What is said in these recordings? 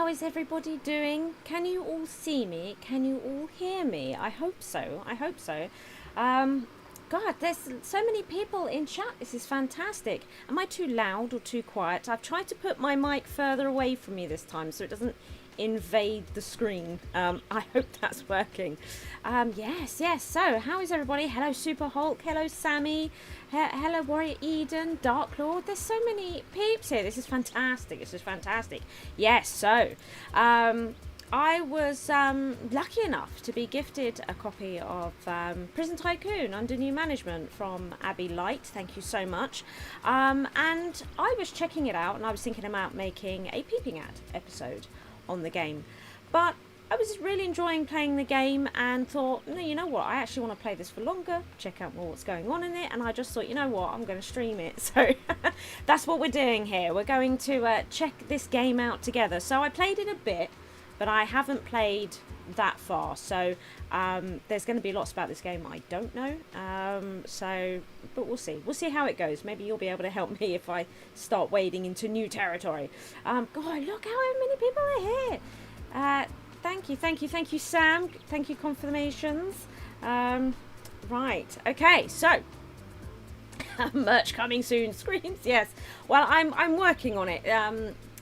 how is everybody doing? Can you all see me? Can you all hear me? I hope so. I hope so. Um, God, there's so many people in chat. This is fantastic. Am I too loud or too quiet? I've tried to put my mic further away from me this time so it doesn't invade the screen. I hope that's working. Yes. So, how is everybody? Hello, Super Hulk. Hello, Sammy. Hello, Warrior Eden. Dark Lord. There's so many peeps here. This is fantastic. Yes, so, I was lucky enough to be gifted a copy of Prison Tycoon under new management from Abby Light. Thank you so much. And I was checking it out and I was thinking about making a peeping ad episode on the game, but I was really enjoying playing the game and thought, no, you know what, I actually want to play this for longer, check out more what's going on in it, and I just thought, you know what, I'm going to stream it. So that's what we're doing here. We're going to check this game out together. So I played it a bit, but I haven't played that far, so there's going to be lots about this game I don't know, but we'll see how it goes. Maybe you'll be able to help me if I start wading into new territory. God, look how many people are here. Thank you, Sam. Thank you, confirmations. Right, okay, so merch coming soon. Screams, yes. Well, I'm working on it.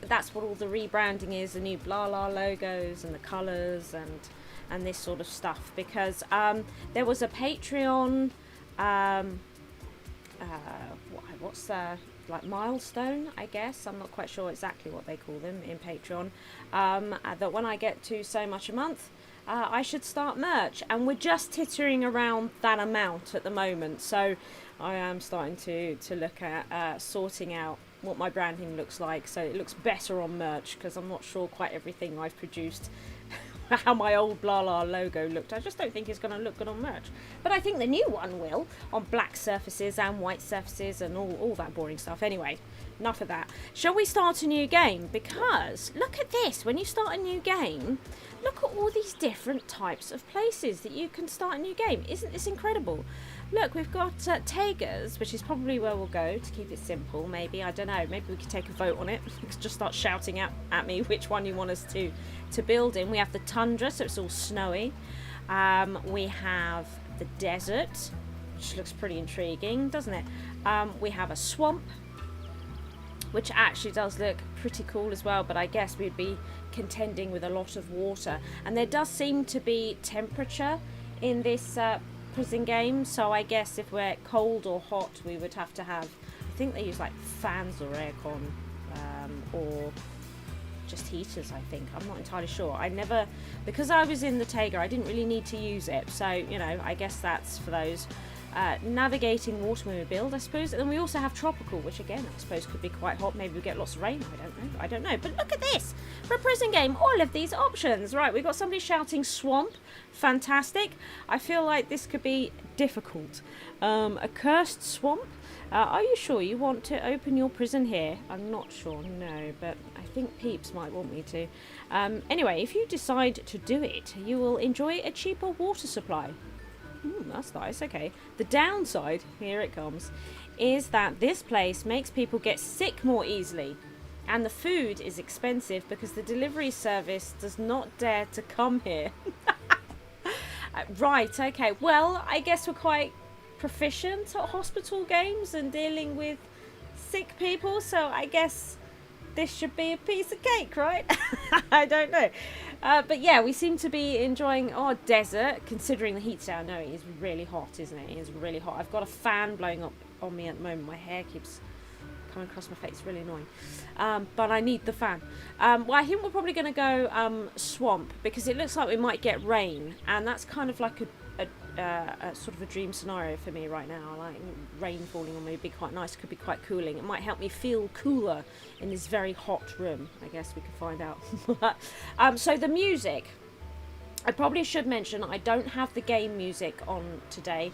That's what all the rebranding is, the new Blarla logos and the colours and this sort of stuff, because there was a Patreon what's like milestone, I guess, I'm not quite sure exactly what they call them in Patreon, that when I get to so much a month I should start merch, and we're just tittering around that amount at the moment, so I am starting to look at sorting out what my branding looks like so it looks better on merch, because I'm not sure quite everything I've produced how my old Blarla logo looked. I just don't think it's going to look good on merch, but I think the new one will, on black surfaces and white surfaces and all that boring stuff. Anyway, enough of that. Shall we start a new game? Because look at this, when you start a new game, look at all these different types of places that you can start a new game. Isn't this incredible? Look, we've got Tager's, which is probably where we'll go to keep it simple. Maybe, I don't know, maybe we could take a vote on it. Just start shouting at me which one you want us to build in. We have the tundra, so it's all snowy. We have the desert, which looks pretty intriguing, doesn't it? We have a swamp, which actually does look pretty cool as well, but I guess we'd be contending with a lot of water. And there does seem to be temperature in this prison game, so I guess if we're cold or hot, we would have to have, I think they use like fans or aircon, or just heaters, I think. I'm not entirely sure. Because I was in the Tager, I didn't really need to use it, so, you know, I guess that's for those. Navigating water when we build, I suppose. And then we also have tropical, which again I suppose could be quite hot. Maybe we get lots of rain. I don't know. But look at this, for a prison game, all of these options. Right, we've got somebody shouting swamp. Fantastic. I feel like this could be difficult. A cursed swamp. Are you sure you want to open your prison here? I'm not sure, no, but I think peeps might want me to. Anyway, if you decide to do it, you will enjoy a cheaper water supply. That's nice, okay. The downside, here it comes, is that this place makes people get sick more easily. And the food is expensive because the delivery service does not dare to come here. Right, okay. Well, I guess we're quite proficient at hospital games and dealing with sick people, so I guess this should be a piece of cake, right? I don't know. But yeah, we seem to be enjoying our desert, considering the heat's down. No, it is really hot, isn't it? It is really hot. I've got a fan blowing up on me at the moment. My hair keeps coming across my face. It's really annoying. But I need the fan. Well, I think we're probably going to go swamp, because it looks like we might get rain. And that's kind of like a sort of a dream scenario for me right now. Like rain falling on me would be quite nice. It could be quite cooling. It might help me feel cooler in this very hot room. I guess we could find out. So the music, I probably should mention I don't have the game music on today.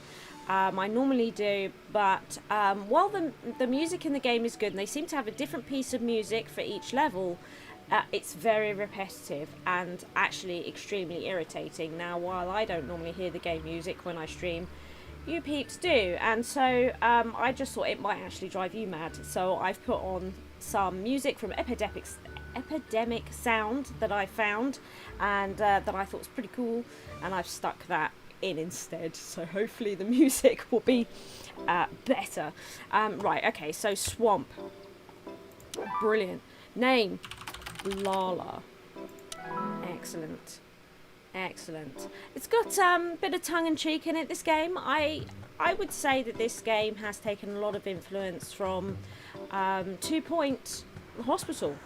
I normally do, but while the music in the game is good, and they seem to have a different piece of music for each level, it's very repetitive and actually extremely irritating. Now, while I don't normally hear the game music when I stream, you peeps do, and so I just thought it might actually drive you mad. So I've put on some music from epidemic sound that I found, and that I thought was pretty cool, and I've stuck that in instead. So hopefully the music will be better. Right, okay, so swamp. Brilliant. Name, Blarla. Excellent. Excellent. It's got a bit of tongue-in-cheek in it, this game. I would say that this game has taken a lot of influence from 2 Point Hospital,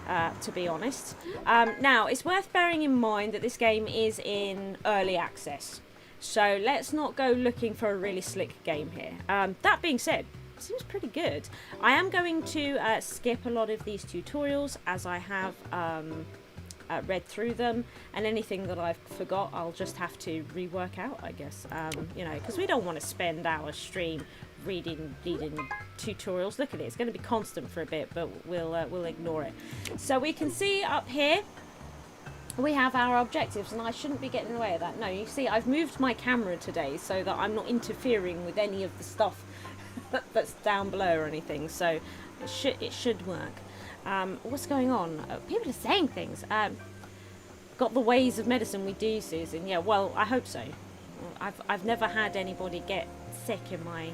to be honest. Now, it's worth bearing in mind that this game is in early access, so let's not go looking for a really slick game here. That being said, it seems pretty good. I am going to skip a lot of these tutorials as I have read through them, and anything that I've forgot I'll just have to rework out, I guess. You know, because we don't want to spend our stream reading tutorials. Look at it, it's going to be constant for a bit, but we'll ignore it. So we can see up here we have our objectives, and I shouldn't be getting in the way of that. No, you see, I've moved my camera today so that I'm not interfering with any of the stuff that's down below or anything, so it should work. What's going on? People are saying things. Got the ways of medicine we do, Susan. Yeah, well, I hope so. I've never had anybody get sick in my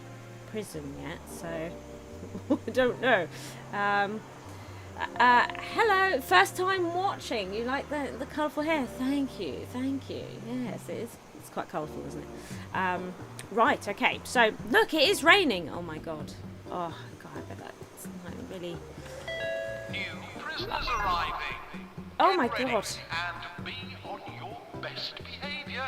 prison yet, so I don't know. Hello, first time watching. You like the colourful hair? Thank you. Yes, it's quite colourful, isn't it? Right, okay, so look, it is raining. Oh my god. Oh god, I bet that's like really... New prisoners arriving. Oh my god. And be on your best behaviour.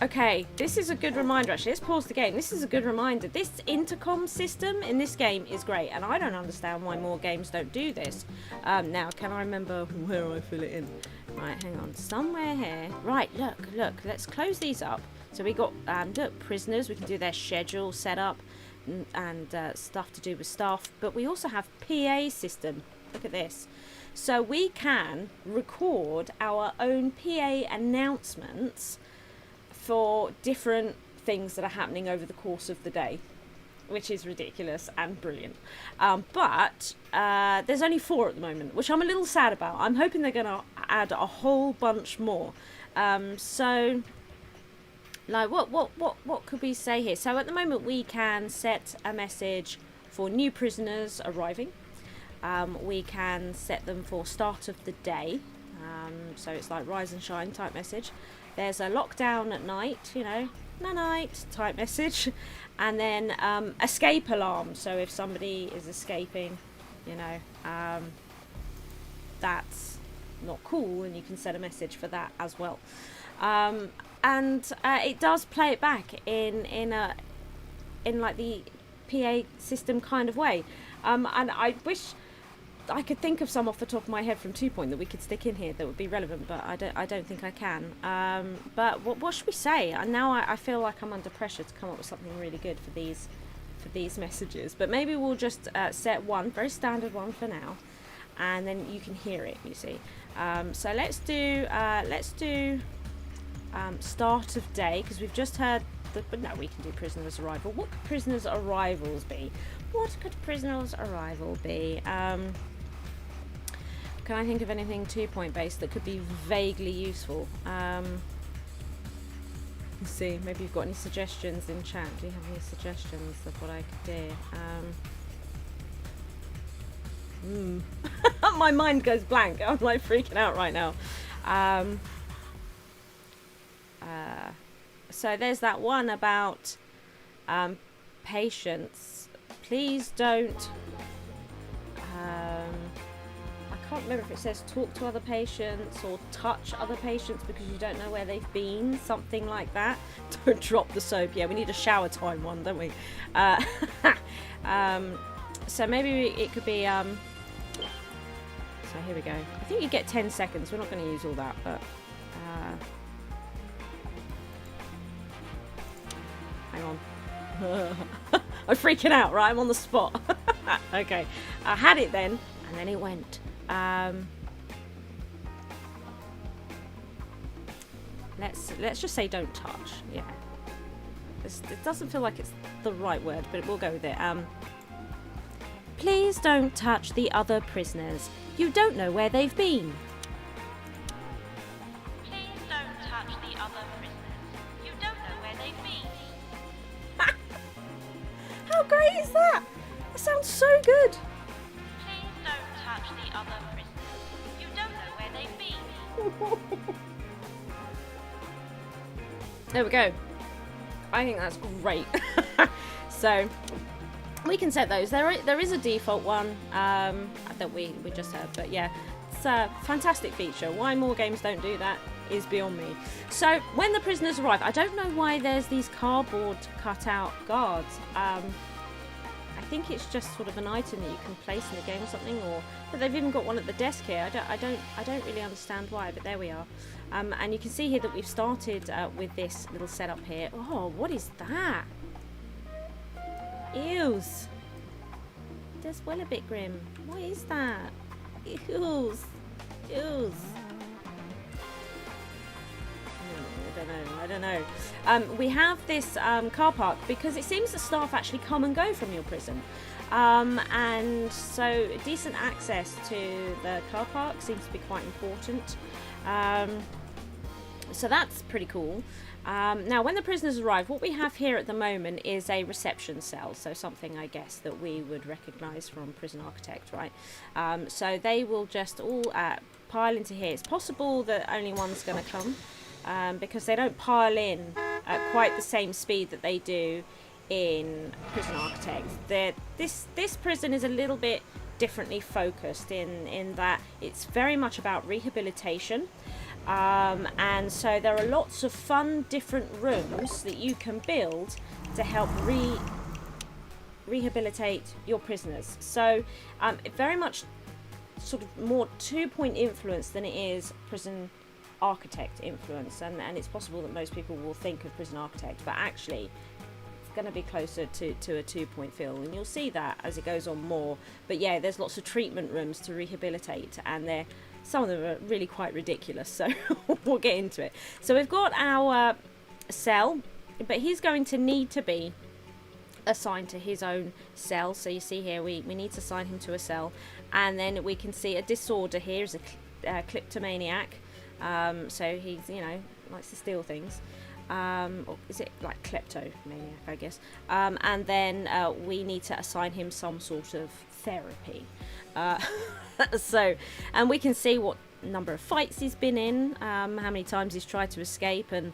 Okay, this is a good reminder, actually. Let's pause the game. This is a good reminder. This intercom system in this game is great, and I don't understand why more games don't do this. Now, can I remember where I fill it in? Right, hang on. Somewhere here. Right, look. Let's close these up. So we got, look, prisoners. We can do their schedule set up and stuff to do with staff. But we also have PA system. Look at this. So we can record our own PA announcements for different things that are happening over the course of the day, which is ridiculous and brilliant. But there's only 4 at the moment, which I'm a little sad about. I'm hoping they're going to add a whole bunch more. So, like, what could we say here? So at the moment we can set a message for new prisoners arriving. We can set them for start of the day. So it's like rise and shine type message. There's a lockdown at night, you know, night type message, and then escape alarm. So if somebody is escaping, you know, that's not cool, and you can set a message for that as well. And it does play it back in like the PA system kind of way. And I wish I could think of some off the top of my head from 2 Point that we could stick in here that would be relevant, but I don't think I can. But what should we say? And now I feel like I'm under pressure to come up with something really good for these messages. But maybe we'll just set one, very standard one for now, and then you can hear it. You see. So let's do start of day, because we've just heard. But no, we can do prisoners' arrival. What could prisoners' arrivals be? What could prisoners' arrival be? Can I think of anything 2 Point based that could be vaguely useful? Let's see, maybe you've got any suggestions in chat. Do you have any suggestions of what I could do? My mind goes blank. I'm like freaking out right now. So there's that one about patients. Please don't... I can't remember if it says talk to other patients or touch other patients because you don't know where they've been. Something like that. Don't drop the soap. Yeah, we need a shower time one, don't we? So maybe it could be... So here we go. I think you get 10 seconds. We're not going to use all that, but... Hang on. I'm freaking out, right? I'm on the spot. Okay. I had it then, and then it went. Let's just say don't touch. Yeah. It doesn't feel like it's the right word, but we'll go with it. Please don't touch the other prisoners. You don't know where they've been. Please don't touch the other prisoners. You don't know where they've been. How great is that? That sounds so good. Please don't touch the other prisoners. You don't know where they've been. There we go. I think that's great. So we can set those. There is a default one that we just had, but yeah, it's a fantastic feature. Why more games don't do that is beyond me. So when the prisoners arrive, I don't know why there's these cardboard cutout guards. I think it's just sort of an item that you can place in the game or something, or but they've even got one at the desk here. I don't really understand why, but there we are. And you can see here that we've started with this little setup here. Oh, what is that? Ews. It does well a bit grim. What is that? Ews. Ews. I don't know. We have this car park because it seems that staff actually come and go from your prison. And so decent access to the car park seems to be quite important. So that's pretty cool. Now, when the prisoners arrive, what we have here at the moment is a reception cell. So something, I guess, that we would recognise from Prison Architect, right? So they will just all pile into here. It's possible that only one's going to come because they don't pile in at quite the same speed that they do in Prison Architect. This prison is a little bit differently focused in that it's very much about rehabilitation. And so there are lots of fun different rooms that you can build to help rehabilitate your prisoners. So very much sort of more 2-point influence than it is Prison Architect influence, and it's possible that most people will think of Prison Architect, but actually it's going to be closer to a 2-point feel, and you'll see that as it goes on more. But yeah, there's lots of treatment rooms to rehabilitate, and some of them are really quite ridiculous, so we'll get into it. So we've got our cell, but he's going to need to be assigned to his own cell. So you see here we need to assign him to a cell, and then we can see a disorder here is a kleptomaniac. So he's, likes to steal things. Or is it like kleptomaniac, I guess? And then we need to assign him some sort of therapy. And we can see what number of fights he's been in, how many times he's tried to escape, and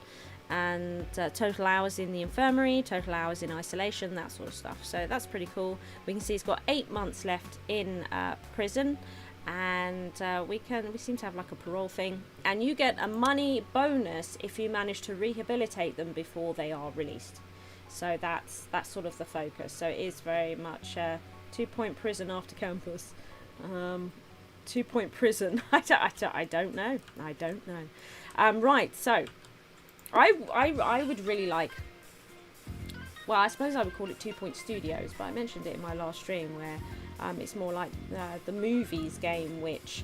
total hours in the infirmary, total hours in isolation, that sort of stuff. So that's pretty cool. We can see he's got 8 months left in prison, and we seem to have like a parole thing, and you get a money bonus if you manage to rehabilitate them before they are released. So that's sort of the focus. So it is very much 2-point prison after campus. 2-point prison. I don't know. Right. So I would really like. Well, I suppose I would call it 2-point studios, but I mentioned it in my last stream where it's more like the movies game, which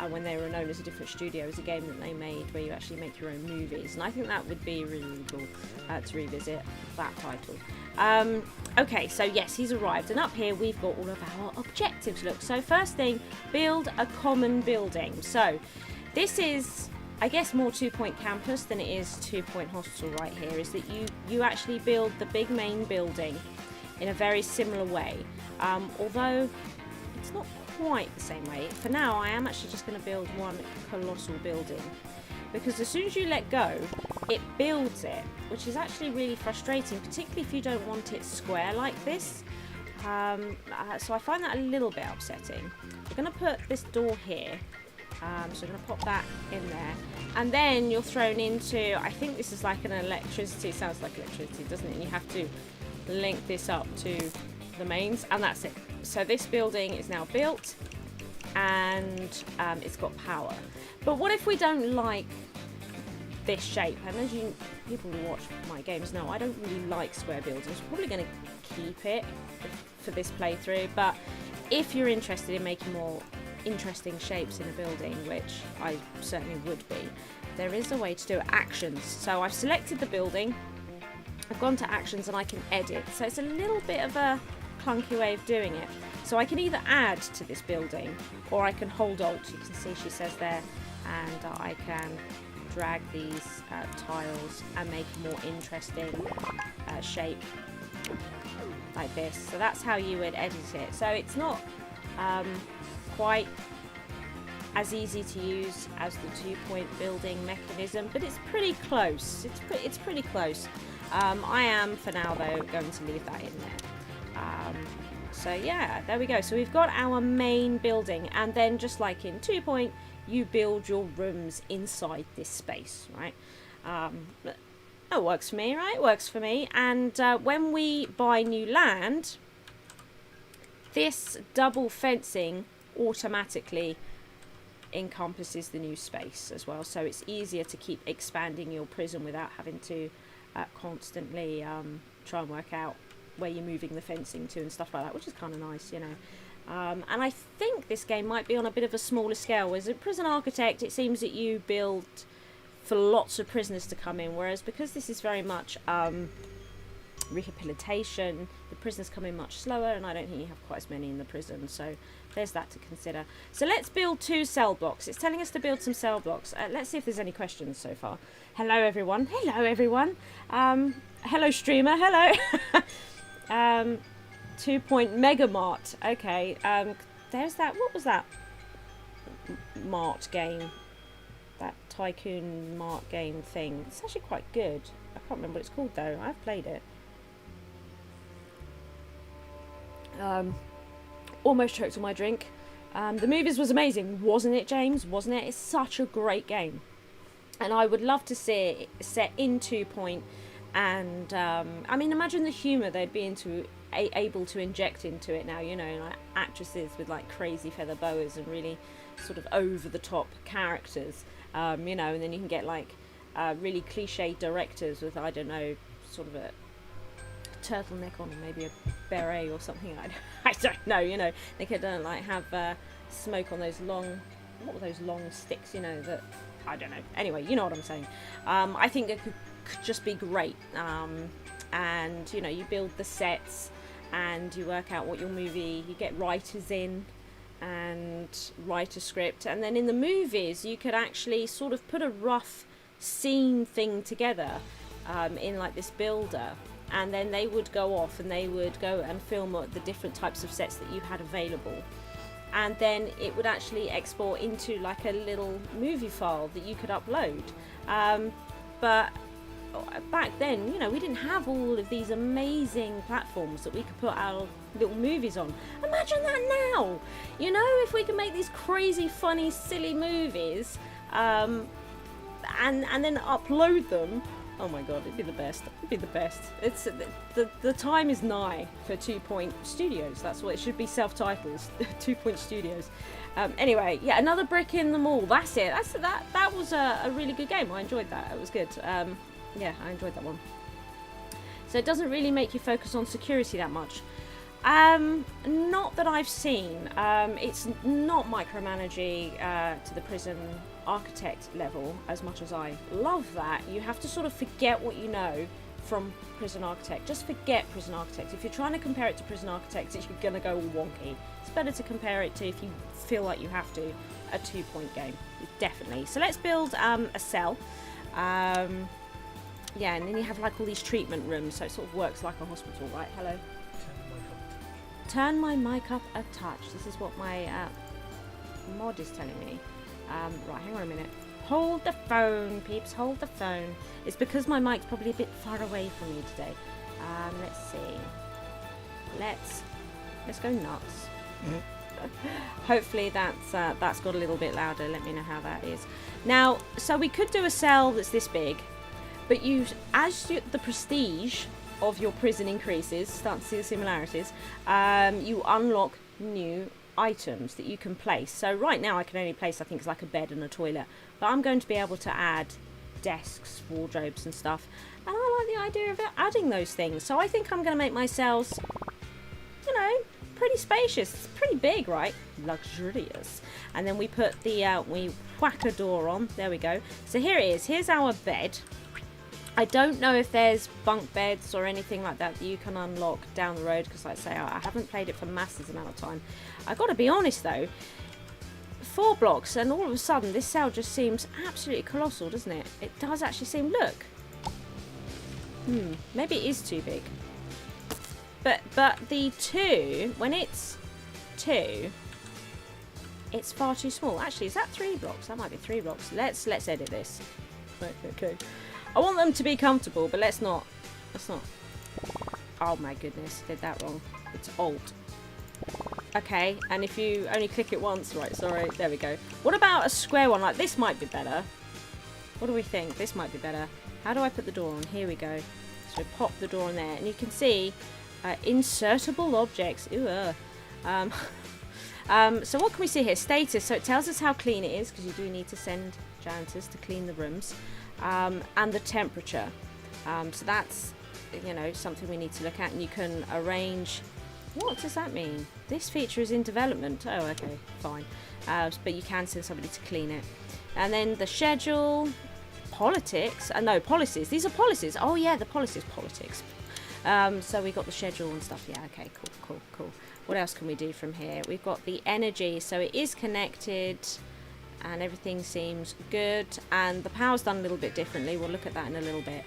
when they were known as a different studio, is a game that they made where you actually make your own movies, and I think that would be really, really cool to revisit that title. Okay, so yes, he's arrived, and up here we've got all of our objectives. Look, so first thing, build a common building. So this is, I guess, more 2-point campus than it is 2-point hospital right here, is that you actually build the big main building in a very similar way, although it's not quite the same way. For now, I am actually just going to build one colossal building, because as soon as you let go, it builds it, which is actually really frustrating, particularly if you don't want it square like this. So I find that a little bit upsetting. We're going to put this door here, so I'm going to pop that in there, and then you're thrown into, I think this is like an electricity, sounds like electricity, doesn't it? And you have to link this up to the mains, and that's it. So this building is now built, and it's got power. But what if we don't like this shape? And as people who watch my games know, I don't really like square buildings. I'm probably going to keep it for this playthrough, but if you're interested in making more interesting shapes in a building, which I certainly would be, there is a way to do it. Actions. So I've selected the building, I've gone to actions, and I can edit. So it's a little bit of a clunky way of doing it. So I can either add to this building, or I can hold Alt. You can see she says there, and I can drag these tiles and make a more interesting shape like this. So that's how you would edit it. So it's not quite as easy to use as the 2-point building mechanism, but it's pretty close. It's pretty close. I am for now though going to leave that in there. So yeah, there we go. So we've got our main building, and then just like in 2-point, you build your rooms inside this space, right? That works for me, right? Works for me. And when we buy new land, this double fencing automatically encompasses the new space as well. So it's easier to keep expanding your prison without having to constantly try and work out where you're moving the fencing to and stuff like that, which is kind of nice, you know. And I think this game might be on a bit of a smaller scale. Whereas in Prison Architect, it seems that you build for lots of prisoners to come in, whereas because this is very much rehabilitation, the prisoners come in much slower, and I don't think you have quite as many in the prison, so there's that to consider. So let's build 2 cell blocks. It's telling us to build some cell blocks. Let's see if there's any questions so far. Hello everyone. Hello everyone. Hello streamer. Hello. 2-point Mega Mart. Okay. There's that. What was that Mart game? That Tycoon Mart game thing. It's actually quite good. I can't remember what it's called though. I've played it. Almost choked on my drink. The movies was amazing, wasn't it, James? Wasn't it? It's such a great game, and I would love to see it set in 2-point. And I mean, imagine the humour they'd be able to inject into it now. You know, like actresses with like crazy feather boas and really sort of over the top characters. You know, and then you can get like really cliche directors with, I don't know, sort of a turtleneck on, or maybe a beret or something. I don't know. You know, they could like have smoke on those long, what were those long sticks? You know, that, I don't know. Anyway, you know what I'm saying. I think it could just be great. And you know, you build the sets and you work out what your movie, you get writers in and write a script, and then in the movies you could actually sort of put a rough scene thing together in like this builder, and then they would go off and they would go and film the different types of sets that you had available, and then it would actually export into like a little movie file that you could upload. But back then, you know, we didn't have all of these amazing platforms that we could put our little movies on. Imagine that now, you know, if we could make these crazy, funny, silly movies and then upload them. Oh my god, it'd be the best. It'd be the best. It's the time is nigh for 2-point studios. That's what it should be, self-titles. 2-point studios. Anyway, yeah, another brick in the mall. That's it. That was a really good game. I enjoyed that. It was good. Yeah, I enjoyed that one. So it doesn't really make you focus on security that much. Not that I've seen. It's not micromanaging to the Prison Architect level as much as I love that. You have to sort of forget what you know from Prison Architect. Just forget Prison Architect. If you're trying to compare it to Prison Architect, you're going to go wonky. It's better to compare it to, if you feel like you have to, a 2-point game. Definitely. So let's build a cell. Yeah, and then you have like all these treatment rooms, so it sort of works like a hospital, right? Hello. Turn my mic up a touch. This is what my mod is telling me. Right, hang on a minute. Hold the phone, peeps. Hold the phone. It's because my mic's probably a bit far away from me today. Let's see. Let's go nuts. Hopefully that's got a little bit louder. Let me know how that is. Now, so we could do a cell that's this big, but as the prestige of your prison increases, start to see the similarities, you unlock new items that you can place. So right now I can only place, I think it's like a bed and a toilet, but I'm going to be able to add desks, wardrobes and stuff, and I like the idea of adding those things. So I think I'm going to make my cells, you know, pretty spacious. It's pretty big, right? Luxurious. And then we put the we whack a door on. There we go. So here it is. Here's our bed. I don't know if there's bunk beds or anything like that you can unlock down the road, because like I say, I haven't played it for massive amount of time. I gotta be honest though, 4 blocks and all of a sudden this cell just seems absolutely colossal, doesn't it? It does actually seem, look. Maybe it is too big. But the 2, when it's 2, it's far too small. Actually, is that 3 blocks? That might be 3 blocks. Let's edit this. Right, okay. I want them to be comfortable, but let's not. Oh my goodness, did that wrong. It's Alt. Okay, and if you only click it once, right, sorry, there we go. What about a square one? Like, this might be better. What do we think? This might be better. How do I put the door on? Here we go. So pop the door on there, and you can see insertable objects. Ooh, so what can we see here? Status. So it tells us how clean it is, because you do need to send janitors to clean the rooms. And the temperature. So that's, you know, something we need to look at. And you can arrange. What does that mean? This feature is in development. Oh, okay, fine. But you can send somebody to clean it. And then the schedule, politics. No, policies. These are policies. Oh yeah, the policies, politics. So we got the schedule and stuff. Yeah, okay, cool. What else can we do from here? We've got the energy. So it is connected. And everything seems good, and the power's done a little bit differently. We'll look at that in a little bit.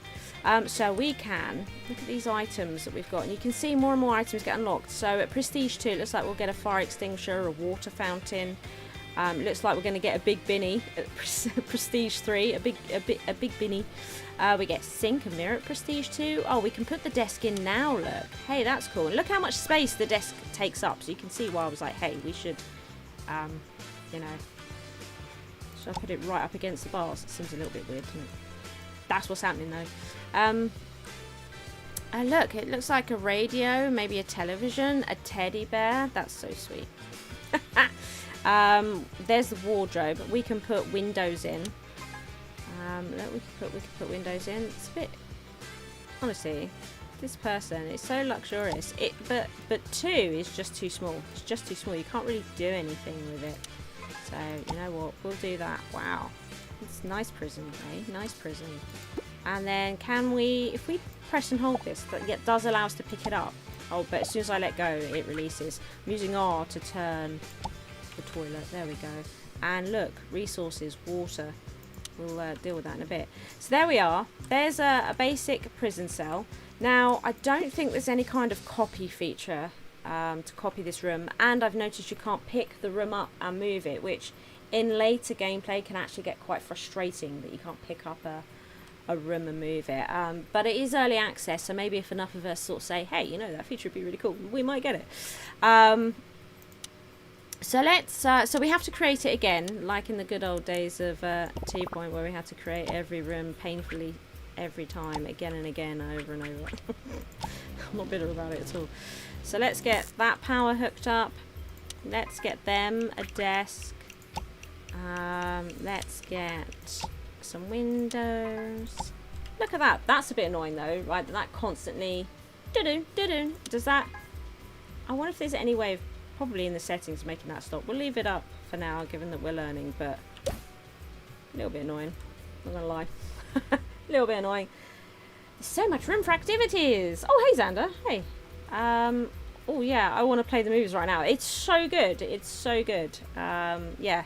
So we can look at these items that we've got, and you can see more and more items get unlocked. So at Prestige 2, it looks like we'll get a fire extinguisher, a water fountain. Looks like we're going to get a big binny at Prestige 3, a big binny. We get sink and mirror at Prestige 2. Oh, we can put the desk in now. Look, hey, that's cool. And look how much space the desk takes up. So you can see why I was like, hey, we should, you know. I put it right up against the bars. It seems a little bit weird, doesn't it? That's what's happening though. And look, it looks like a radio, maybe a television, a teddy bear. That's so sweet. There's the wardrobe. We can put windows in. Look, we can put windows in. It's a bit, honestly, this person is so luxurious. But 2 is just too small. It's just too small. You can't really do anything with it. So, you know what, we'll do that. Wow. It's a nice prison, eh? Nice prison. And then can we, if we press and hold this, that does allow us to pick it up. Oh, but as soon as I let go, it releases. I'm using R to turn the toilet. There we go. And look, resources, water. We'll deal with that in a bit. So there we are. There's a basic prison cell. Now, I don't think there's any kind of copy feature to copy this room, and I've noticed you can't pick the room up and move it, which in later gameplay can actually get quite frustrating, that you can't pick up a room and move it. But it is early access, so maybe if enough of us sort of say, hey, you know, that feature would be really cool, we might get it. So let's so we have to create it again, like in the good old days of T-Point, where we had to create every room painfully every time, again and again, over and over. I'm not bitter about it at all. So let's get that power hooked up. Let's get them a desk. Let's get some windows. Look at that. That's a bit annoying though, right? That constantly do-do. Does that? I wonder if there's any way of, probably in the settings, making that stop. We'll leave it up for now, given that we're learning, but a little bit annoying. Not gonna lie. A little bit annoying. There's so much room for activities. Oh, hey Xander. Hey. Oh yeah, I want to play the movies right now. It's so good. It's so good. Yeah.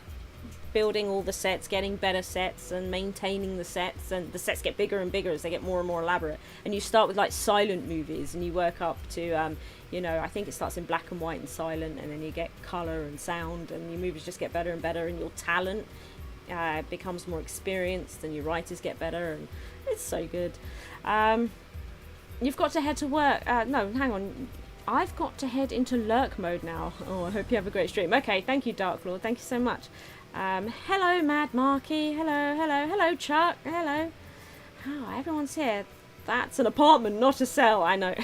Building all the sets, getting better sets, and maintaining the sets, and the sets get bigger and bigger as they get more and more elaborate. And you start with like silent movies, and you work up to, you know, I think it starts in black and white and silent, and then you get colour and sound, and your movies just get better and better, and your talent becomes more experienced, and your writers get better, and it's so good. You've got to head to work. No, hang on. I've got to head into lurk mode now. Oh, I hope you have a great stream. Okay, thank you, Dark Lord. Thank you so much. Hello, Mad Marky. Hello, Chuck. Hello. Oh, everyone's here. That's an apartment, not a cell. I know.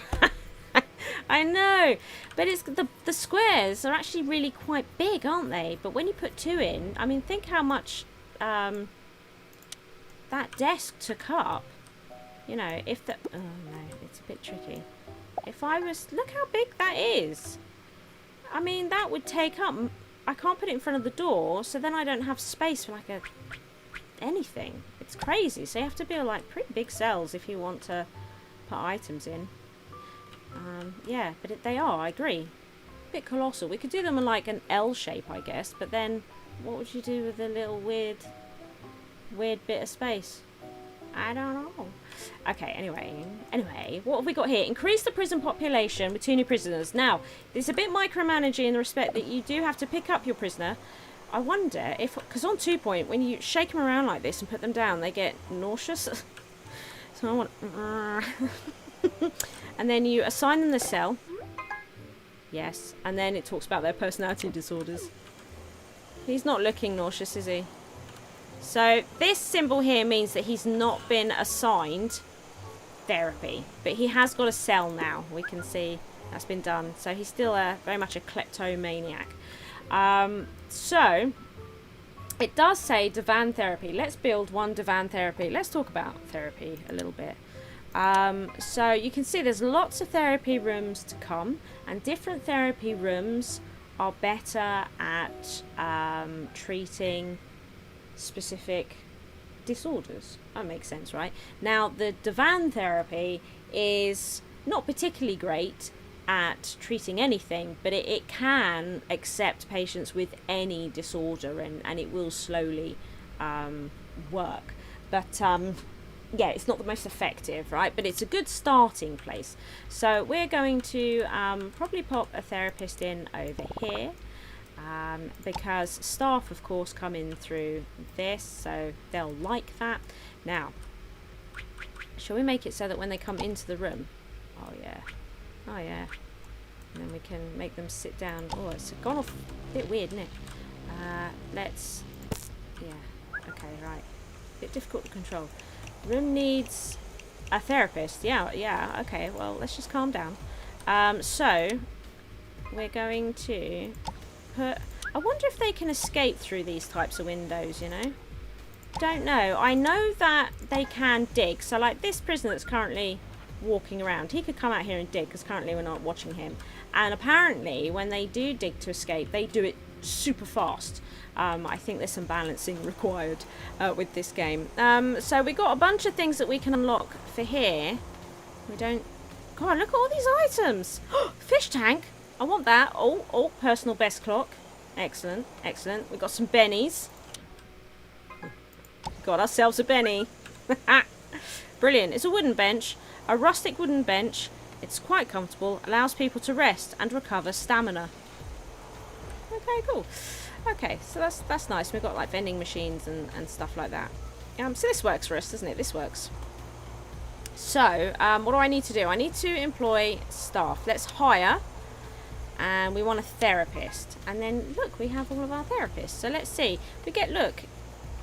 I know. But it's the squares are actually really quite big, aren't they? But when you put 2 in, I mean, think how much that desk took up. You know, if the... Oh, no, it's a bit tricky. If I was... Look how big that is. I mean, that would take up... I can't put it in front of the door, so then I don't have space for, like, anything. It's It's crazy. So you have to build like pretty big cells if you want to put items in. Yeah, but they are, I agree. A bit colossal. We could do them in like an L shape, I guess, but then what would you do with the little weird bit of space? I don't know. Okay, anyway, what have we got here? Increase the prison population with 2 new prisoners. Now, it's a bit micromanaging in the respect that you do have to pick up your prisoner. I wonder if, because on 2 point, when you shake them around like this and put them down, they get nauseous. So I want... And then you assign them the cell. Yes, and then it talks about their personality disorders. He's not looking nauseous, is he? So this symbol here means that he's not been assigned therapy, but he has got a cell now. We can see that's been done. So he's still very much a kleptomaniac. So it does say divan therapy. Let's build 1 divan therapy. Let's talk about therapy a little bit. So you can see there's lots of therapy rooms to come, and different therapy rooms are better at treating specific disorders. That makes sense, right? Now, the divan therapy is not particularly great at treating anything, but it can accept patients with any disorder, and it will slowly work. But yeah, it's not the most effective, right? But it's a good starting place. So we're going to probably pop a therapist in over here. Because staff, of course, come in through this, so they'll like that. Now, shall we make it so that when they come into the room, oh yeah, and then we can make them sit down. Oh, it's gone off a bit weird, isn't it? Okay, right, bit difficult to control. Room needs a therapist. Yeah, okay, well, let's just calm down. So we're going to put... I wonder if they can escape through these types of windows, you know? Don't know. I know that they can dig. So like this prisoner that's currently walking around, he could come out here and dig, because currently we're not watching him. And apparently when they do dig to escape, they do it super fast. I think there's some balancing required with this game. So we got a bunch of things that we can unlock for here. We don't... God, look at all these items. Fish tank. I want that. Oh, personal best clock. Excellent. We've got some bennies. Got ourselves a benny. Brilliant. It's a wooden bench. A rustic wooden bench. It's quite comfortable. Allows people to rest and recover stamina. Okay, cool. Okay, so that's nice. We've got like vending machines and stuff like that. So this works for us, doesn't it? This works. So, what do I need to do? I need to employ staff. Let's hire. And we want a therapist. And then, look, we have all of our therapists. So let's see. We get, look,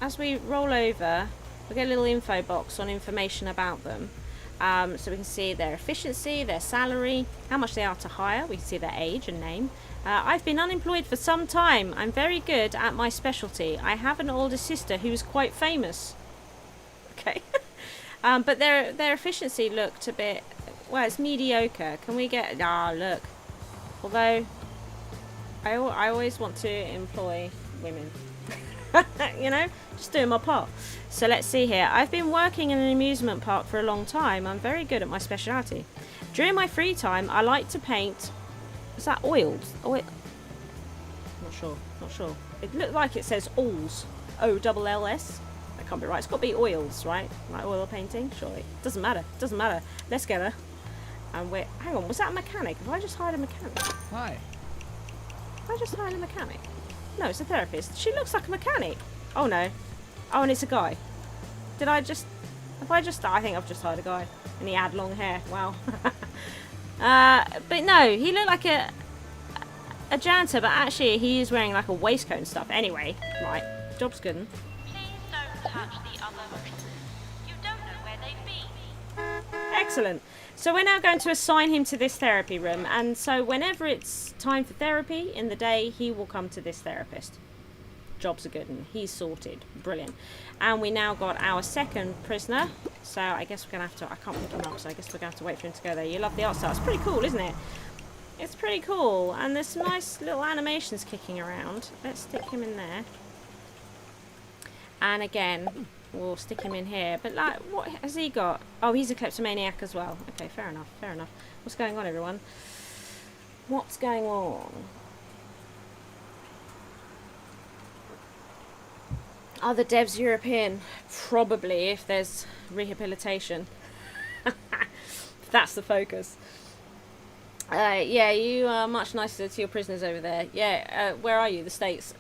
as we roll over, we get a little info box on information about them. So we can see their efficiency, their salary, how much they are to hire. We can see their age and name. I've been unemployed for some time. I'm very good at my specialty. I have an older sister who is quite famous. Okay. But their efficiency looked a bit... Well, it's mediocre. Can we get... Ah, look. Although, I always want to employ women. You know, just doing my part. So let's see here. I've been working in an amusement park for a long time. I'm very good at my speciality. During my free time, I like to paint... Is that oiled? Oil? Not sure. It looked like it says oils. O-double-L-S. That can't be right. It's got to be oils, right? Like oil painting? Surely. Doesn't matter. Let's get her. And we're... Hang on, was that a mechanic? Have I just hired a mechanic? Hi. Have I just hired a mechanic? No, it's a therapist. She looks like a mechanic. Oh, no. Oh, and it's a guy. I think I've just hired a guy. And he had long hair. Wow. But no, he looked like a janitor, but actually he is wearing like a waistcoat and stuff. Anyway, right, job's good. Please don't touch the other prisoners. You don't know where they've been. Excellent. So we're now going to assign him to this therapy room, and so whenever it's time for therapy in the day, he will come to this therapist. Job's a good one. He's sorted. Brilliant. And we now got our second prisoner. So I guess we're going to have to... I can't pick him up, so I guess we're going to have to wait for him to go there. You love the art style. It's pretty cool, isn't it? It's pretty cool. And there's some nice little animations kicking around. Let's stick him in there. And again, we'll stick him in here. But like, what has he got? Oh, he's a kleptomaniac as well. Okay, fair enough, fair enough. What's going on, everyone? What's going on? Are the devs European? Probably, if there's rehabilitation. If that's the focus. Yeah, you are much nicer to your prisoners over there. Yeah, where are you? The States.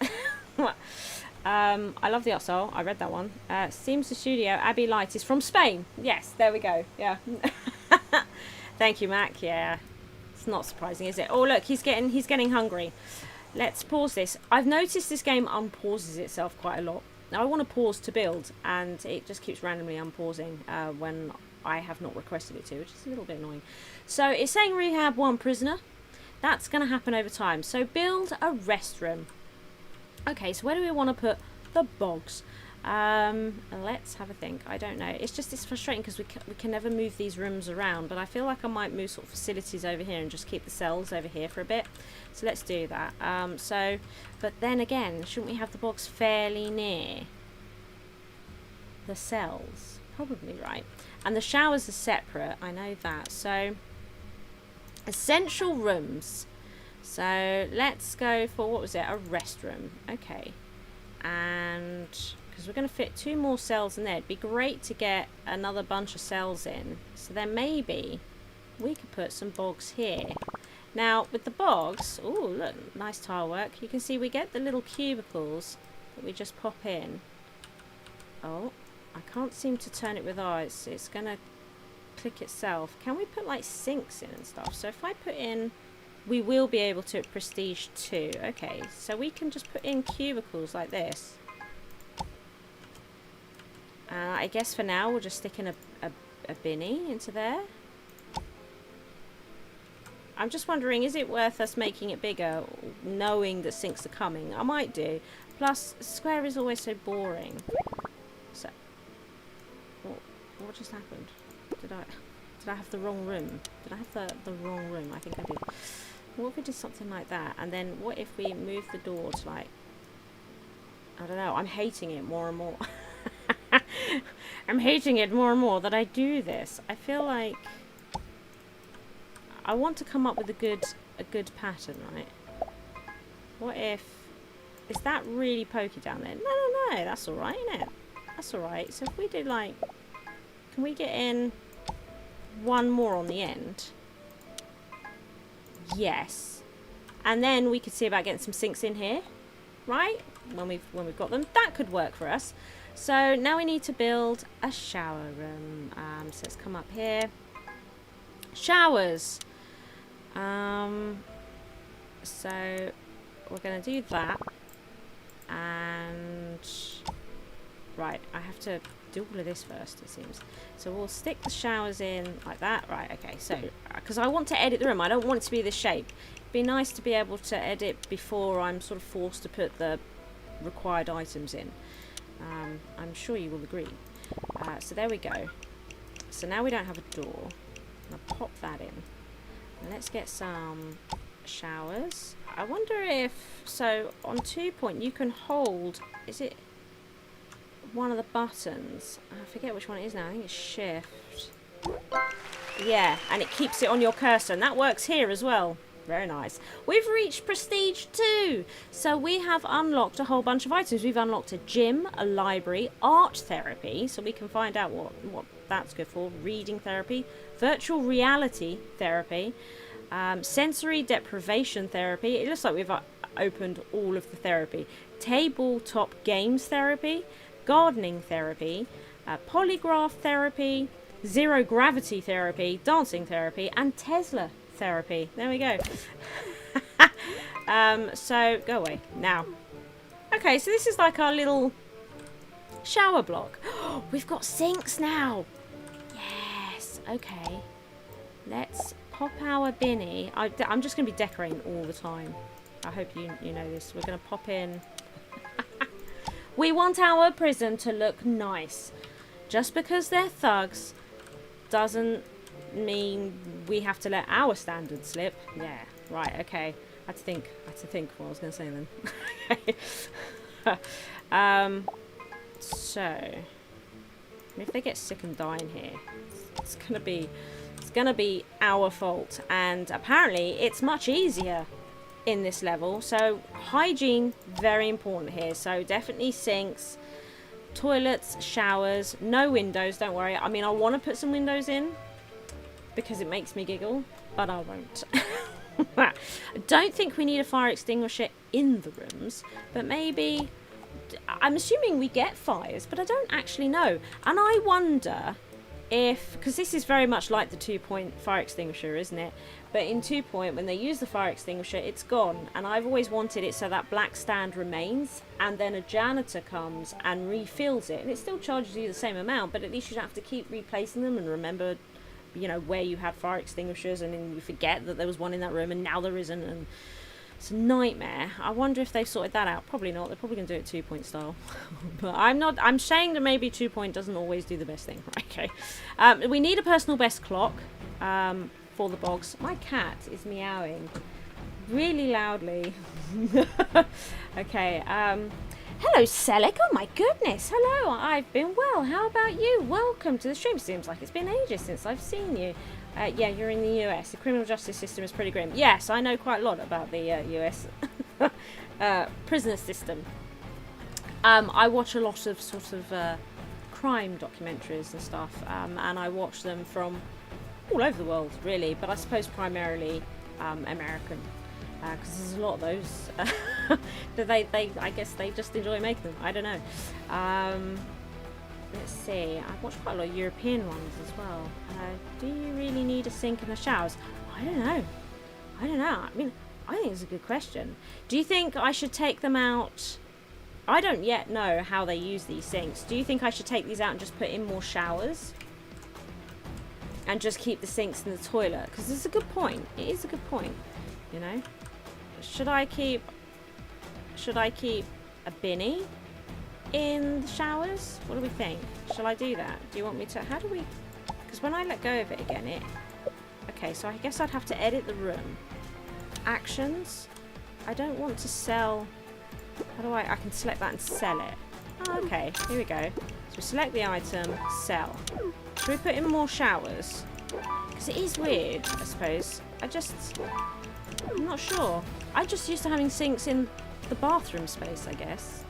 I love the art style. I read that one. Seems the studio. Abbey Light is from Spain. Yes, there we go. Yeah. Thank you, Mac. Yeah, it's not surprising, is it? Oh, look, he's getting hungry. Let's pause this. I've noticed this game unpauses itself quite a lot. Now I want to pause to build, and it just keeps randomly unpausing when I have not requested it to, which is a little bit annoying. So it's saying rehab 1 prisoner. That's going to happen over time. So build a rest room. Okay, so where do we want to put the bogs? Let's have a think. I don't know. It's frustrating because we can never move these rooms around, but I feel like I might move sort of facilities over here and just keep the cells over here for a bit. So let's do that. But then again, shouldn't we have the bogs fairly near the cells? Probably, right. And the showers are separate, I know that. So, essential rooms. So, let's go for, what was it? A rest room. Okay. And, because we're going to fit 2 more cells in there. It'd be great to get another bunch of cells in. So then maybe we could put some bogs here. Now, with the bogs, oh, look, nice tile work. You can see we get the little cubicles that we just pop in. Oh. I can't seem to turn it with ours. It's going to click itself. Can we put like sinks in and stuff? So if I put in, we will be able to at Prestige 2. Okay, so we can just put in cubicles like this. I guess for now we'll just stick in a binny into there. I'm just wondering, is it worth us making it bigger, knowing that sinks are coming? I might do. Plus, square is always so boring. So, what just happened? Did I have the wrong room? Did I have the wrong room? I think I did. What if we did something like that? And then what if we move the door to like, I don't know, I'm hating it more and more. I'm hating it more and more that I do this. I feel like I want to come up with a good pattern, right? What if, is that really pokey down there? No, that's alright, isn't it? That's alright. So if we do like, can we get in 1 more on the end? Yes. And then we could see about getting some sinks in here, right? When we've got them. That could work for us. So now we need to build a shower room. So let's come up here. Showers. So we're going to do that. And right, I have to do all of this first, it seems. So we'll stick the showers in like that. Right, okay. So, because I want to edit the room. I don't want it to be this shape. It'd be nice to be able to edit before I'm sort of forced to put the required items in. I'm sure you will agree. So there we go. So now we don't have a door. I'll pop that in. And let's get some showers. I wonder if, so on 2 point you can hold, is it one of the buttons? I forget which one it is now. I think it's shift. Yeah, and it keeps it on your cursor, and that works here as well. Very nice. We've reached Prestige 2. So we have unlocked a whole bunch of items. We've unlocked a gym, a library, art therapy. So we can find out what that's good for. Reading therapy, virtual reality therapy, sensory deprivation therapy. It looks like we've opened all of the therapy. Tabletop games therapy, gardening therapy, polygraph therapy, zero gravity therapy, dancing therapy, and Tesla therapy. There we go. So go away now. Okay, so this is like our little shower block. We've got sinks now. Yes. Okay. Let's pop our binny. I'm just going to be decorating all the time. I hope you know this. We're going to pop in. We want our prison to look nice. Just because they're thugs doesn't mean we have to let our standards slip. Yeah, right, okay. I had to think what I was going to say then. So, mean, if they get sick and die in here, it's gonna be our fault. And apparently, it's much easier in this level. So hygiene, very important here. So definitely sinks, toilets, showers, no windows. Don't worry. I mean, I want to put some windows in because it makes me giggle, but I won't. I don't think we need a fire extinguisher in the rooms, but maybe, I'm assuming we get fires, but I don't actually know. And I wonder if, because this is very much like the 2-point fire extinguisher, isn't it? But in 2-point, when they use the fire extinguisher, it's gone. And I've always wanted it so that black stand remains, and then a janitor comes and refills it. And it still charges you the same amount, but at least you don't have to keep replacing them and remember, you know, where you had fire extinguishers, and then you forget that there was one in that room and now there isn't, and it's a nightmare. I wonder if they've sorted that out. Probably not. They're probably going to do it 2-point style. But I'm saying that maybe 2-point doesn't always do the best thing. Okay. We need a personal best clock for the bogs. My cat is meowing really loudly. Okay. Hello, Selic. Oh my goodness. Hello. I've been well. How about you? Welcome to the stream. Seems like it's been ages since I've seen you. Yeah, you're in the US. The criminal justice system is pretty grim. Yes, I know quite a lot about the US prisoner system. I watch a lot of sort of crime documentaries and stuff, and I watch them from all over the world, really, but I suppose primarily American. Because there's a lot of those that I guess they just enjoy making them. I don't know. Let's see. I've watched quite a lot of European ones as well. Do you really need a sink in the showers? I don't know. I mean, I think it's a good question. Do you think I should take them out? I don't yet know how they use these sinks. Do you think I should take these out and just put in more showers? And just keep the sinks in the toilet? Because it's a good point. It is a good point. You know? Should I keep a binny in the showers? What do we think? Shall I do that? Do you want me to? How do we? Because when I let go of it again, it. Okay, so I guess I'd have to edit the room. Actions. I don't want to sell. How do I? I can select that and sell it. Oh, okay, here we go. So we select the item, sell. Should we put in more showers? Because it is weird, I suppose. I'm not sure. I'm just used to having sinks in the bathroom space, I guess.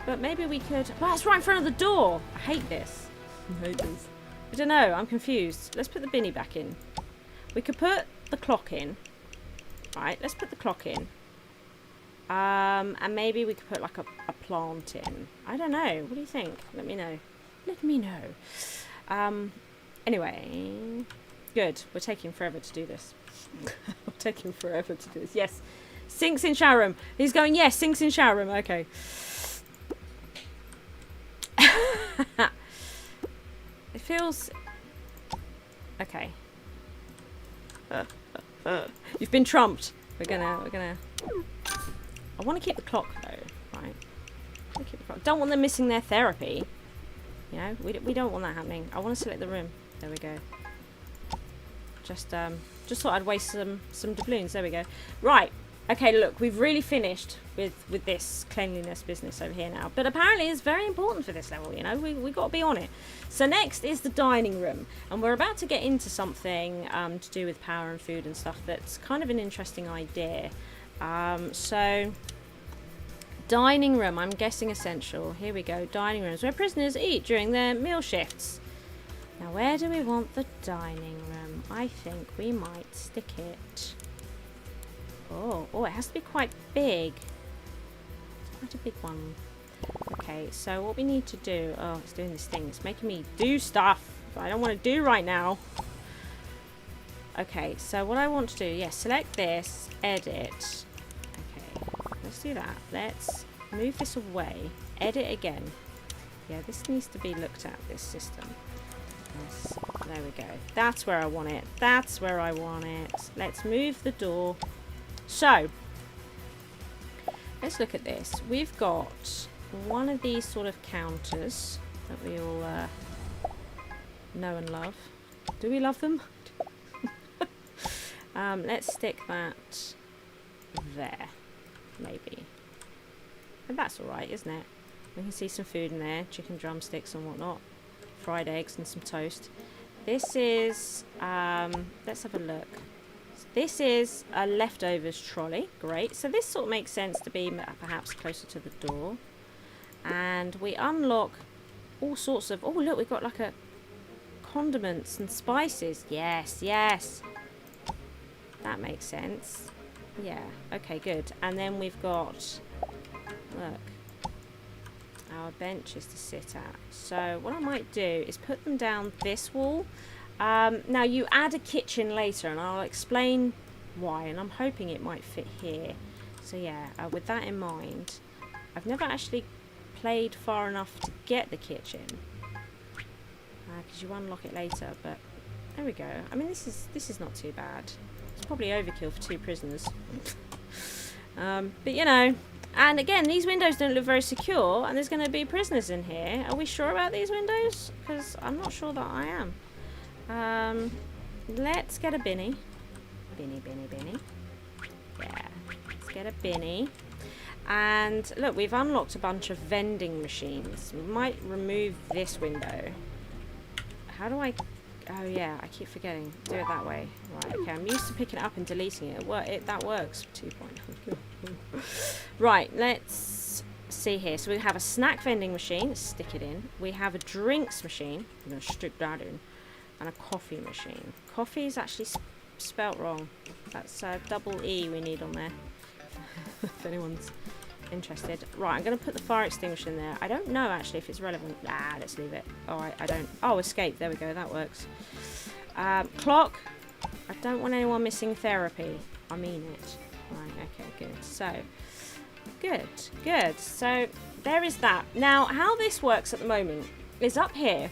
But maybe we could... Oh, it's right in front of the door! I hate this. I don't know, I'm confused. Let's put the binny back in. We could put the clock in. Right, let's put the clock in. And maybe we could put like a plant in. I don't know. What do you think? Let me know. Let me know. Anyway... Good. We're taking forever to do this. We're taking forever to do this. Yes. Sinks in shower room. He's going, yes, sinks in shower room. Okay. It feels... Okay. You've been trumped. We're gonna... I want to keep the clock, though. Right. Keep the clock. Don't want them missing their therapy. You know, we don't want that happening. I want to select the room. There we go. Just thought I'd waste some doubloons. There we go. Right. Okay, look, we've really finished with this cleanliness business over here now. But apparently it's very important for this level, you know. We got to be on it. So next is the dining room. And we're about to get into something to do with power and food and stuff that's kind of an interesting idea. So, dining room, I'm guessing essential. Here we go. Dining rooms where prisoners eat during their meal shifts. Now, where do we want the dining room? I think we might stick it... Oh, it has to be quite big. It's quite a big one. Okay, so what we need to do... Oh, it's doing this thing. It's making me do stuff that I don't want to do right now. Okay, so what I want to do... Yeah, select this. Edit. Okay, let's do that. Let's move this away. Edit again. Yeah, this needs to be looked at, this system. Yes, there we go. That's where I want it. That's where I want it. Let's move the door. So, let's look at this. We've got one of these sort of counters that we all know and love. Do we love them? Let's stick that there. Maybe. And that's alright, isn't it? We can see some food in there, chicken drumsticks and whatnot, fried eggs and some toast. This is, let's have a look. This is a leftovers trolley. Great. So this sort of makes sense to be perhaps closer to the door. And we unlock all sorts of... Oh, look, we've got like a condiments and spices. Yes, yes. That makes sense. Yeah. Okay, good. And then we've got... Look. Our benches to sit at. So what I might do is put them down this wall. Now you add a kitchen later and I'll explain why, and I'm hoping it might fit here. So yeah, with that in mind, I've never actually played far enough to get the kitchen because you unlock it later, but there we go. I mean, this is not too bad. It's probably overkill for 2 prisoners. But you know, and again, these windows don't look very secure and there's going to be prisoners in here. Are we sure about these windows? Because I'm not sure that I am. Let's get a binny. Binny. Yeah, let's get a binny. And look, we've unlocked a bunch of vending machines. We might remove this window. How do I... Oh yeah, I keep forgetting. Do it that way. Right, okay, I'm used to picking it up and deleting it. That works. 2 point. Right, let's see here. So we have a snack vending machine. Let's stick it in. We have a drinks machine. I'm going to stick that in. And a coffee machine. Coffee is actually spelt wrong. That's double E we need on there. If anyone's interested. Right, I'm going to put the fire extinguisher in there. I don't know actually if it's relevant. Let's leave it. Alright, I don't... Oh, escape. There we go. That works. Clock. I don't want anyone missing therapy. I mean it. Right, okay, good. So, good. So, there is that. Now, how this works at the moment is up here.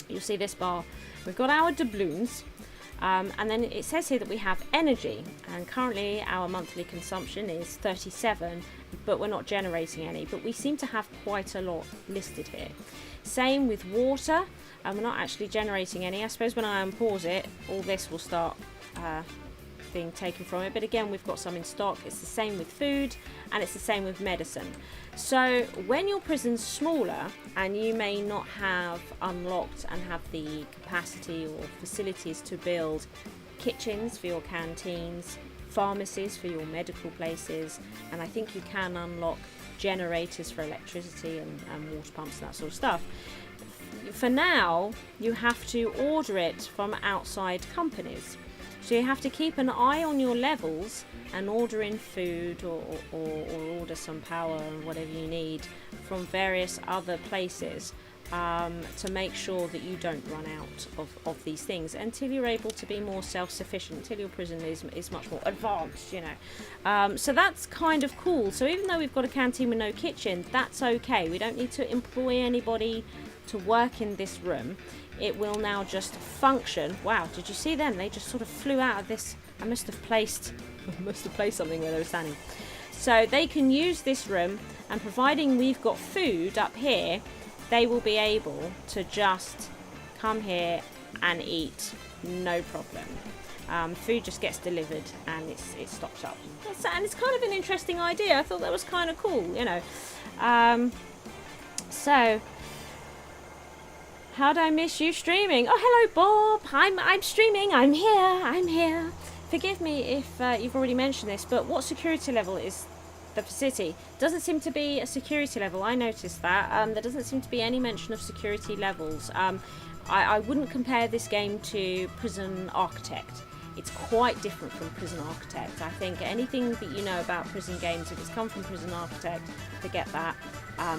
You'll see this bar. We've got our doubloons, and then it says here that we have energy, and currently our monthly consumption is 37, but we're not generating any, but we seem to have quite a lot listed here. Same with water, and we're not actually generating any. I suppose when I unpause it, all this will start being taken from it, but again, we've got some in stock. It's the same with food, and it's the same with medicine. So when your prison's smaller and you may not have unlocked and have the capacity or facilities to build kitchens for your canteens, pharmacies for your medical places, and I think you can unlock generators for electricity and water pumps and that sort of stuff. For now, you have to order it from outside companies. So you have to keep an eye on your levels and order in food or order some power and whatever you need from various other places to make sure that you don't run out of these things until you're able to be more self-sufficient, until your prison is much more advanced, you know. So that's kind of cool. So even though we've got a canteen with no kitchen, that's okay. We don't need to employ anybody to work in this room. It will now just function. Wow, did you see them? They just sort of flew out of this. I must have placed something where they were standing. So they can use this room, and providing we've got food up here, they will be able to just come here and eat, no problem. Food just gets delivered and it stops up. And it's kind of an interesting idea. I thought that was kind of cool, you know. So... How'd I miss you streaming? Oh, hello, Bob. I'm streaming. I'm here. Forgive me if you've already mentioned this, but what security level is the city? Doesn't seem to be a security level. I noticed that. There doesn't seem to be any mention of security levels. I wouldn't compare this game to Prison Architect. It's quite different from Prison Architect. I think anything that you know about prison games, if it's come from Prison Architect, forget that.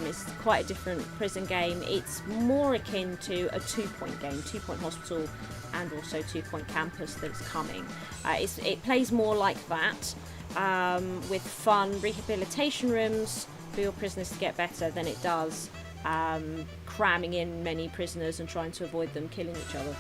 It's quite a different prison game. It's more akin to a 2-point game, 2-point hospital and also 2-point campus that's coming. It plays more like that, with fun rehabilitation rooms for your prisoners to get better than it does cramming in many prisoners and trying to avoid them killing each other.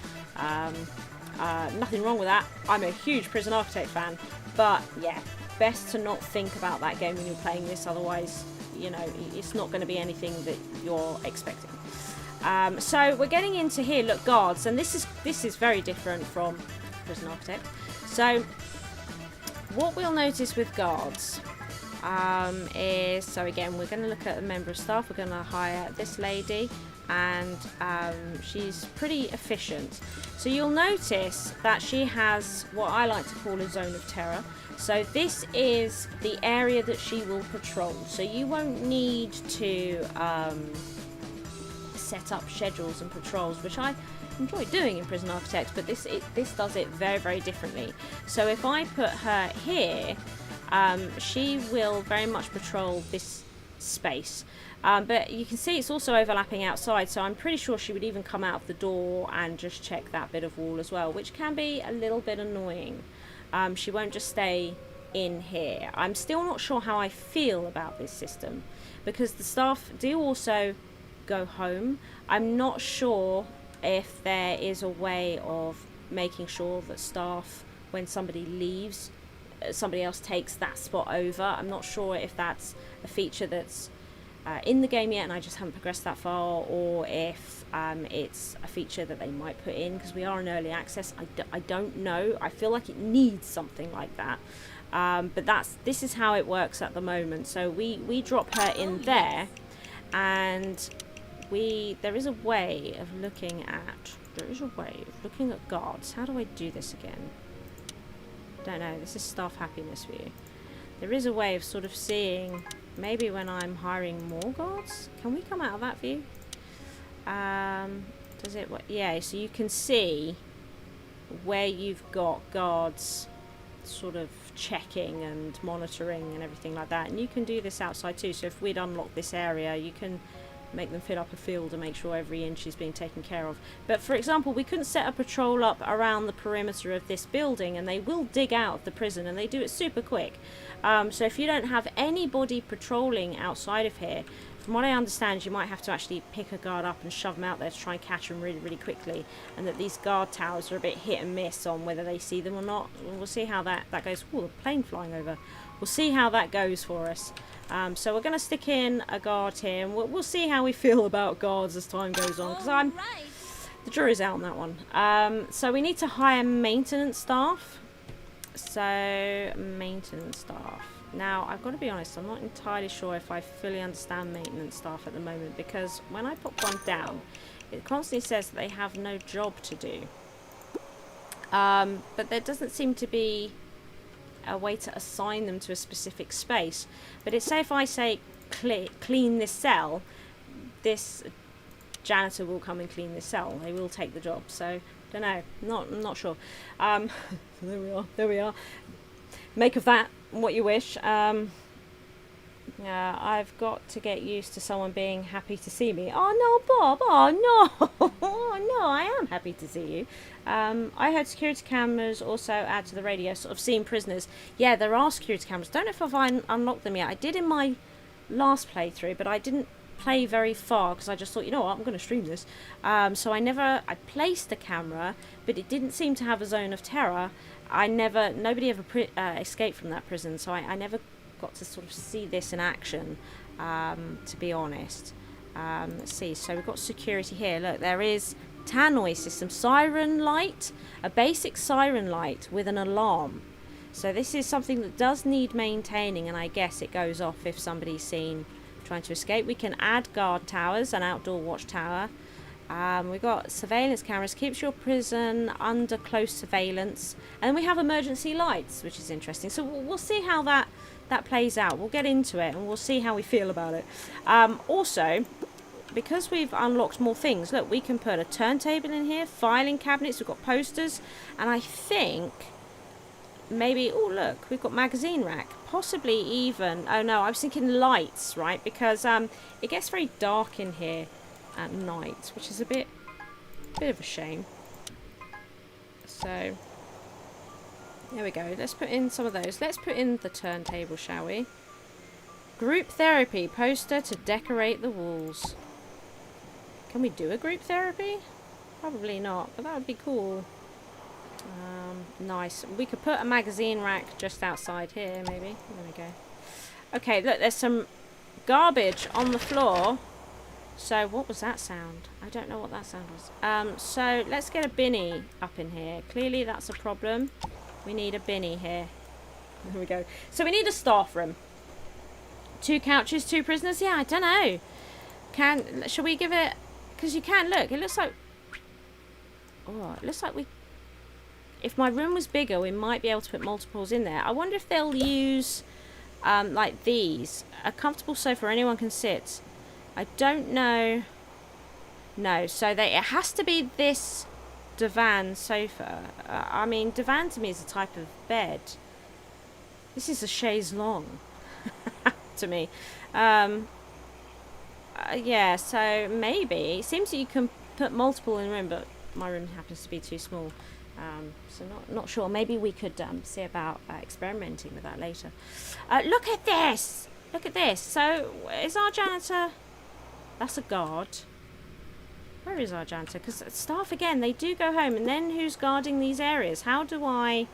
Nothing wrong with that. I'm a huge Prison Architect fan, but yeah, best to not think about that game when you're playing this, otherwise, you know, it's not going to be anything that you're expecting. So we're getting into here, look, guards, and this is very different from Prison Architect. So what we'll notice with guards is, so again, we're going to look at a member of staff. We're going to hire this lady, and she's pretty efficient. So you'll notice that she has what I like to call a zone of terror. So this is the area that she will patrol. So you won't need to set up schedules and patrols, which I enjoy doing in Prison Architect, but this does it very, very differently. So if I put her here, she will very much patrol this space. But you can see it's also overlapping outside, so I'm pretty sure she would even come out of the door and just check that bit of wall as well, which can be a little bit annoying. She won't just stay in here. I'm still not sure how I feel about this system, because the staff do also go home. I'm not sure if there is a way of making sure that staff, when somebody leaves, somebody else takes that spot over. I'm not sure if that's a feature that's in the game yet and I just haven't progressed that far, or if it's a feature that they might put in, because we are in early access. I don't know. I feel like it needs something like that, but this is how it works at the moment. So we drop her in there, and there is a way of looking at guards. How do I do this again? Don't know. This is staff happiness view. There is a way of sort of seeing, maybe when I'm hiring more guards. Can we come out of that view? Does it? Yeah. So you can see where you've got guards sort of checking and monitoring and everything like that. And you can do this outside too. So if we'd unlock this area, you can make them fill up a field and make sure every inch is being taken care of. But for example, we couldn't set a patrol up around the perimeter of this building, and they will dig out of the prison, and they do it super quick. So if you don't have anybody patrolling outside of here, from what I understand, you might have to actually pick a guard up and shove them out there to try and catch them really, really quickly, and that these guard towers are a bit hit and miss on whether they see them or not. We'll see how that goes. Ooh, a plane flying over. We'll see how that goes for us. So we're going to stick in a guard here, and we'll see how we feel about guards as time goes on, because the jury's out on that one. So we need to hire maintenance staff. So maintenance staff. Now, I've got to be honest, I'm not entirely sure if I fully understand maintenance staff at the moment, because when I put one down, it constantly says that they have no job to do. But there doesn't seem to be a way to assign them to a specific space. But it's, say if I say clean this cell, this janitor will come and clean this cell. They will take the job. So, don't know. Not sure. There we are. Make of that what you wish. Yeah, I've got to get used to someone being happy to see me. Oh no, Bob! Oh no! Oh no, I am happy to see you. I heard security cameras also add to the radio, sort of seeing prisoners. Yeah, there are security cameras. Don't know if I've unlocked them yet. I did in my last playthrough, but I didn't play very far because I just thought, you know what, I'm going to stream this. So I placed a camera, but it didn't seem to have a zone of terror. Nobody ever escaped from that prison, so I never got to sort of see this in action, to be honest. Let's see, so we've got security here. Look, there is tannoy system, siren light, a basic siren light with an alarm. So this is something that does need maintaining, and I guess it goes off if somebody's seen trying to escape. We can add guard towers, an outdoor watchtower. We've got surveillance cameras, keeps your prison under close surveillance, and we have emergency lights, which is interesting. So we'll see how that plays out. We'll get into it and we'll see how we feel about it. Also, because we've unlocked more things, look, we can put a turntable in here, filing cabinets, we've got posters, and I think maybe, oh look, we've got magazine rack, possibly even, oh no, I was thinking lights, right, because it gets very dark in here at night, which is a bit of a shame. So there we go. Let's put in some of those. Let's put in the turntable, shall we? Group therapy poster to decorate the walls. Can we do a group therapy? Probably not, but that would be cool. Nice. We could put a magazine rack just outside here, maybe. There we go. Okay, look, there's some garbage on the floor. So what was that sound? I don't know what that sound was. So let's get a binny up in here. Clearly that's a problem. We need a binny here. There we go. So we need a staff room. 2 couches, 2 prisoners. Yeah, I don't know. Shall we give it? Because you can look. It looks like. Oh, it looks like we. If my room was bigger, we might be able to put multiples in there. I wonder if they'll use, like these, a comfortable sofa where anyone can sit. I don't know. No, so it has to be this divan sofa. I mean, divan to me is a type of bed. This is a chaise longue to me. Yeah, so maybe. It seems that you can put multiple in a room, but my room happens to be too small. So not sure. Maybe we could see about experimenting with that later. Look at this! Look at this. So, is our janitor... That's a guard. Where is our janitor? Because staff, again, they do go home. And then who's guarding these areas? How do I...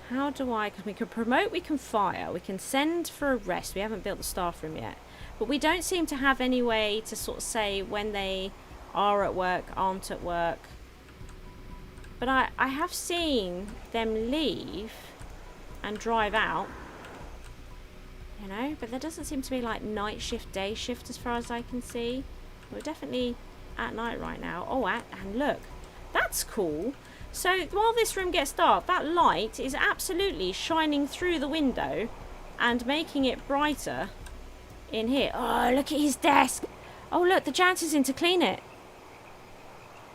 Because we can promote, we can fire. We can send for a rest. We haven't built the staff room yet. But we don't seem to have any way to sort of say when they are at work, aren't at work. But I have seen them leave and drive out, you know, but there doesn't seem to be like night shift, day shift as far as I can see. We're definitely at night right now. Oh, and look, that's cool. So while this room gets dark, that light is absolutely shining through the window and making it brighter in here. Oh, look at his desk. Oh, look, the janitor's in to clean it.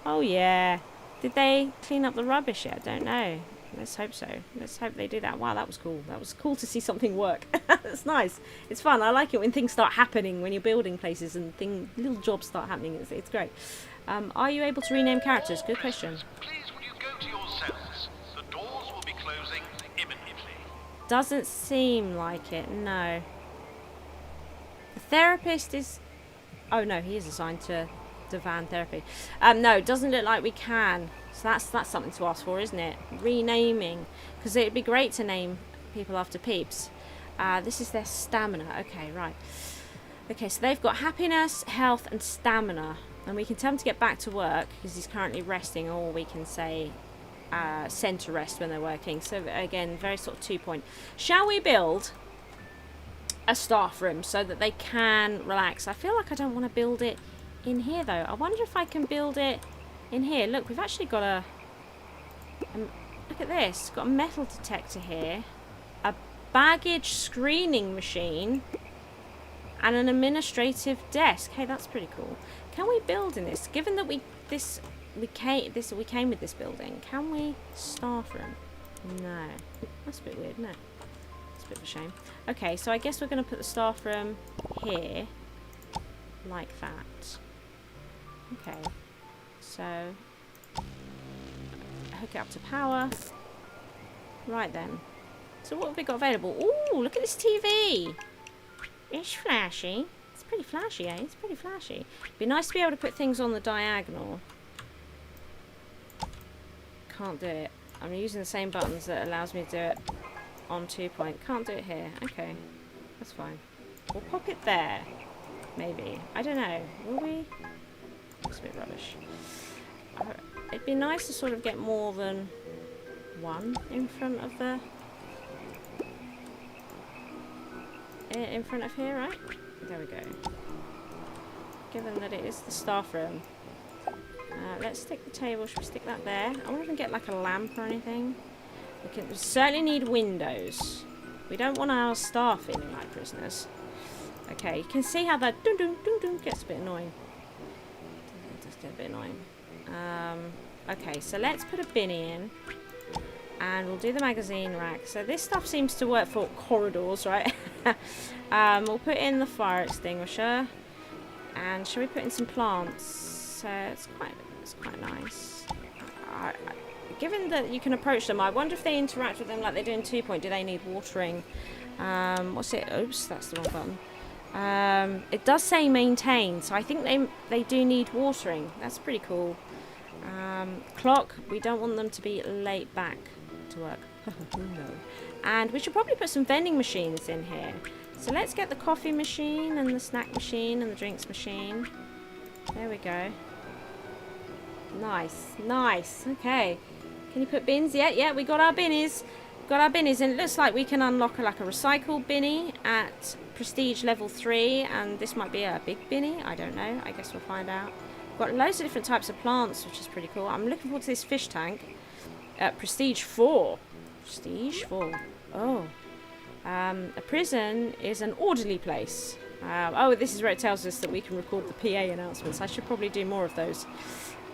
Oh, yeah. Did they clean up the rubbish yet? I don't know. Let's hope so. Let's hope they do that. Wow, that was cool. That was cool to see something work. That's nice. It's fun. I like it when things start happening, when you're building places and little jobs start happening. It's great. Are you able to rename characters? Good question. Please, will you go to your cells? The doors will be closing imminently. Doesn't seem like it, no. The therapist is... Oh, no, he is assigned to divan therapy. No, it doesn't look like we can. So that's something to ask for, isn't it? Renaming. Because it'd be great to name people after peeps. This is their stamina. Okay, right. Okay, so they've got happiness, health, and stamina. And we can tell them to get back to work because he's currently resting, or we can say send to rest when they're working. So again, very sort of 2 point. Shall we build a staff room so that they can relax? I feel like I don't want to build it in here though. I wonder if I can build it in here. Look, we've actually got a look at this. Got a metal detector here, a baggage screening machine, and an administrative desk. Hey, that's pretty cool. Can we build in this? Given that we came with this building, can we staff room? No, that's a bit weird, isn't it? It's a bit of a shame. Okay, so I guess we're going to put the staff room here, like that. Okay, so hook it up to power. Right then. So what have we got available? Ooh, look at this TV. It's flashy. It's pretty flashy, eh? It's pretty flashy. It'd be nice to be able to put things on the diagonal. Can't do it. I'm using the same buttons that allows me to do it on 2 point. Can't do it here. Okay, that's fine. We'll pop it there. Maybe. I don't know. Will we? It's a bit rubbish. It'd be nice to sort of get more than one in front of the... in front of here, right? There we go. Given that it is the staff room. Let's stick the table. Should we stick that there? I wonder if we can get like a lamp or anything. We certainly need windows. We don't want our staff feeling like prisoners. Okay, you can see how that dun dun dun dun gets a bit annoying. It does get a bit annoying. Okay, so let's put a binny in. And we'll do the magazine rack. So this stuff seems to work for corridors, right? We'll put in the fire extinguisher. And shall we put in some plants? So it's quite nice. Given that you can approach them, I wonder if they interact with them like they do in 2 point. Do they need watering? What's it? Oops, that's the wrong button. It does say maintain, so I think they do need watering. That's pretty cool. Clock, we don't want them to be late back to work. No. And we should probably put some vending machines in here. So let's get the coffee machine and the snack machine and the drinks machine. There we go. Nice, nice. Okay. Can you put bins? Yeah, we got our binnies. got our binnies, and it looks like we can unlock like a recycle binny at prestige level 3, and this might be a big binny. I don't know. I guess we'll find out. Got loads of different types of plants, which is pretty cool. I'm looking forward to this fish tank at prestige 4. Prestige 4. Oh. A prison is an orderly place. Oh, this is where it tells us that we can record the PA announcements. I should probably do more of those.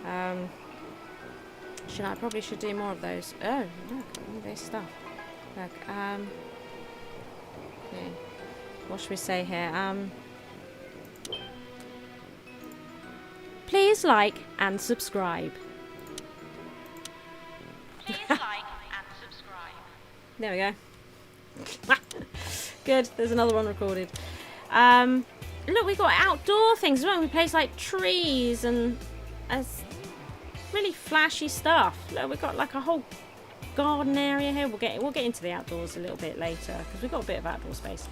I probably should do more of those. Oh, look, all this stuff. Look, okay. What should we say here? Please like and subscribe. Please like and subscribe. There we go. Good, there's another one recorded. Look, we got outdoor things as well. We place like trees and really flashy stuff. Look, we've got like a whole garden area here. We'll get into the outdoors a little bit later because we've got a bit of outdoor space.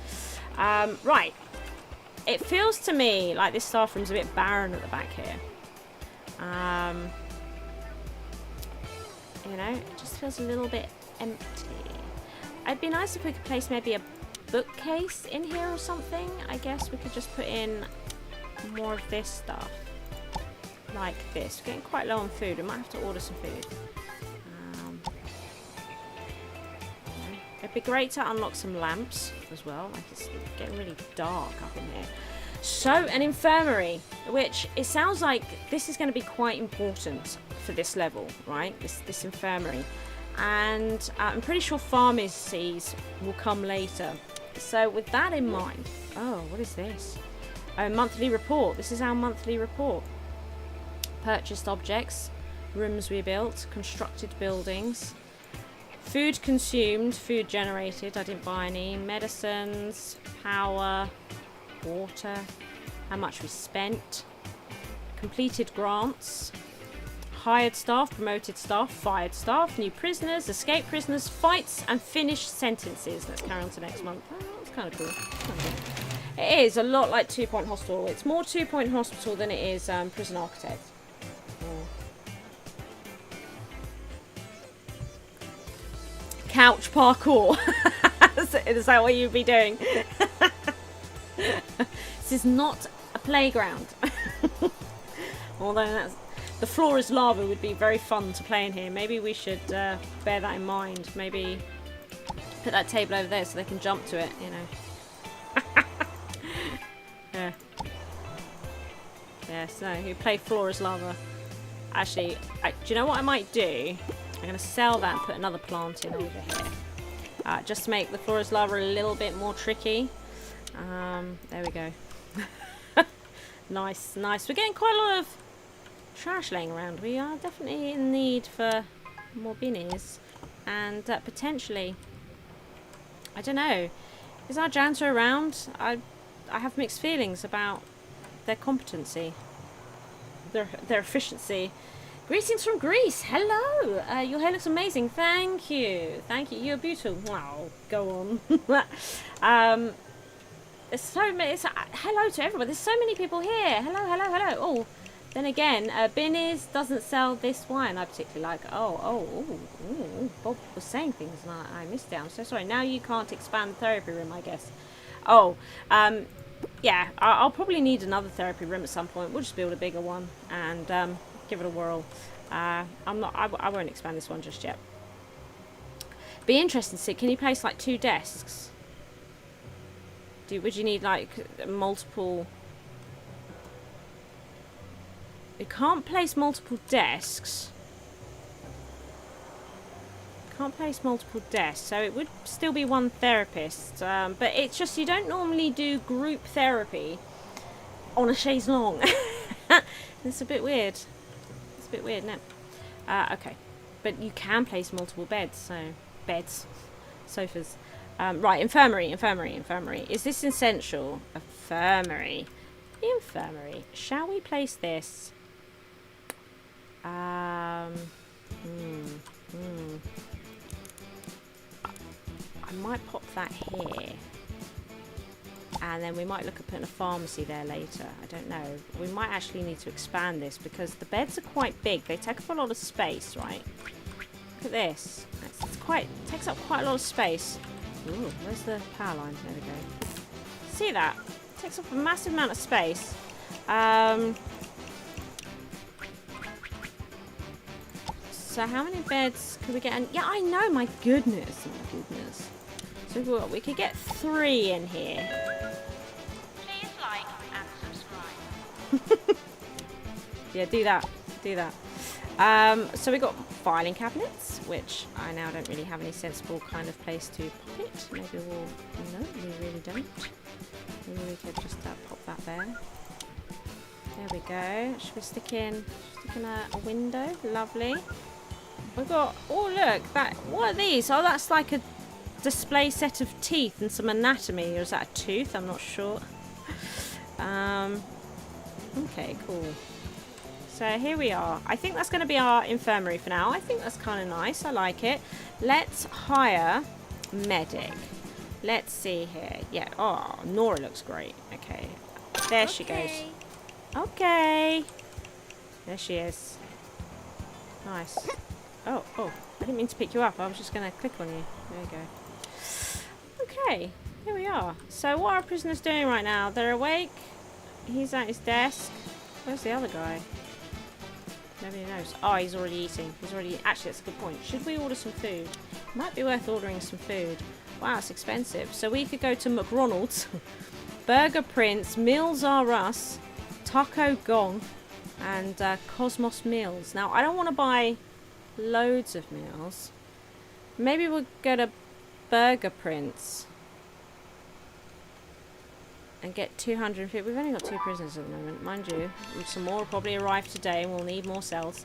Right. It feels to me like this staff room's a bit barren at the back here. You know, it just feels a little bit empty. It'd be nice if we could place maybe a bookcase in here or something. I guess we could just put in more of this stuff. Like this. We're getting quite low on food. We might have to order some food. It'd be great to unlock some lamps as well. Like it's getting really dark up in here. So, an infirmary, which it sounds like this is going to be quite important for this level, right? This infirmary. And I'm pretty sure pharmacies will come later. So, with that in mind... Oh, what is this? Oh, monthly report. This is our monthly report. Purchased objects, rooms we built, constructed buildings, food consumed, food generated, I didn't buy any, medicines, power, water, how much we spent, completed grants, hired staff, promoted staff, fired staff, new prisoners, escaped prisoners, fights, and finished sentences. Let's carry on to next month. Oh, that's kind of cool. It is a lot like 2 Point Hospital. It's more 2 Point Hospital than it is Prison Architect. Couch parkour. Is that what you'd be doing? This is not a playground. Although the floor is lava would be very fun to play in here. Maybe we should bear that in mind. Maybe put that table over there so they can jump to it, you know. Yeah. Yeah, so you play floor is lava. Actually, do you know what I might do? I'm going to sell that and put another plant in over here. Just to make the floor is lava a little bit more tricky. There we go. Nice, nice. We're getting quite a lot of trash laying around. We are definitely in need for more binnies. And potentially, I don't know, is our janitor around? I have mixed feelings about their competency, their efficiency. Greetings from Greece. Hello. Your hair looks amazing. Thank you. Thank you. You're beautiful. Wow. Go on. There's so many. Hello to everyone. There's so many people here. Hello, hello, hello. Oh, then again, Binny's doesn't sell this wine I particularly like. Oh. Bob was saying things and I missed it. I'm so sorry. Now you can't expand the therapy room, I guess. Oh, yeah. I'll probably need another therapy room at some point. We'll just build a bigger one and give it a whirl. I won't expand this one just yet. Be interesting to see. Can you place like 2 desks? Would you need like multiple? You can't place multiple desks. Can't place multiple desks, so it would still be one therapist. But it's just you don't normally do group therapy on a chaise longue. It's a bit weird. It's a bit weird, isn't it? Okay, but you can place multiple beds. So beds, sofas. Right, infirmary. Is this essential? Infirmary. Shall we place this? I might pop that here. And then we might look at putting a pharmacy there later. I don't know. We might actually need to expand this because the beds are quite big. They take up a lot of space, right? Look at this. It takes up quite a lot of space. Ooh, where's the power line? There we go. See that? It takes up a massive amount of space. So how many beds could we get in? Yeah, I know. My goodness. My goodness. So we could get 3 in here. Please like and subscribe. Yeah, do that. Do that. So we got filing cabinets, which I now don't really have any sensible kind of place to pop it. Maybe we'll... No, we really don't. Maybe we could just pop that there. There we go. Should we stick in a window? Lovely. We've got... Oh, look. What are these? Oh, that's like a display set of teeth and some anatomy. Or is that a tooth? I'm not sure. Okay, cool. So here we are. I think that's going to be our infirmary for now. I think that's kind of nice. I like it. Let's hire medic. Let's see here. Yeah. Oh, Nora looks great. Okay. There she goes. Okay. There she is. Nice. Oh. I didn't mean to pick you up. I was just going to click on you. There you go. Okay. Here we are. So what are our prisoners doing right now? They're awake. He's at his desk. Where's the other guy? Nobody knows. Oh, he's already eating. Actually, that's a good point. Should we order some food? Might be worth ordering some food. Wow, it's expensive. So we could go to McDonald's, Burger Prince, Meals R Us, Taco Gong, and Cosmos Meals. Now, I don't want to buy loads of meals. Maybe we'll go to Burger Prince and get 250. We've only got 2 prisoners at the moment, mind you. Some more will probably arrive today, and we'll need more cells.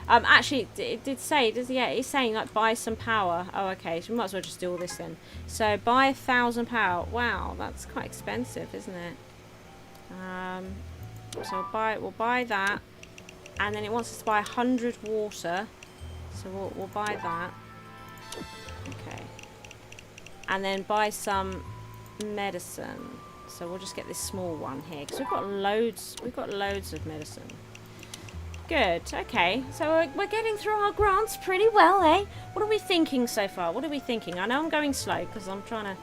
Actually, it did say, yeah, it's saying like buy some power. Oh, okay, so we might as well just do all this then. So buy 1,000 power. Wow, that's quite expensive, isn't it? So we'll buy that, and then it wants us to buy 100 water. So we'll buy that. Okay, and then buy some medicine. So we'll just get this small one here because we've got loads of medicine. Good. Okay. So we're getting through our grants pretty well, eh? What are we thinking so far? What are we thinking? I know I'm going slow because I'm trying to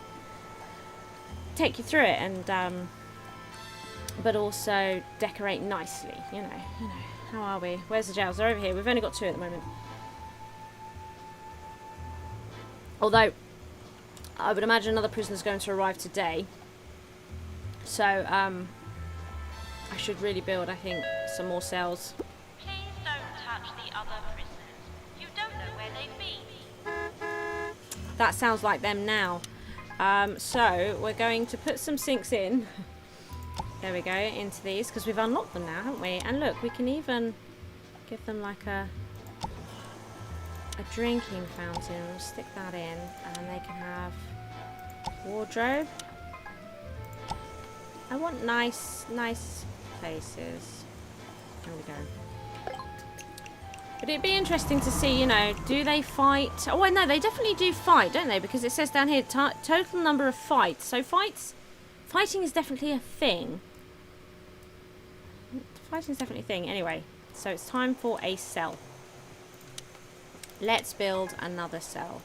take you through it and but also decorate nicely. You know. How are we? Where's the jails? They're over here. We've only got 2 at the moment. Although I would imagine another prisoner's going to arrive today. So, I should really build, I think, some more cells. Please don't touch the other prisoners. You don't know where they've been. That sounds like them now. So, we're going to put some sinks in. There we go, into these, because we've unlocked them now, haven't we? And look, we can even give them like a drinking fountain. We'll stick that in, and they can have wardrobe. I want nice places. There we go. But it'd be interesting to see, you know, do they fight? Oh, no, they definitely do fight, don't they? Because it says down here, total number of fights. So fighting is definitely a thing. Fighting is definitely a thing. Anyway, so it's time for a cell. Let's build another cell.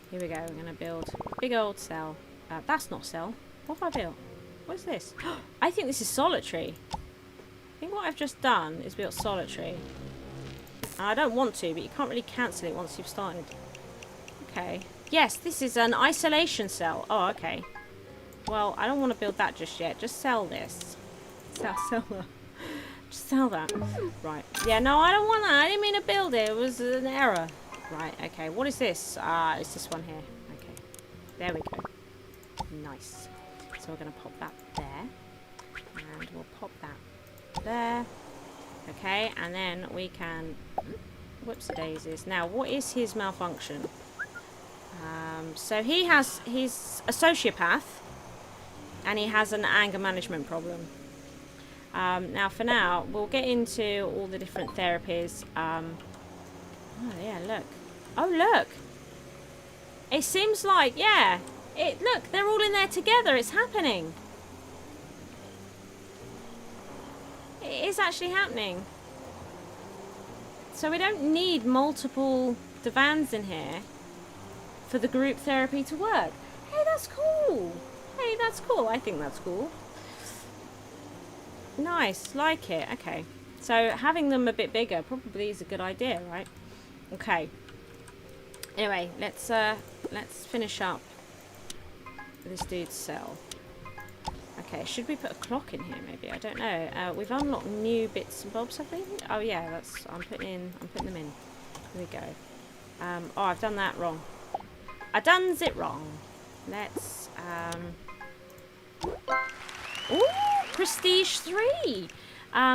Here we go. We're going to build a big old cell. That's not a cell. What have I built? What is this? I think this is solitary. I think what I've just done is built solitary. And I don't want to, but you can't really cancel it once you've started. Okay. Yes, this is an isolation cell. Oh, okay. Well, I don't want to build that just yet. Just sell this. Sell that. Just sell that. Right. Yeah, no, I don't want that. I didn't mean to build it. It was an error. Right, okay. What is this? It's this one here. Okay. There we go. Nice. So we're going to pop that there. And we'll pop that there. Okay, and then we can... Whoops daisies. Now, what is his malfunction? So he's a sociopath. And he has an anger management problem. Now, for now, we'll get into all the different therapies. Oh, yeah, look. Oh, look. It seems like, yeah... Look, they're all in there together. It's happening. It is actually happening. So we don't need multiple divans in here for the group therapy to work. Hey, that's cool. Hey, that's cool. I think that's cool. Nice, like it. Okay, so having them a bit bigger probably is a good idea, right? Okay. Anyway, let's finish up this dude's cell. Okay, should we put a clock in here? Maybe, I don't know. We've unlocked new bits and bobs, have we? Oh yeah, that's. I'm putting them in. Here we go. Oh, I've done that wrong. I done it wrong. Let's. Ooh, Prestige 3.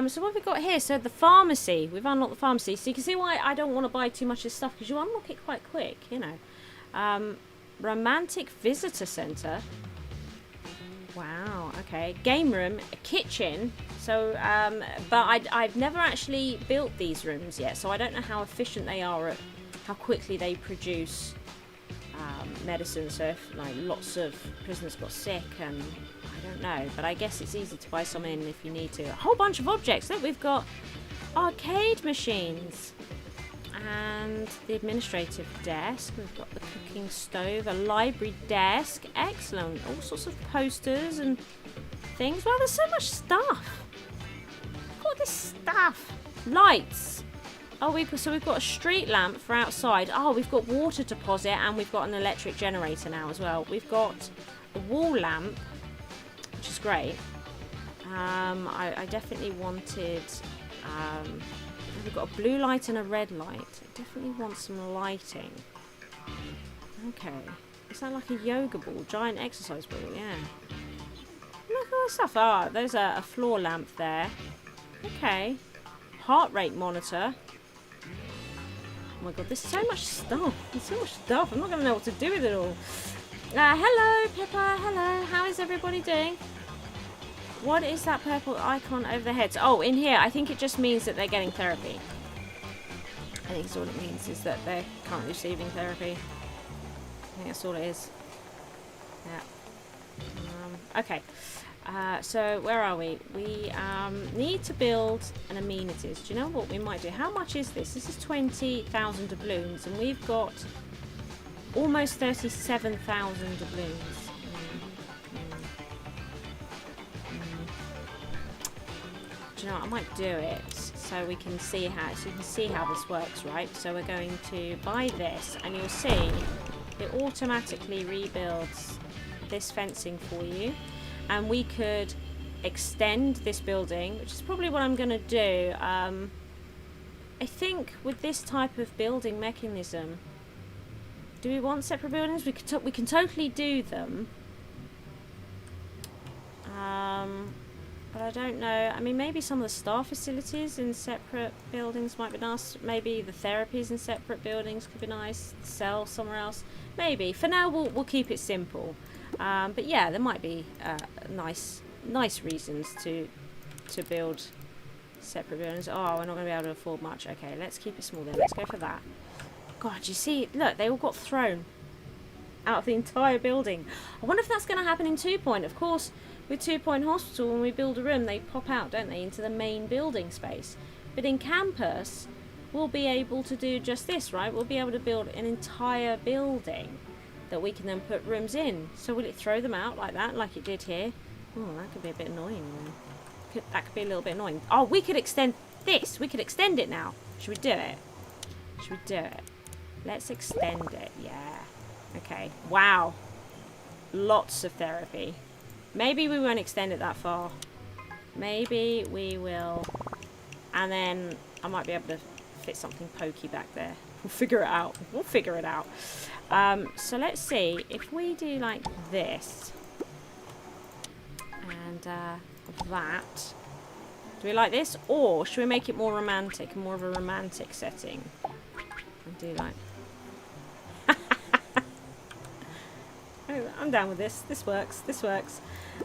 So what have we got here? So the pharmacy. We've unlocked the pharmacy. So you can see why I don't want to buy too much of this stuff, because you unlock it quite quick, you know. Romantic visitor center. Wow. Okay. Game room, a kitchen. So, but I've never actually built these rooms yet, so I don't know how efficient they are at how quickly they produce medicine. So if like lots of prisoners got sick, and I don't know, but I guess it's easy to buy some in if you need to. A whole bunch of objects. Look, we've got arcade machines and the administrative desk. We've got the cooking stove, a library desk. Excellent. All sorts of posters and things. Wow, there's so much stuff. Look at all this stuff. Lights. Oh, we've got a street lamp for outside. Oh, we've got water deposit, and we've got an electric generator now as well. We've got a wall lamp, which is great. I definitely wanted. We've got a blue light and a red light. I definitely want some lighting. Okay. Is that like a yoga ball? Giant exercise ball, yeah. Look at all this stuff. Ah, there's a floor lamp there. Okay. Heart rate monitor. Oh my god, there's so much stuff. There's so much stuff. I'm not going to know what to do with it all. Hello, Pippa. Hello. How is everybody doing? What is that purple icon over their heads? Oh, in here, I think it just means that they're getting therapy. I think that's all it means, is that they're currently receiving therapy. I think that's all it is. Yeah. Okay. So, where are we? We need to build an amenities. Do you know what we might do? How much is this? This is 20,000 doubloons, and we've got almost 37,000 doubloons. You know what, I might do it so we can see how this works, right? So we're going to buy this, and you'll see it automatically rebuilds this fencing for you, and we could extend this building, which is probably what I'm going to do. I think with this type of building mechanism, do we want separate buildings? We can totally do them. But I don't know. I mean, maybe some of the staff facilities in separate buildings might be nice. Maybe the therapies in separate buildings could be nice. Sell somewhere else. Maybe. For now, we'll keep it simple. But yeah, there might be nice reasons to build separate buildings. Oh, we're not going to be able to afford much. Okay, let's keep it small then. Let's go for that. God, you see? Look, they all got thrown out of the entire building. I wonder if that's going to happen in 2 Point. Of course, with 2 Point Hospital, when we build a room, they pop out, don't they, into the main building space. But in campus, we'll be able to do just this, right? We'll be able to build an entire building that we can then put rooms in. So will it throw them out like that, like it did here? Oh, that could be a bit annoying. That could be a little bit annoying. Oh, we could extend this. We could extend it now. Should we do it? Should we do it? Let's extend it. Yeah. Okay. Wow. Lots of therapy. Maybe we won't extend it that far. Maybe we will. And then I might be able to fit something pokey back there. We'll figure it out. We'll figure it out. So let's see. If we do like this. And that. Do we like this? Or should we make it more romantic? More of a romantic setting? And do like... I'm down with this. This works. This works.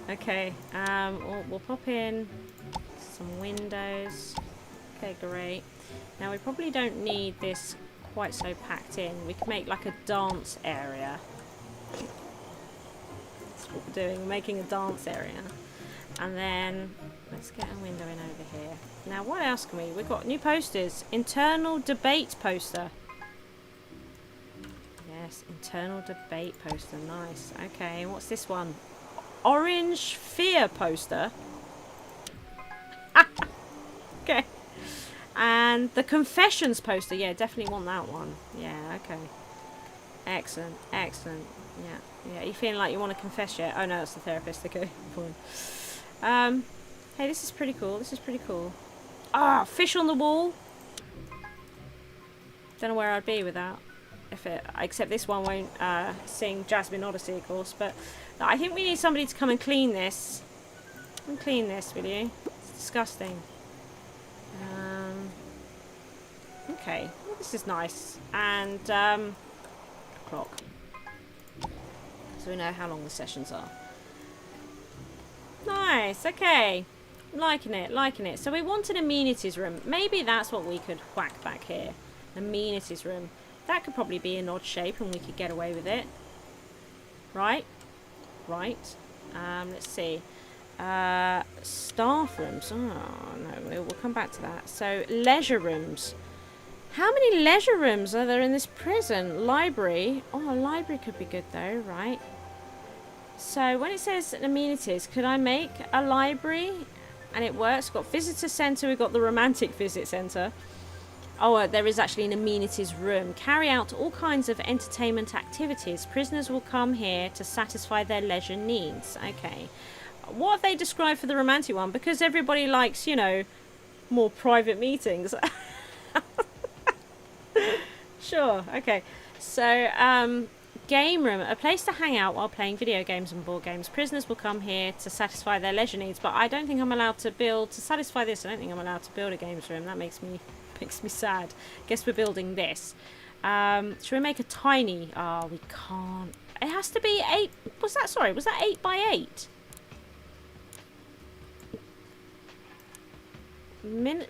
Okay. We'll pop in some windows. Okay, great. Now we probably don't need this quite so packed in. We can make like a dance area. That's what we're doing. We're making a dance area. And then let's get a window in over here. Now what else can we? We've got new posters. Internal debate poster. Nice. Internal debate poster. Nice. Okay, what's this one? Orange fear poster. Okay. And the confessions poster. Yeah, definitely want that one. Yeah, okay. Excellent. Excellent. Yeah. Yeah, you feeling like you want to confess yet? Oh, no, it's the therapist. Okay, fine. Hey, this is pretty cool. This is pretty cool. Ah, fish on the wall. Don't know where I'd be without. Except this one won't sing Jasmine Odyssey, of course. But I think we need somebody to come and clean this. Come and clean this, will you? It's disgusting. Okay, well, this is nice. And clock, so we know how long the sessions are. Nice. Okay, liking it, liking it. So we want an amenities room. Maybe that's what we could whack back here. Amenities room. That could probably be an odd shape and we could get away with it. Right? Right. Let's see. Staff rooms. Oh, no, we'll come back to that. So, leisure rooms. How many leisure rooms are there in this prison? Library. Oh, a library could be good though, right? So, when it says amenities, could I make a library? And it works. We've got visitor centre. We've got the romantic visit centre. Oh, there is actually an amenities room. Carry out all kinds of entertainment activities. Prisoners will come here to satisfy their leisure needs. Okay. What have they described for the romantic one? Because everybody likes, you know, more private meetings. Sure. Okay. So, game room. A place to hang out while playing video games and board games. Prisoners will come here to satisfy their leisure needs. But I don't think I'm allowed to build... To satisfy this, I don't think I'm allowed to build a games room. That makes me sad. Guess we're building this. Should we make a tiny... Oh, we can't. It has to be 8... Was that... Sorry, was that 8 by 8?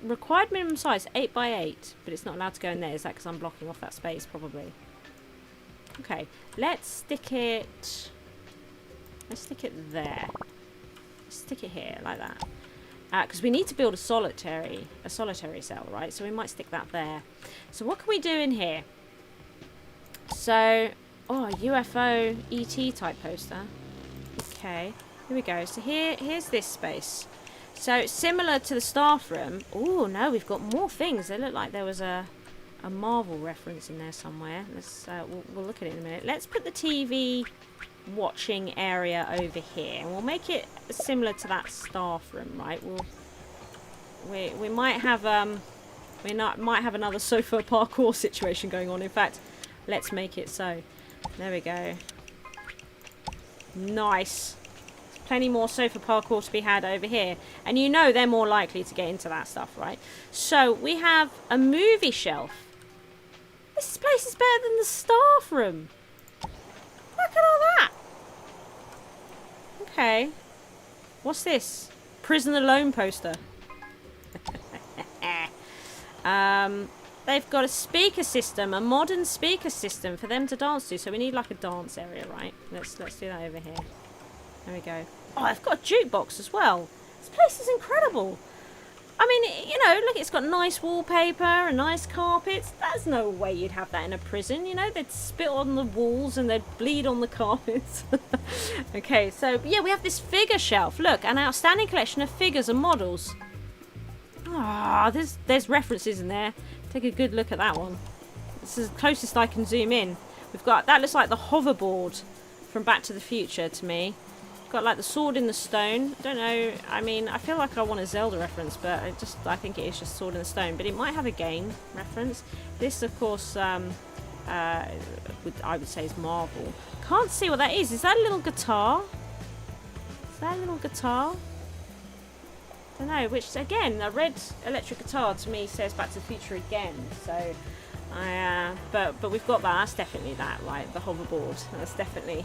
Required minimum size 8 by 8, but it's not allowed to go in there. Is that because I'm blocking off that space? Probably. Okay, let's stick it. Let's stick it there. Let's stick it here like that. Because we need to build a solitary cell, right? So we might stick that there. So what can we do in here? So, oh, UFO ET type poster. Okay, here we go. So here's this space. So, similar to the staff room. Oh, no, we've got more things. They look like there was a Marvel reference in there somewhere. Let's we'll look at it in a minute. Let's put the TV watching area over here. And we'll make it similar to that staff room, right? We might have might have another sofa parkour situation going on. In fact, let's make it so. There we go. Nice. Plenty more sofa parkour to be had over here. And you know they're more likely to get into that stuff, right? So we have a movie shelf. This place is better than the staff room. Look at all that. Okay. What's this? Prison Alone poster. They've got a speaker system, a modern speaker system for them to dance to. So we need like a dance area, right? Let's do that over here. There we go. Oh, I've got a jukebox as well. This place is incredible. I mean, you know, look, it's got nice wallpaper and nice carpets. There's no way you'd have that in a prison, you know. They'd spit on the walls and they'd bleed on the carpets. Okay, so, yeah, we have this figure shelf. Look, an outstanding collection of figures and models. Ah, there's references in there. Take a good look at that one. This is the closest I can zoom in. We've got, that looks like the hoverboard from Back to the Future to me. Got like the sword in the stone. I don't know. I mean, I feel like I want a Zelda reference, but I think it is just sword in the stone. But it might have a game reference. This, of course, I would say is Marvel. Can't see what that is. Is that a little guitar? Is that a little guitar? I don't know. Which again, a red electric guitar to me says Back to the Future again. So. But we've got that. That's definitely that, right? The hoverboard. That's definitely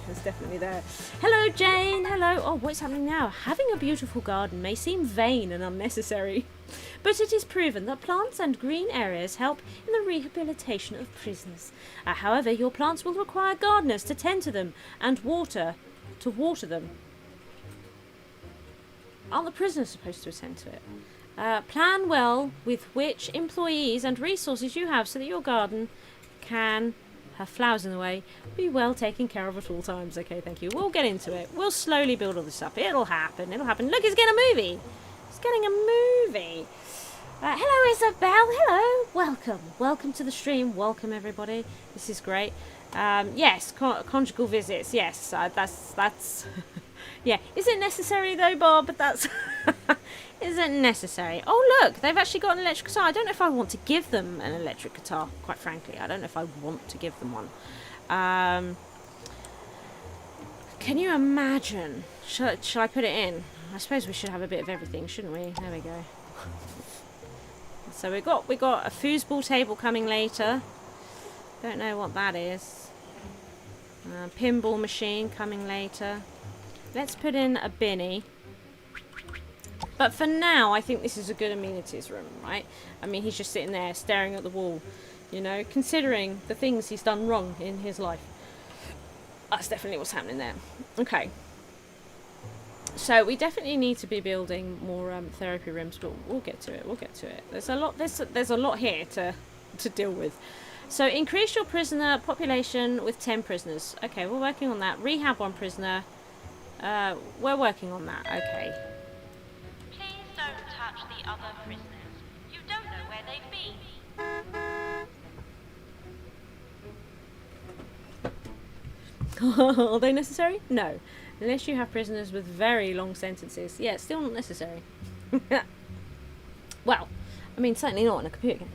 there. Hello, Jane. Hello. Oh, what's happening now? Having a beautiful garden may seem vain and unnecessary, but it is proven that plants and green areas help in the rehabilitation of prisoners. However, your plants will require gardeners to tend to them and water them. Aren't the prisoners supposed to attend to it? Plan well with which employees and resources you have so that your garden can have flowers in the way. Be well taken care of at all times. Okay, thank you. We'll get into it. We'll slowly build all this up. It'll happen. It'll happen. Look, he's getting a movie. He's getting a movie. Hello, Isabel. Hello. Welcome. Welcome to the stream. Welcome, everybody. This is great. Yes, conjugal visits. Yes, that's... yeah. Is it necessary, though, Bob? That's... Is it necessary? Oh, look. They've actually got an electric guitar. I don't know if I want to give them an electric guitar, quite frankly. I don't know if I want to give them one. Can you imagine? Shall I put it in? I suppose we should have a bit of everything, shouldn't we? There we go. So we got a foosball table coming later. Don't know what that is. Pinball machine coming later. Let's put in a binny. But for now, I think this is a good amenities room, right? I mean, he's just sitting there staring at the wall, you know, considering the things he's done wrong in his life. That's definitely what's happening there. Okay. So we definitely need to be building more therapy rooms, but we'll get to it. We'll get to it. There's a lot. There's a lot here to deal with. So increase your prisoner population with 10 prisoners. Okay, we're working on that. Rehab 1 prisoner. We're working on that. Okay. Please don't touch the other prisoners. You don't know where they've been. Are they necessary? No. Unless you have prisoners with very long sentences. Yeah, it's still not necessary. Well, I mean, certainly not in a computer game.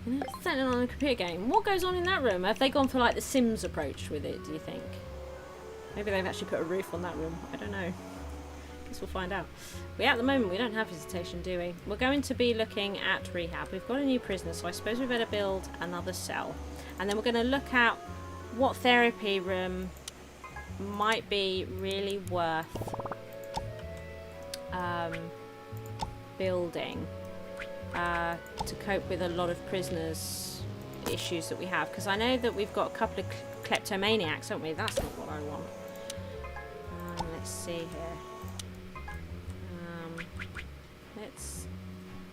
You know, certainly not in a computer game. What goes on in that room? Have they gone for, like, the Sims approach with it, do you think? Maybe they've actually put a roof on that room. I don't know. Guess we'll find out. At the moment, we don't have visitation, do we? We're going to be looking at rehab. We've got a new prisoner, so I suppose we better build another cell. And then we're going to look at what therapy room might be really worth building to cope with a lot of prisoners' issues that we have. Because I know that we've got a couple of kleptomaniacs, haven't we? That's not what I want. Let's see here.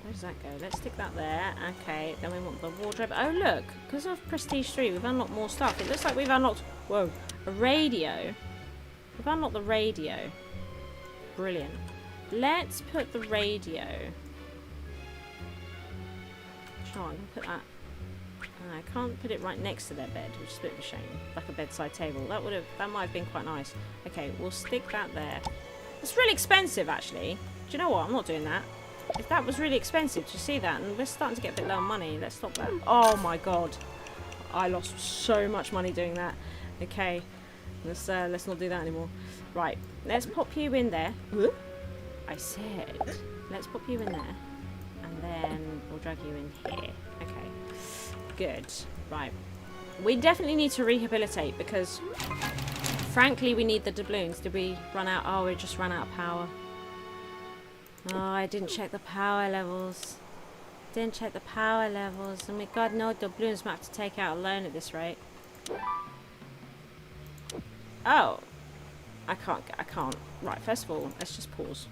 Where does that go? Let's stick that there. Okay, then we want the wardrobe. Oh, look. Because of Prestige 3, we've unlocked more stuff. It looks like we've unlocked... Whoa. A radio. We've unlocked the radio. Brilliant. Let's put the radio... Sure, I'm going to put that... I can't put it right next to their bed, which is a bit of a shame. Like a bedside table. That might have been quite nice. Okay, we'll stick that there. It's really expensive, actually. Do you know what? I'm not doing that. If that was really expensive, do you see that? And we're starting to get a bit low on money. Let's stop that. Oh my god. I lost so much money doing that. Okay. Let's not do that anymore. Right. Let's pop you in there. I said. Let's pop you in there. And then we'll drag you in here. Okay. Good. Right. We definitely need to rehabilitate because frankly we need the doubloons. Did we run out? Oh, we just ran out of power. Oh, I didn't check the power levels. Didn't check the power levels. And we got no doubloons. We have to take out a loan at this rate. Oh. I can't. Right, first of all, let's just pause.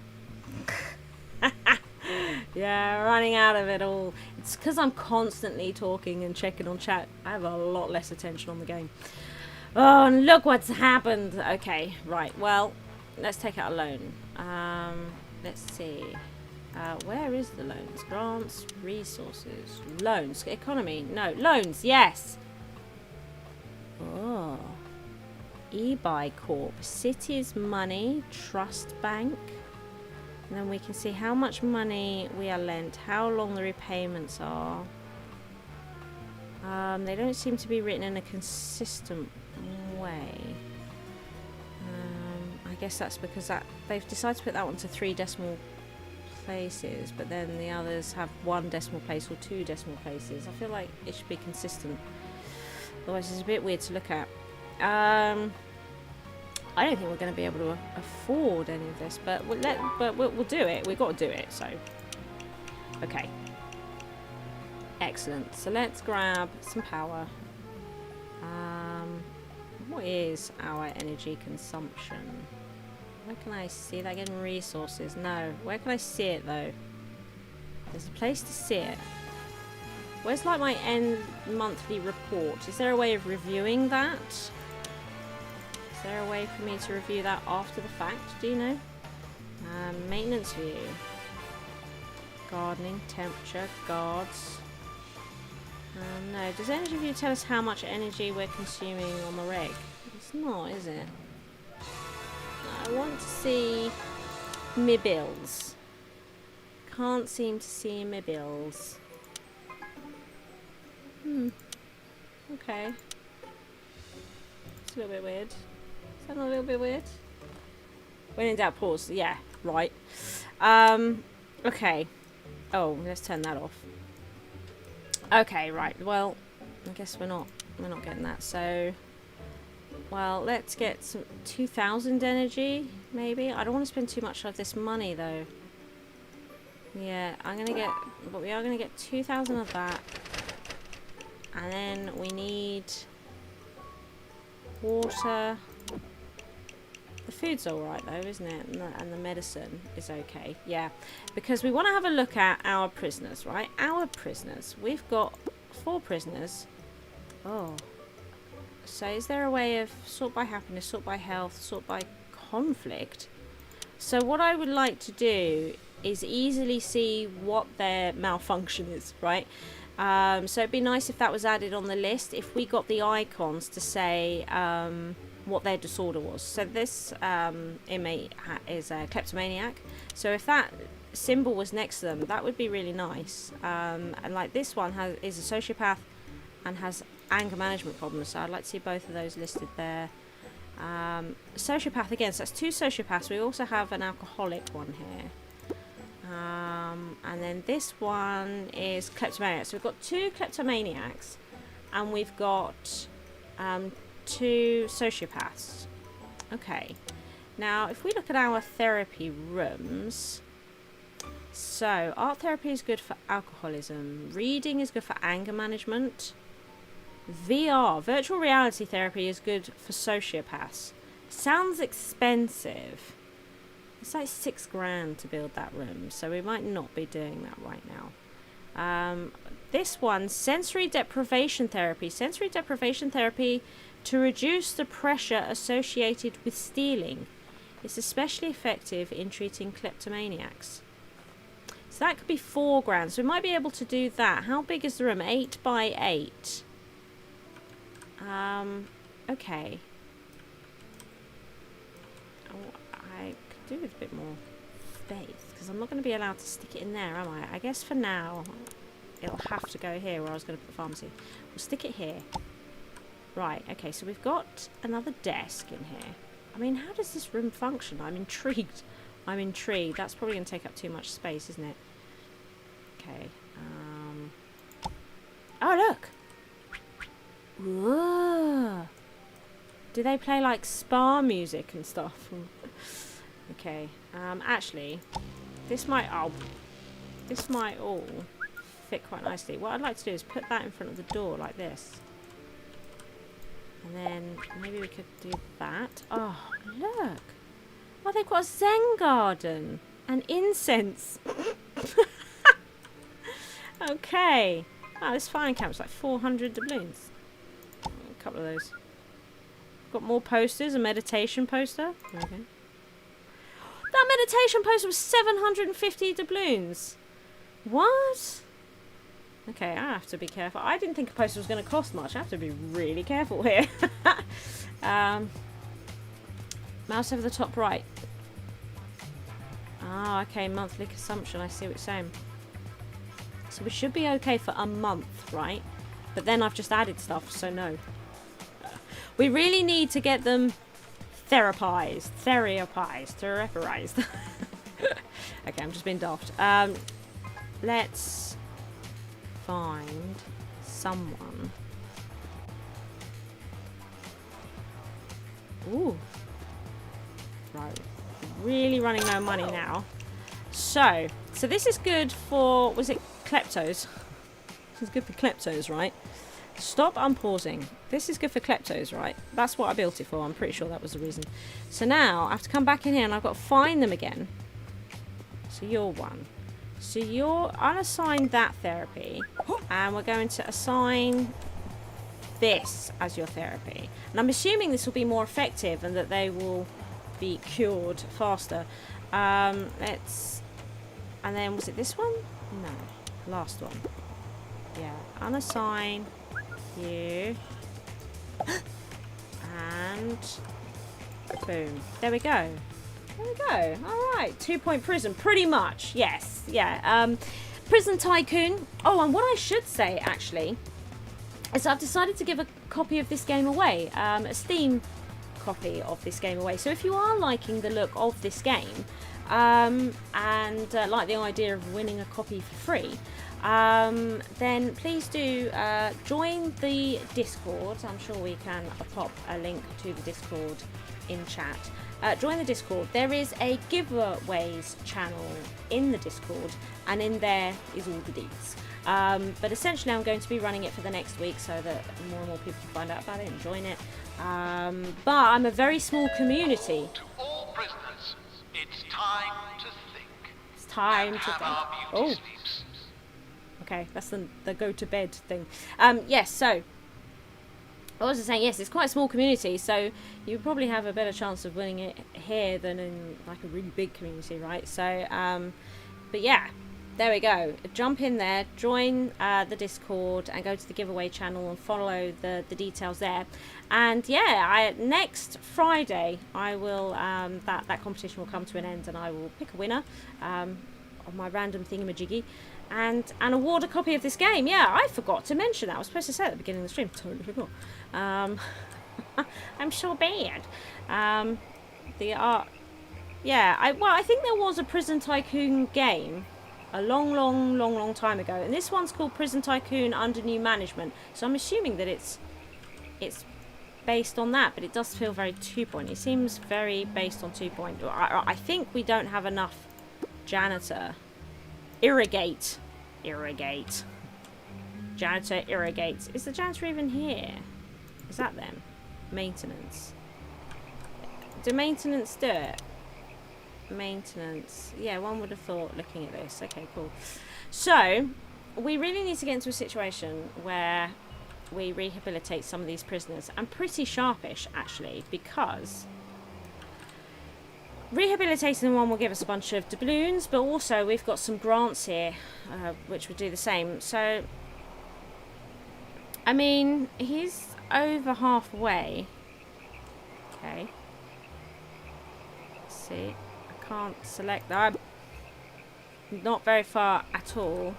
Yeah, running out of it all. It's because I'm constantly talking and checking on chat. I have a lot less attention on the game. Oh, and look what's happened. Okay, right. Well, let's take out a loan. Let's see. Where is the loans? Grants, resources, loans, economy. No, loans. Yes. Oh. eBuy Corp. Cities Money, Trust Bank. And then we can see how much money we are lent, how long the repayments are. They don't seem to be written in a consistent way. I guess that's because they've decided to put that one to 3 decimal places, but then the others have 1 decimal place or 2 decimal places. I feel like it should be consistent. Otherwise, it's a bit weird to look at. I don't think we're going to be able to afford any of this, but we'll do it. We've got to do it, so. Okay. Excellent. So let's grab some power. What is our energy consumption? Where can I see that? Getting resources? No. Where can I see it, though? There's a place to see it. Where's like my end monthly report? Is there a way of reviewing that? Is there a way for me to review that after the fact? Do you know? Maintenance view. Gardening, temperature, guards. No, does energy view tell us how much energy we're consuming on the reg? It's not, is it? I want to see my bills. Can't seem to see my bills. Okay. It's a little bit weird. Is that not a little bit weird? When in doubt, pause. Yeah, right. Okay. Oh, let's turn that off. Okay, right. Well, I guess we're not getting that. So, well, let's get some 2,000 energy, maybe. I don't want to spend too much of this money though. Yeah, but we are gonna get 2,000 of that, and then we need water. The food's alright though, isn't it? And the medicine is okay. Yeah, because we want to have a look at our prisoners, right? Our prisoners. We've got 4 prisoners. Oh. So is there a way of sort by happiness, sort by health, sort by conflict? So what I would like to do is easily see what their malfunction is, right? So it'd be nice if that was added on the list, if we got the icons to say what their disorder was. So this inmate is a kleptomaniac, so if that symbol was next to them, that would be really nice. And like this one is a sociopath and has anger management problems, so I'd like to see both of those listed there. Sociopath again, so that's 2 sociopaths. We also have an alcoholic one here. And then this one is kleptomaniac. So we've got 2 kleptomaniacs and we've got 2 sociopaths. Okay. Now, if we look at our therapy rooms, so art therapy is good for alcoholism. Reading is good for anger management. VR, virtual reality therapy, is good for sociopaths. Sounds expensive. It's like $6,000 to build that room, so we might not be doing that right now. This one, sensory deprivation therapy. Sensory deprivation therapy to reduce the pressure associated with stealing. It's especially effective in treating kleptomaniacs. So that could be $4,000. So we might be able to do that. How big is the room? 8 by 8. Okay. I could do with a bit more space, because I'm not going to be allowed to stick it in there, am I? I guess for now it'll have to go here where I was going to put the pharmacy. We'll stick it here. Right, okay, so we've got another desk in here. I mean, how does this room function? I'm intrigued. I'm intrigued. That's probably going to take up too much space, isn't it? Okay. Oh, look! Whoa! Do they play like spa music and stuff? Okay. Actually, this might all fit quite nicely. What I'd like to do is put that in front of the door like this. And then maybe we could do that. Oh, look! Oh, they've got a Zen garden and incense. Okay. Wow, this fire camp's like 400 doubloons. A couple of those. Got more posters. A meditation poster. Okay. That meditation poster was 750 doubloons. What? Okay, I have to be careful. I didn't think a poster was going to cost much. I have to be really careful here. Mouse over the top right. Ah, okay, monthly consumption. I see what you're saying. So we should be okay for a month, right? But then I've just added stuff, so no. We really need to get them therapized. Okay, I'm just being daft. Let's find someone. Ooh. Right. Really running low on money now. So this is good for, was it kleptos? This is good for kleptos, right? Stop unpausing. This is good for kleptos, right? That's what I built it for. I'm pretty sure that was the reason. So now I have to come back in here and I've got to find them again. So you're one. So you're unassigned that therapy, and we're going to assign this as your therapy. And I'm assuming this will be more effective and that they will be cured faster. Let's... And then, was it this one? No. Last one. Yeah. Unassign you. And... boom. There we go. There we go. Alright. 2-point prison. Pretty much. Yes. Yeah. Prison Tycoon. Oh, and what I should say, actually, is I've decided to give a copy of this game away. A Steam copy of this game away. So if you are liking the look of this game, and like the idea of winning a copy for free, then please do join the Discord. I'm sure we can pop a link to the Discord in chat. Join the Discord. There is a giveaways channel in the Discord, and in there is all the deets. But essentially I'm going to be running it for the next week so that more and more people can find out about it and join it. But I'm a very small community. To all prisoners, it's time to think. It's time and to have think. our Oh. beauty sleeps. Okay, that's the go to bed thing. Yes, so I was just saying, yes, it's quite a small community, so you probably have a better chance of winning it here than in like a really big community, right? So, but yeah, there we go. Jump in there, join the Discord, and go to the giveaway channel and follow the details there. And yeah, next Friday, I will that competition will come to an end, and I will pick a winner of my random thingamajiggy. And award a copy of this game. Yeah, I forgot to mention that. I was supposed to say at the beginning of the stream. Totally forgot. I'm so bad. Yeah, I think there was a Prison Tycoon game a long time ago. And this one's called Prison Tycoon Under New Management. So I'm assuming that it's based on that. But it does feel very 2-point. It seems very based on 2-point. I think we don't have enough janitor. Irrigate. Janitor irrigates. Is the janitor even here? Is that them? Maintenance. Do maintenance do it? Maintenance. Yeah, one would have thought looking at this. Okay, cool. So, we really need to get into a situation where we rehabilitate some of these prisoners. And pretty sharpish, actually, because rehabilitating one will give us a bunch of doubloons, but also we've got some grants here, which would do the same. So, I mean, he's over halfway. Okay. Let's see. I can't select that. I'm not very far at all.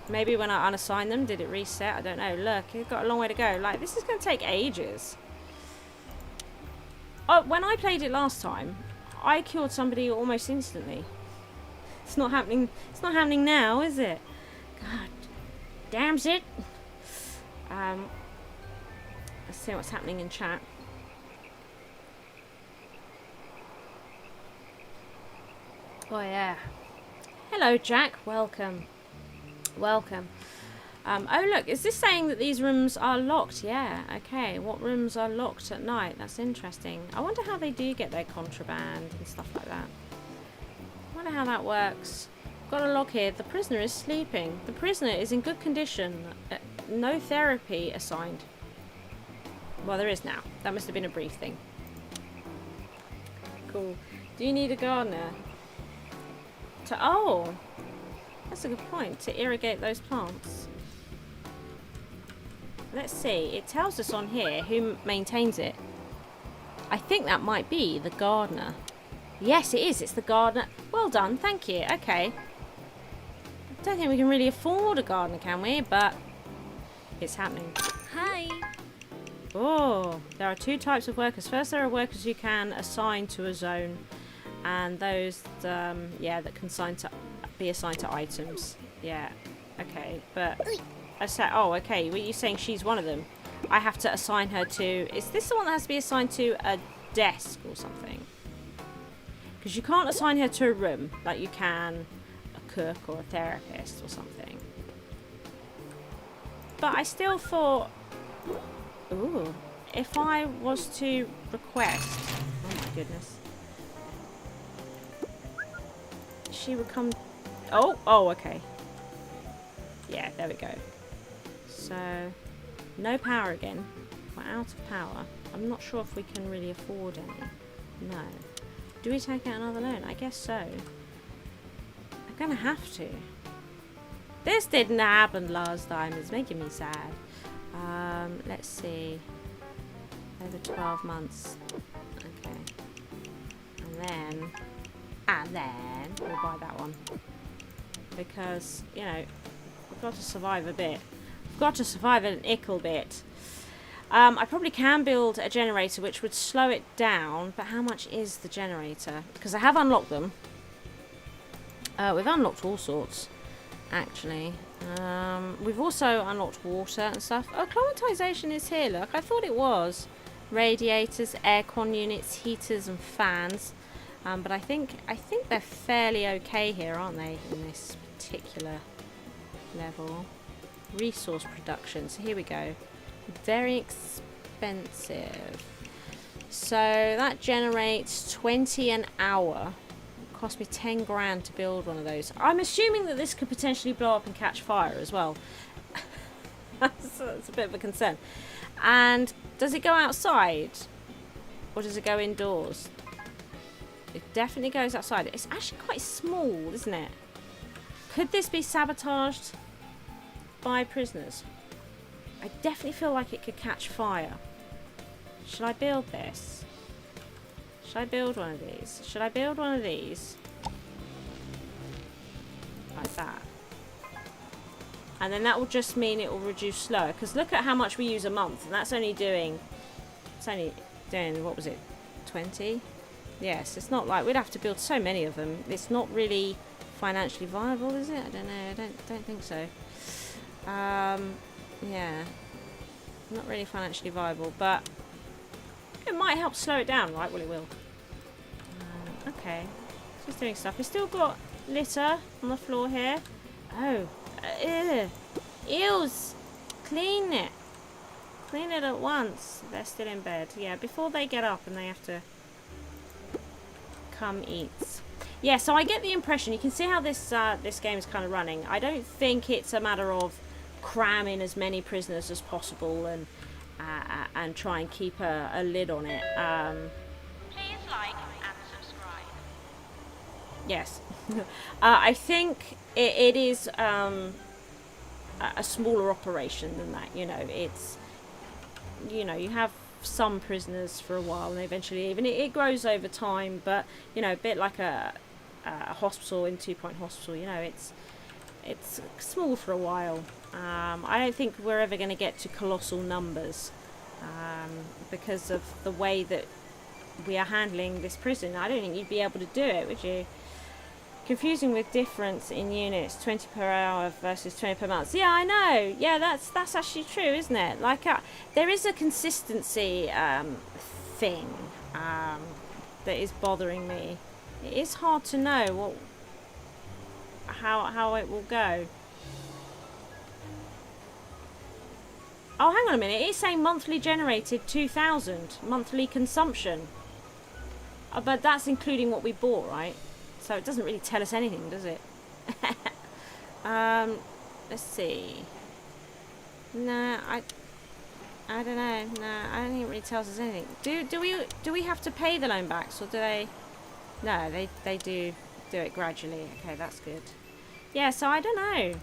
Maybe when I unassign them, did it reset? I don't know. Look, he's got a long way to go. Like, this is going to take ages. Oh, when I played it last time, I cured somebody almost instantly. It's not happening. It's not happening now, is it? God, damn it. Let's see what's happening in chat. Oh yeah. Hello, Jack. Welcome. Welcome. Oh look, is this saying that these rooms are locked? Yeah, okay. What rooms are locked at night? That's interesting. I wonder how they do get their contraband and stuff like that. I wonder how that works. Got a log here. The prisoner is sleeping. The prisoner is in good condition. No therapy assigned. Well, there is now. That must have been a brief thing. Cool. Do you need a gardener? Oh! That's a good point. To irrigate those plants. Let's see. It tells us on here who maintains it. I think that might be the gardener. Yes, it is. It's the gardener. Well done. Thank you. Okay. I don't think we can really afford a gardener, can we? But it's happening. Hi. Oh, there are 2 types of workers. First, there are workers you can assign to a zone. And those, yeah, that can be assigned to items. Yeah. Okay. But... I said, oh, okay. Were you saying she's one of them? I have to assign her to... Is this the one that has to be assigned to a desk or something? Because you can't assign her to a room like you can a cook or a therapist or something. But I still thought... Ooh. If I was to request... Oh my goodness. She would come... Oh, okay. Yeah, there we go. So, no power again. We're out of power. I'm not sure if we can really afford any. No. Do we take out another loan? I guess so. I'm gonna have to. This didn't happen last time. It's making me sad. Let's see. Over 12 months. Okay. And then we'll buy that one. Because, you know, we've got to survive a bit. We've got to survive an ickle bit. I probably can build a generator which would slow it down, but how much is the generator? Because I have unlocked them. We've unlocked all sorts, actually. We've also unlocked water and stuff. Oh, climatization is here, look. I thought it was. Radiators, aircon units, heaters and fans. But I think they're fairly okay here, aren't they, in this particular level. Resource production. So here we go. Very expensive. So that generates 20 an hour. It cost me 10 grand to build one of those. I'm assuming that this could potentially blow up and catch fire as well. That's a bit of a concern. And does it go outside? Or does it go indoors? It definitely goes outside. It's actually quite small, isn't it? Could this be sabotaged by prisoners? I definitely feel like it could catch fire. Should I build this? Should I build one of these? Should I build one of these? Like that. And then that will just mean it will reduce slower. Because look at how much we use a month. And that's only doing... It's only doing, what was it? 20? Yes, it's not like... We'd have to build so many of them. It's not really financially viable, is it? I don't know. I don't think so. Yeah, not really financially viable, but it might help slow it down, right? Well, it will. Okay, it's just doing stuff. We've still got litter on the floor here. Oh, eels! Clean it. Clean it at once. They're still in bed. Yeah, before they get up and they have to come eat. Yeah, so I get the impression, you can see how this game is kind of running. I don't think it's a matter of cram in as many prisoners as possible and try and keep a lid on it. Please like and subscribe. Yes. I think it is a smaller operation than that. You know, it's, you know, you have some prisoners for a while and eventually even it grows over time, but, you know, a bit like a hospital in 2 Point Hospital, you know, it's small for a while. I don't think we're ever going to get to colossal numbers because of the way that we are handling this prison. I don't think you'd be able to do it, would you? Confusing with difference in units, 20 per hour versus 20 per month. Yeah, I know. Yeah, that's actually true, isn't it? Like there is a consistency thing that is bothering me. It is hard to know how it will go. Oh, hang on a minute. It's saying monthly generated 2,000 monthly consumption. But that's including what we bought, right? So it doesn't really tell us anything, does it? Let's see. No, I don't know. No, I don't think it really tells us anything. Do we have to pay the loan backs, or do they? No, they do it gradually. Okay, that's good. Yeah, so I don't know.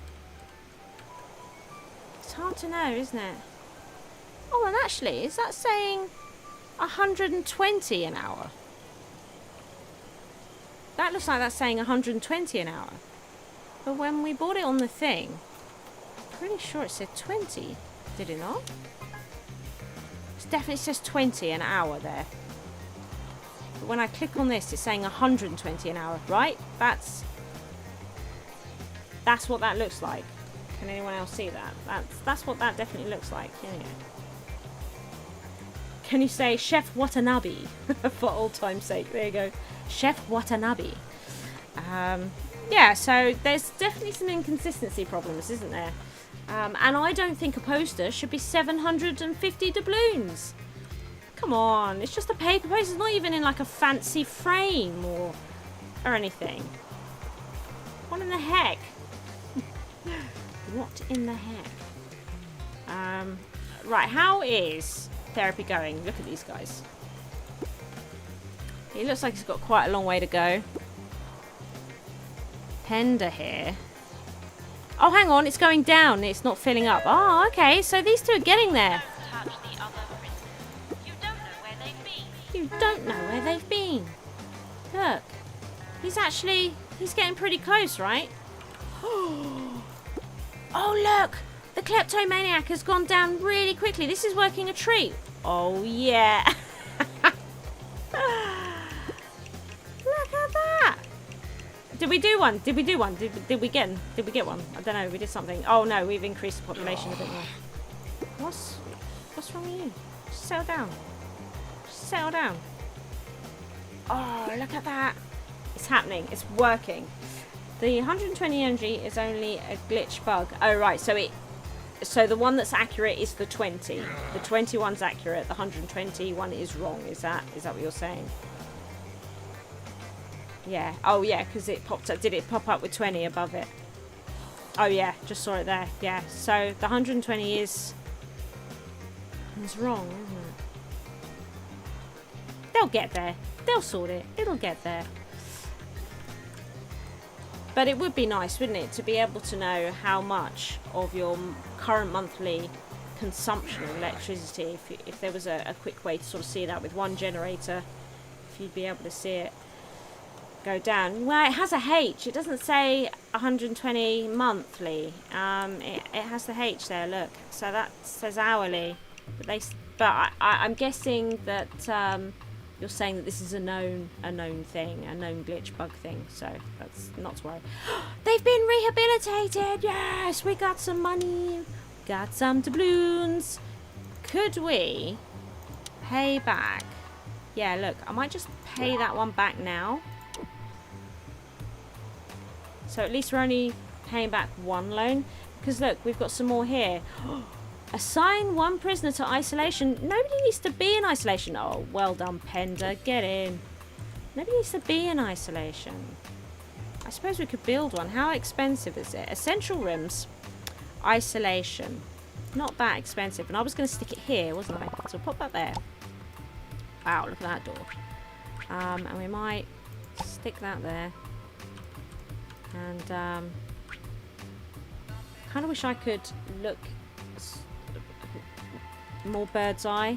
It's hard to know, isn't it? Oh, and actually, is that saying 120 an hour? That looks like that's saying 120 an hour. But when we bought it on the thing, I'm pretty sure it said 20. Did it not? It definitely says 20 an hour there. But when I click on this, it's saying 120 an hour, right? That's what that looks like. Can anyone else see that? That's what that definitely looks like. Yeah. Can you say Chef Watanabe for old time's sake? There you go. Chef Watanabe. Yeah, so there's definitely some inconsistency problems, isn't there? And I don't think a poster should be 750 doubloons. Come on, it's just a paper poster. It's not even in like a fancy frame or anything. What in the heck? What in the heck? Right, how is therapy going? Look at these guys. He looks like he's got quite a long way to go. Pender here. Oh, hang on, it's going down. It's not filling up. Oh, okay, so these two are getting there. Don't touch the other prisoners. You don't know where they've been. You don't know where they've been. Look. He's getting pretty close, right? Oh, look. The kleptomaniac has gone down really quickly. This is working a treat. Oh, yeah. Look at that. Did we do one? Did we do one? Did we get one? I don't know. We did something. Oh, no. We've increased the population a bit more. What's wrong with you? Just settle down. Just settle down. Oh, look at that. It's happening. It's working. The 120 energy is only a glitch bug. Oh, right. So the one that's accurate is the 20. The 21's accurate. The 120 one is wrong. Is that what you're saying? Yeah. Oh, yeah, because it popped up. Did it pop up with 20 above it? Oh, yeah. Just saw it there. Yeah. So the 120 is wrong, isn't it? They'll get there. They'll sort it. It'll get there. But it would be nice, wouldn't it, to be able to know how much of your current monthly consumption of electricity, if there was a quick way to sort of see that with one generator, if you'd be able to see it go down. Well, it has a H. It doesn't say 120 monthly. It has the H there, look. So that says hourly. But I'm guessing that you're saying that this is a known thing, a known glitch bug thing. So that's not to worry. They've been rehabilitated. Yes, we got some money. Got some doubloons. Could we pay back? Yeah, look, I might just pay that one back now. So at least we're only paying back one loan. Because look, we've got some more here. Assign one prisoner to isolation. Nobody needs to be in isolation. Oh, well done, Pender. Get in. Nobody needs to be in isolation. I suppose we could build one. How expensive is it? Essential rooms. Isolation. Not that expensive. And I was going to stick it here, wasn't I? So pop that there. Wow, look at that door. And we might stick that there. And kind of wish I could look more bird's eye,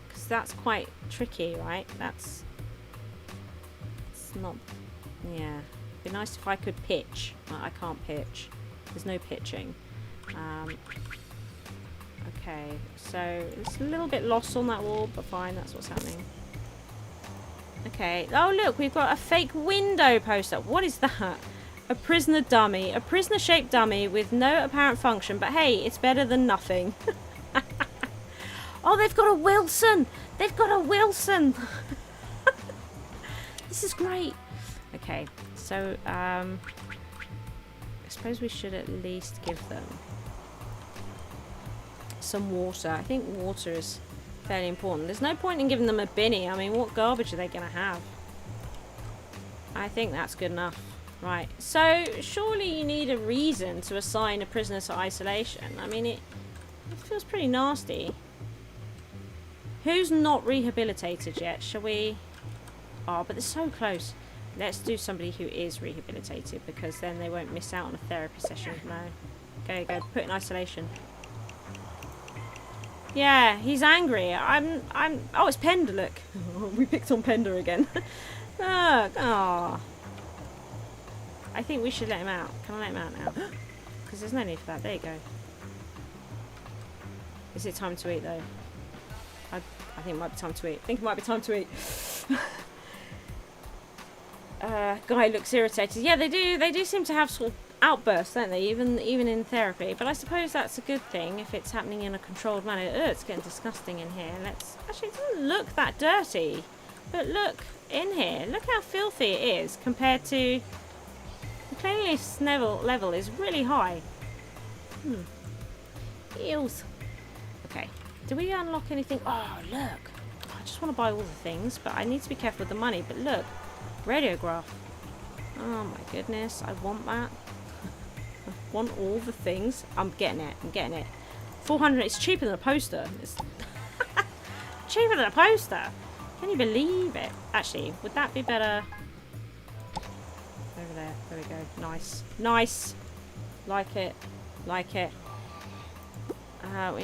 because that's quite tricky, right? It's not, yeah. It'd be nice if I could pitch. I can't pitch. There's no pitching. Okay, so it's a little bit lost on that wall, but fine, that's what's happening. Okay. Oh, look, we've got a fake window poster. What is that? A prisoner dummy. A prisoner-shaped dummy with no apparent function, but hey, it's better than nothing. Oh, they've got a Wilson. They've got a Wilson. This is great. Okay, so I suppose we should at least give them some water. I think water is fairly important. There's no point in giving them a binny. I mean, what garbage are they going to have? I think that's good enough. Right, so surely you need a reason to assign a prisoner to isolation. I mean, it feels pretty nasty. Who's not rehabilitated yet? Shall we? Oh, but they're so close. Let's do somebody who is rehabilitated, because then they won't miss out on a therapy session. No. Go. Put in isolation. Yeah, he's angry. Oh, it's Pender, look. We picked on Pender again. Oh. I think we should let him out. Can I let him out now? Because there's no need for that. There you go. Is it time to eat, though? I think it might be time to eat. I think it might be time to eat. Guy looks irritated. Yeah, they do. They do seem to have sort of outbursts, don't they? Even in therapy. But I suppose that's a good thing if it's happening in a controlled manner. Ugh, it's getting disgusting in here. Actually, it doesn't look that dirty. But look in here. Look how filthy it is compared to the cleanliness level is really high. Eels. Okay. Do we unlock anything? Oh, look. I just want to buy all the things, but I need to be careful with the money. But look. Radiograph. Oh my goodness, I want that. I want all the things. I'm getting it. I'm getting it. 400. It's cheaper than a poster. It's cheaper than a poster. Can you believe it? Actually, would that be better? Over there. There we go. Nice. Nice. Like it. Like it. We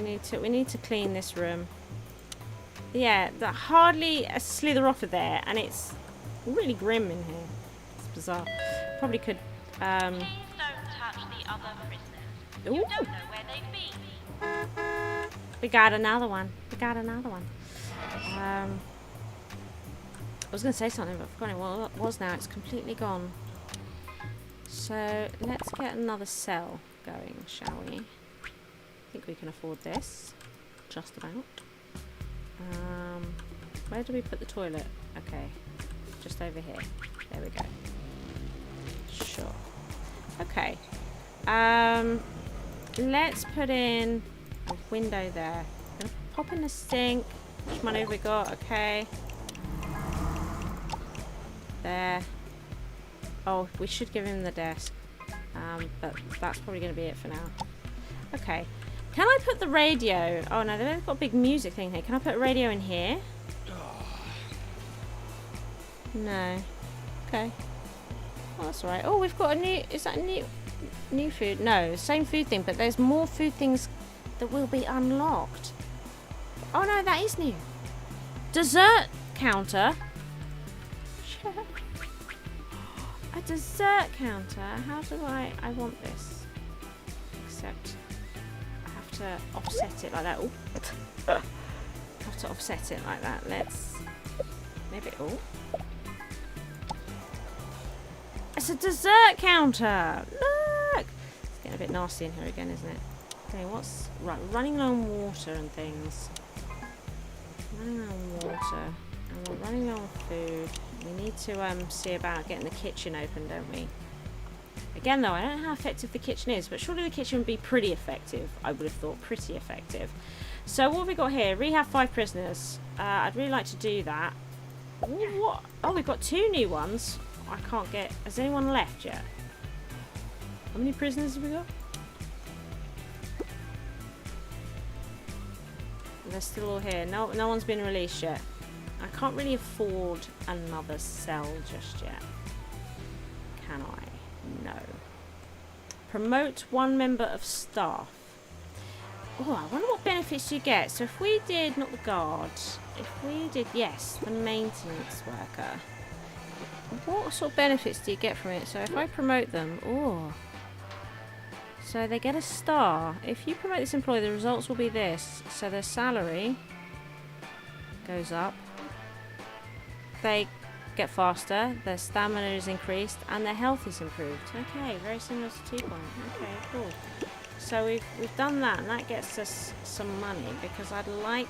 need to clean this room. Yeah, hardly a slither off of there, and it's really grim in here. It's bizarre. Probably could. Please don't touch the other prisoners. You don't know where they've been. We got another one. We got another one. I was going to say something, but I've forgotten what it was now. It's completely gone. So let's get another cell going, shall we? I think we can afford this. Just about. Where do we put the toilet? Okay. Just over here. There we go. Sure. Okay. Let's put in a window there. Gonna pop in the sink. Which money have we got? Okay. There. Oh, we should give him the desk. But that's probably going to be it for now. Okay. Can I put the radio? Oh no, they've got a big music thing here. Can I put a radio in here? No. Okay. Oh, that's alright. Oh, we've got a new... Is that a new food? No, same food thing, but there's more food things that will be unlocked. Oh no, that is new. Dessert counter. A dessert counter. How do I want this? Except I have to offset it like that. Oh, have to offset it like that. Let's maybe. Oh, it's a dessert counter. Look, it's getting a bit nasty in here again, isn't it? Okay, what's right? Running low on water and things. Running low on water, and we're running low on food. We need to see about getting the kitchen open, don't we? Again, though, I don't know how effective the kitchen is, but surely the kitchen would be pretty effective. I would have thought pretty effective. So what have we got here? Rehab 5 prisoners. I'd really like to do that. Ooh, what? Oh, we've got 2 new ones. I can't get... Has anyone left yet? How many prisoners have we got? They're still all here. No one's been released yet. I can't really afford another cell just yet. Can I? No. Promote 1 member of staff. Oh, I wonder what benefits you get. So if we did, not the guard, if we did, yes, the maintenance worker. What sort of benefits do you get from it? So if I promote them, oh. So they get a star. If you promote this employee, the results will be this. So their salary goes up. They get faster, their stamina is increased, and their health is improved. Okay, very similar to Tycoon. Okay, cool. So we've done that, and that gets us some money, because I'd like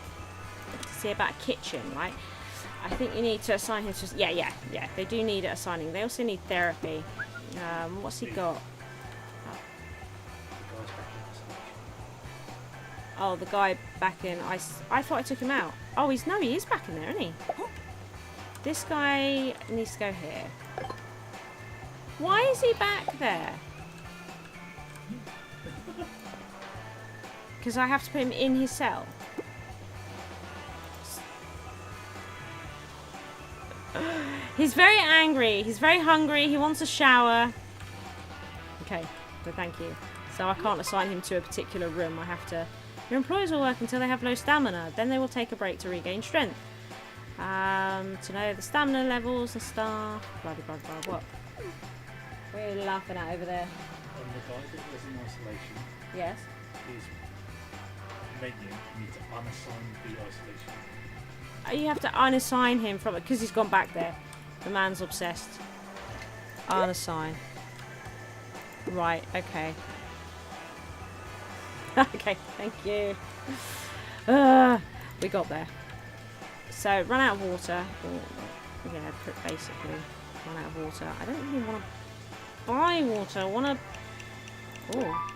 to see about a kitchen, right? I think you need to assign him to... Yeah, they do need it assigning. They also need therapy. What's he got? Oh, the guy back in... I thought I took him out. Oh, he is back in there, isn't he? This guy needs to go here. Why is he back there? Because I have to put him in his cell. He's very angry. He's very hungry. He wants a shower. Okay, so thank you. So I can't assign him to a particular room. I have to... Your employees will work until they have low stamina. Then they will take a break to regain strength. To know the stamina levels and stuff. Blah, blah, blah, blah. What? What are you laughing at over there? On the guy that was in isolation, Yes. his menu, you need to unassign the isolation. You have to unassign him from it because he's gone back there. The man's obsessed. Unassign. Right, okay. Okay, thank you. We got there. So, run out of water. Or, yeah, basically, run out of water. I don't really want to buy water. I want to... Oh.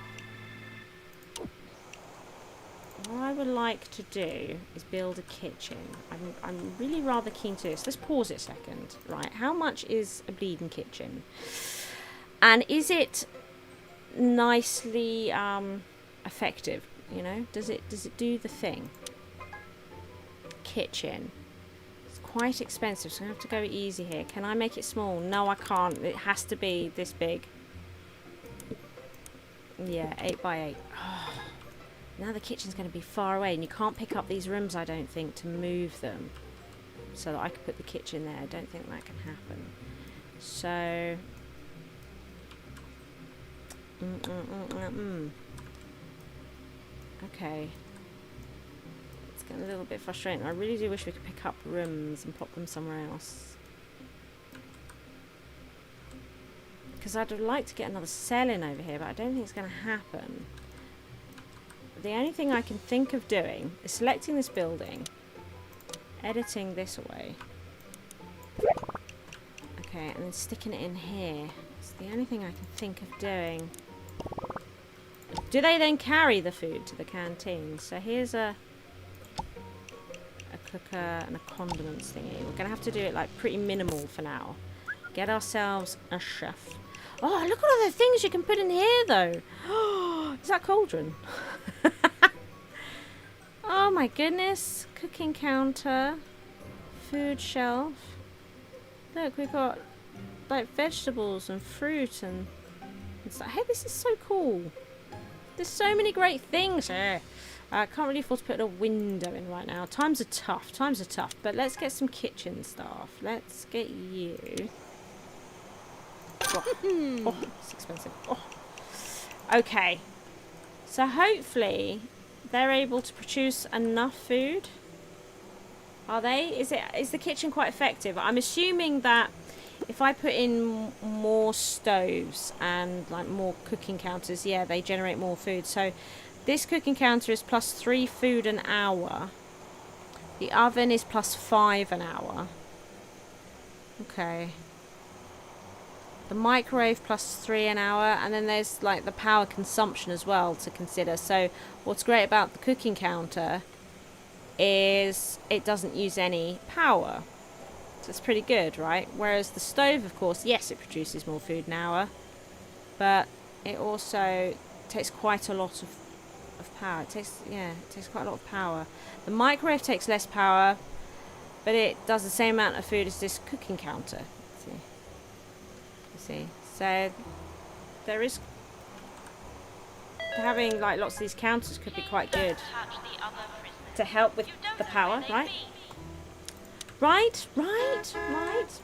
what I would like to do is build a kitchen. I'm really rather keen to this. Let's pause it a second. Right, how much is a bleeding kitchen? And is it nicely effective? You know, does it do the thing? Kitchen. It's quite expensive, so I have to go easy here. Can I make it small? No, I can't. It has to be this big. Yeah, 8 by 8. Oh, now the kitchen's going to be far away, and you can't pick up these rooms, I don't think, to move them. So that I could put the kitchen there. I don't think that can happen. So... Okay. It's getting a little bit frustrating. I really do wish we could pick up rooms and pop them somewhere else. Because I'd like to get another cell in over here, but I don't think it's going to happen. The only thing I can think of doing is selecting this building, editing this away. Okay, and then sticking it in here. It's the only thing I can think of doing. Do they then carry the food to the canteen? So here's a cooker and a condiments thingy. We're going to have to do it like pretty minimal for now. Get ourselves a chef. Oh, look at all the things you can put in here though. Is that cauldron? Oh my goodness. Cooking counter. Food shelf. Look, we've got like vegetables and fruit and it's like, hey, this is so cool. There's so many great things here. I can't really afford to put a window in right now. Times are tough. But let's get some kitchen staff. Let's get you. Oh, it's expensive. Oh. Okay. So hopefully they're able to produce enough food. Are they? Is the kitchen quite effective? I'm assuming that if I put in more stoves and like more cooking counters, yeah, they generate more food. So this cooking counter is +3 food an hour. The oven is +5 an hour. Okay. The microwave +3 an hour, and then there's like the power consumption as well to consider. So what's great about the cooking counter is it doesn't use any power. So it's pretty good, right? Whereas the stove, of course, yes, it produces more food an hour, but it also takes quite a lot of power. It takes quite a lot of power. The microwave takes less power, but it does the same amount of food as this cooking counter. You see? So there is having like lots of these counters could be quite good to help with the power, right? Right.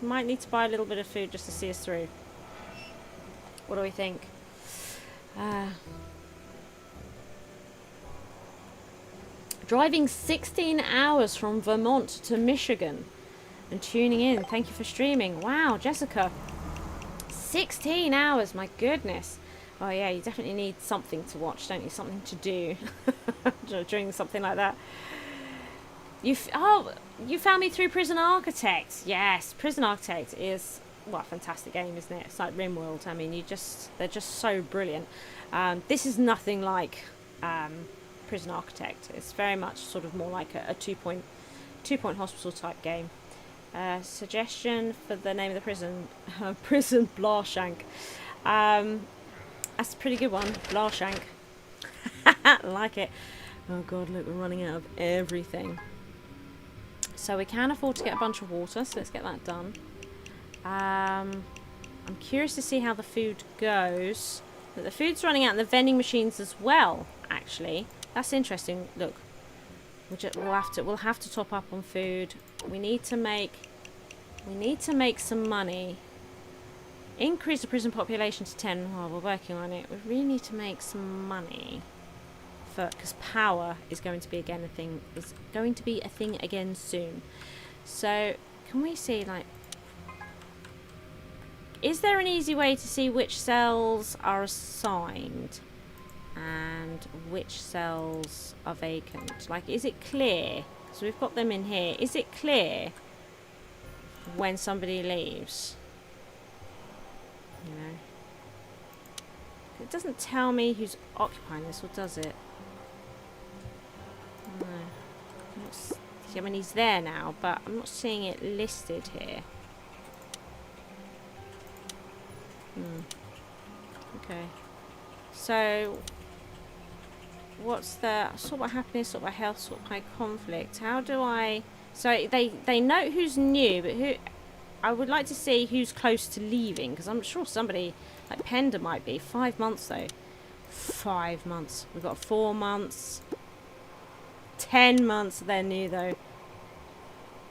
Might need to buy a little bit of food just to see us through. What do we think? Driving 16 hours from Vermont to Michigan and tuning in. Thank you for streaming. Wow, Jessica. 16 hours, my goodness. Oh yeah, you definitely need something to watch, don't you? Something to do during something like that. You found me through Prison Architect. Yes, Prison Architect is a fantastic game, isn't it? It's like RimWorld. I mean, they're just so brilliant. This is nothing like Prison Architect. It's very much sort of more like a two-point hospital type game. Suggestion for the name of the prison: Prison Blarshank. That's a pretty good one, Blarshank. Like it. Oh god, look, we're running out of everything. So we can afford to get a bunch of water, so let's get that done. I'm curious to see how the food goes. But the food's running out in the vending machines as well, actually. That's interesting. Look, we'll have to top up on food. We need to make some money. Increase the prison population to 10 while we're working on it. We really need to make some money. Because power is going to be a thing again soon. So can we see, like, is there an easy way to see which cells are assigned and which cells are vacant? Like, is it clear? So we've got them in here. Is it clear when somebody leaves? You know, it doesn't tell me who's occupying this, or does it? I mean, he's there now, but I'm not seeing it listed here. Okay. So, what's the sort of happiness, sort of health, sort of high conflict? How do I... So, they note who's new, but who... I would like to see who's close to leaving, because I'm sure somebody, like Penda might be. 5 months, though. 5 months. We've got 4 months. 10 months they're new, though.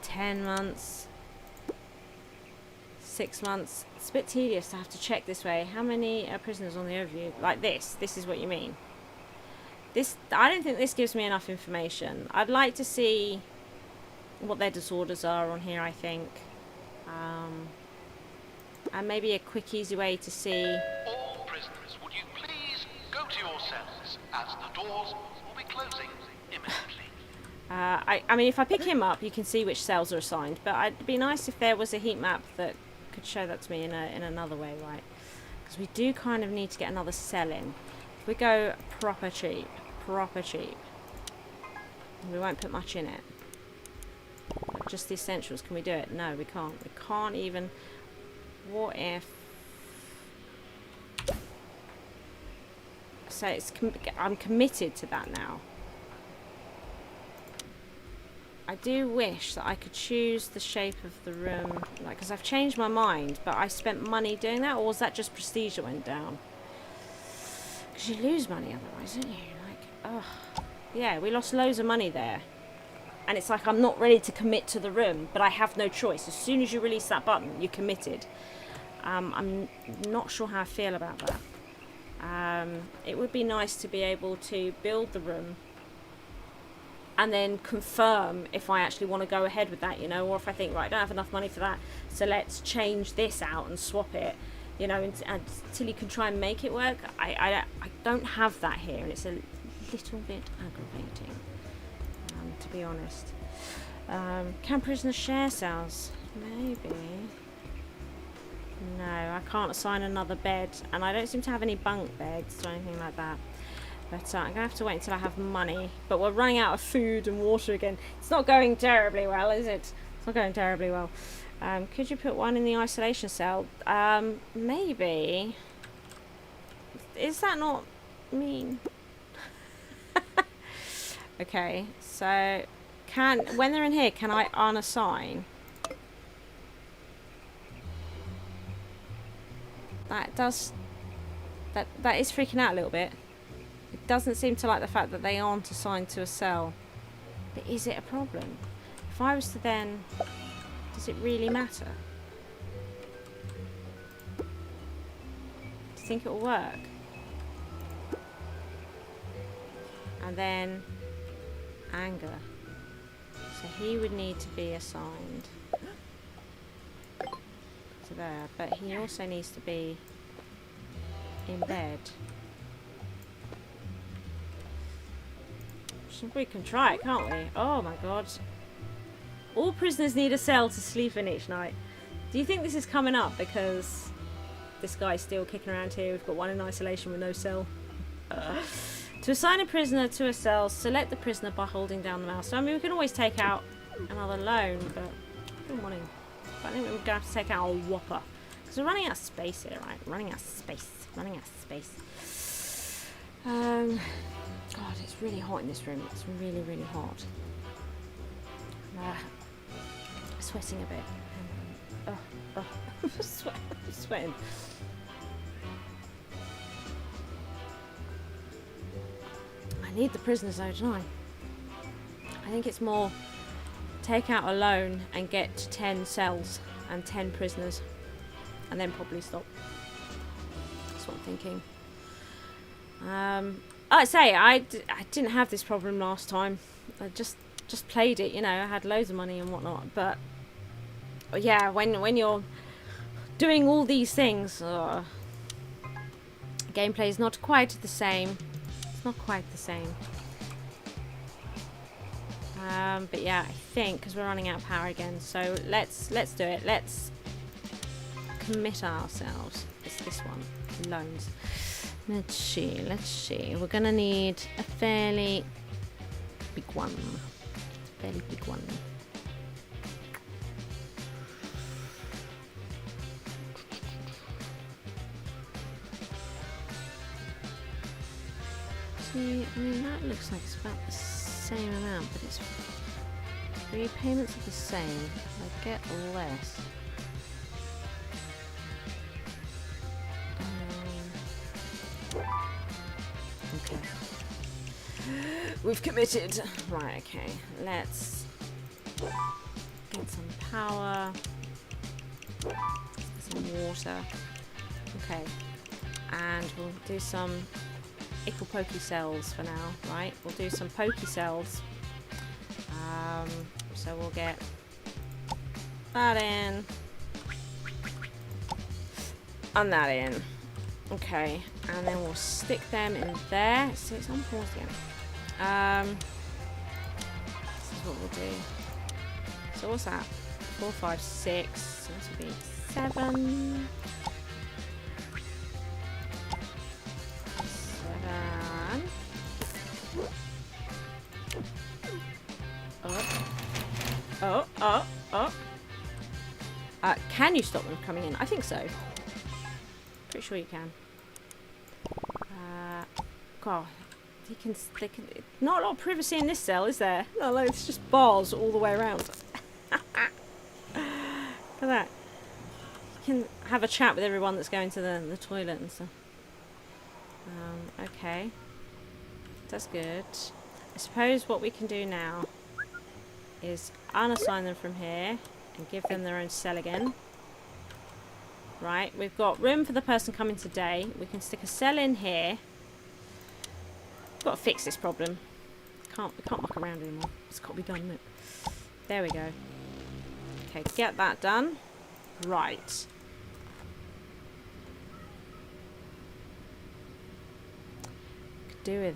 10 months. 6 months. It's a bit tedious to have to check this way. How many prisoners on the overview? Like this. This is what you mean. I don't think this gives me enough information. I'd like to see what their disorders are on here, I think. And maybe a quick, easy way to see... All prisoners, would you please go to your cells, as the doors will be closing imminently. I mean, if I pick him up, you can see which cells are assigned. But it'd be nice if there was a heat map that could show that to me in another way, right? Because we do kind of need to get another cell in. If we go proper cheap, we won't put much in it. Just the essentials. Can we do it? No, we can't. We can't even. What if? So I'm committed to that now. I do wish that I could choose the shape of the room, like, because I've changed my mind, but I spent money doing that, or was that just prestige that went down? Because you lose money otherwise, don't you? Like, oh, yeah, we lost loads of money there. And it's like I'm not ready to commit to the room, but I have no choice. As soon as you release that button, you're committed. I'm not sure how I feel about that. It would be nice to be able to build the room and then confirm if I actually want to go ahead with that, you know, or if I think, right, I don't have enough money for that, so let's change this out and swap it, you know, until you can try and make it work. I don't have that here, and it's a little bit aggravating. To be honest. Can prisoners share cells? Maybe. No, I can't assign another bed, and I don't seem to have any bunk beds or anything like that. But I'm going to have to wait until I have money. But we're running out of food and water again. It's not going terribly well, is it? It's not going terribly well. Could you put one in the isolation cell? Maybe. Is that not mean? Okay, so when they're in here, can I unassign? That is freaking out a little bit. It doesn't seem to like the fact that they aren't assigned to a cell. But is it a problem? If I was to then, does it really matter? Do you think it will work? And then anger. So he would need to be assigned to there, but he also needs to be in bed. We can try it, can't we? Oh my god. All prisoners need a cell to sleep in each night. Do you think this is coming up because this guy's still kicking around here? We've got one in isolation with no cell. To assign a prisoner to a cell, select the prisoner by holding down the mouse. So, I mean, we can always take out another loan, but I don't want to. But I think we're going to have to take out a whopper. Because we're running out of space here, right? Running out of space. God, it's really hot in this room. It's really, really hot. Sweating a bit. I'm sweating. I need the prisoners though, don't I think it's more take out a loan and get 10 cells and 10 prisoners and then probably stop. That's what I'm thinking. I say I didn't have this problem last time. I just played it, you know. I had loads of money and whatnot, but yeah, when you're doing all these things, gameplay is not quite the same. It's not quite the same. But yeah, I think because we're running out of power again, so let's do it. Let's commit ourselves. It's this one, loans. Let's see. We're gonna need a fairly big one. Fairly big one. See, I mean, that looks like it's about the same amount, but it's repayments are the same. I get less. Okay. We've committed. Right, okay. Let's get some power. Some water. Okay. And we'll do some ickle pokey cells for now, right? We'll do some pokey cells. So we'll get that in. And that in. Okay, and then we'll stick them in there. So it's on pause again. This is what we'll do. So what's that? 4, 5, 6. So this will be 7. 7. Oh. Can you stop them coming in? I think so. Pretty sure you can. God, they can. Not a lot of privacy in this cell, is there? No, it's just bars all the way around. Look at that. You can have a chat with everyone that's going to the toilet and stuff. Okay, that's good. I suppose what we can do now is unassign them from here and give them their own cell again. Right, we've got room for the person coming today. We can stick a cell in here. We've got to fix this problem. We can't muck around anymore. It's got to be done, isn't it? There we go. Okay, get that done. Right. Could do with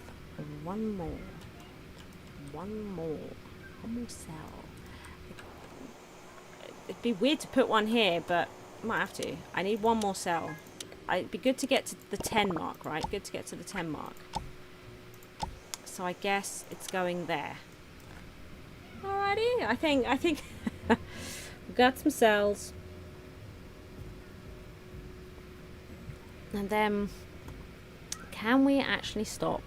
one more cell. It'd be weird to put one here, but I might have to. I need one more cell. It'd be good to get to the 10 mark, right? Good to get to the 10 mark. So I guess it's going there. Alrighty, I think we've got some cells. And then can we actually stop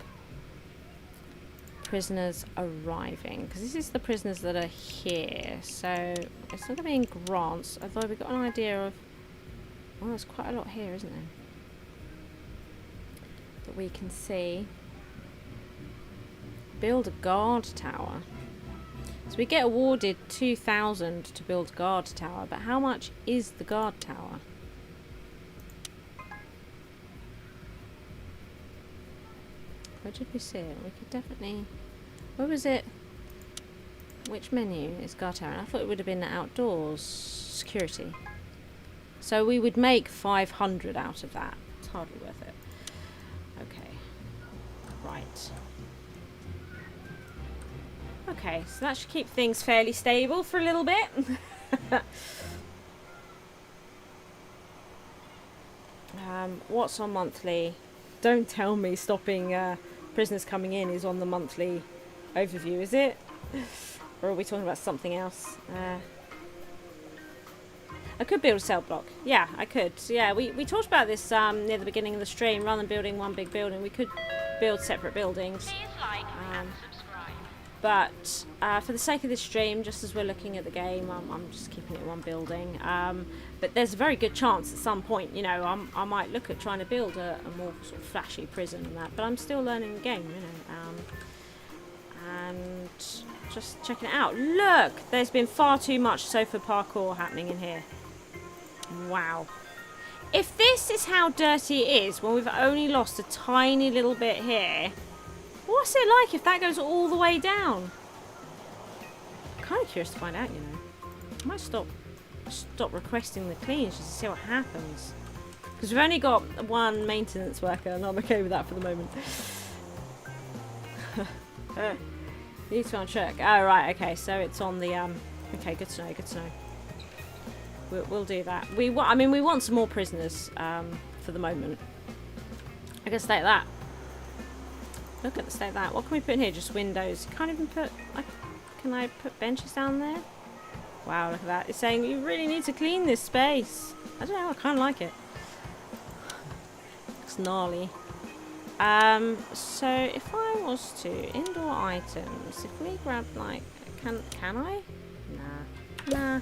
prisoners arriving? Because this is the prisoners that are here. So it's not going to be in grants, although we've got an idea of... Well, there's quite a lot here, isn't there? That we can see. Build a guard tower. So we get awarded 2,000 to build a guard tower, but how much is the guard tower? Where did we see it? We could definitely... Where was it? Which menu is guard tower? I thought it would have been outdoors. Security. So we would make 500 out of that. It's hardly worth it. Okay. Right. Okay, so that should keep things fairly stable for a little bit. What's on monthly? Don't tell me stopping prisoners coming in is on the monthly overview, is it? Or are we talking about something else? I could build a cell block. Yeah, I could. Yeah, we talked about this near the beginning of the stream. Rather than building one big building, we could build separate buildings. Please like and subscribe. But for the sake of this stream, just as we're looking at the game, I'm just keeping it one building. But there's a very good chance at some point, you know, I might look at trying to build a more sort of flashy prison and that. But I'm still learning the game, you know. And just checking it out. Look, there's been far too much sofa parkour happening in here. Wow. If this is how dirty it is when we've only lost a tiny little bit here, what's it like if that goes all the way down? I'm kind of curious to find out, you know. I might stop requesting the cleans just to see what happens. Because we've only got one maintenance worker and I'm okay with that for the moment. Need to go and check. Oh, right, okay, so it's on the, okay, good to know, good to know. We'll do that. I mean, we want some more prisoners, for the moment. I guess state that. Look at the state of that. What can we put in here? Just windows. Can't even put... I Can I put benches down there? Wow, look at that. It's saying you really need to clean this space. I don't know, I kind of like it. Looks gnarly. So if I was to indoor items, if we grab like, can I? Nah.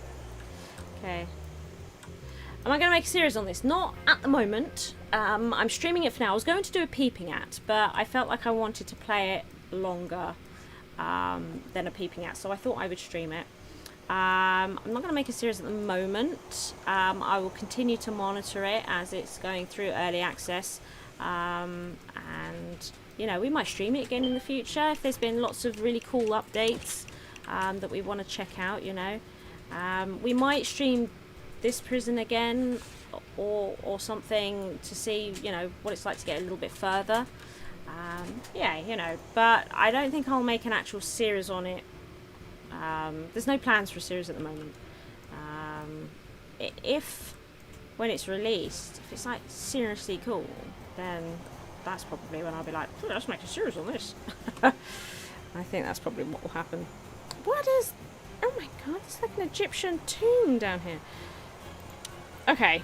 Okay. Am I going to make a series on this? Not at the moment. I'm streaming it for now. I was going to do a peeping at, but I felt like I wanted to play it longer than a peeping at, so I thought I would stream it. I'm not going to make a series at the moment. I will continue to monitor it as it's going through early access, and you know, we might stream it again in the future if there's been lots of really cool updates that we want to check out. You know, we might stream this prison again or something to see, you know, what it's like to get a little bit further. Yeah, you know, but I don't think I'll make an actual series on it. There's no plans for a series at the moment. If when it's released, if it's like seriously cool, then that's probably when I'll be like, oh, let's make a series on this. I think that's probably what will happen. What is... Oh my god, it's like an Egyptian tomb down here. Okay.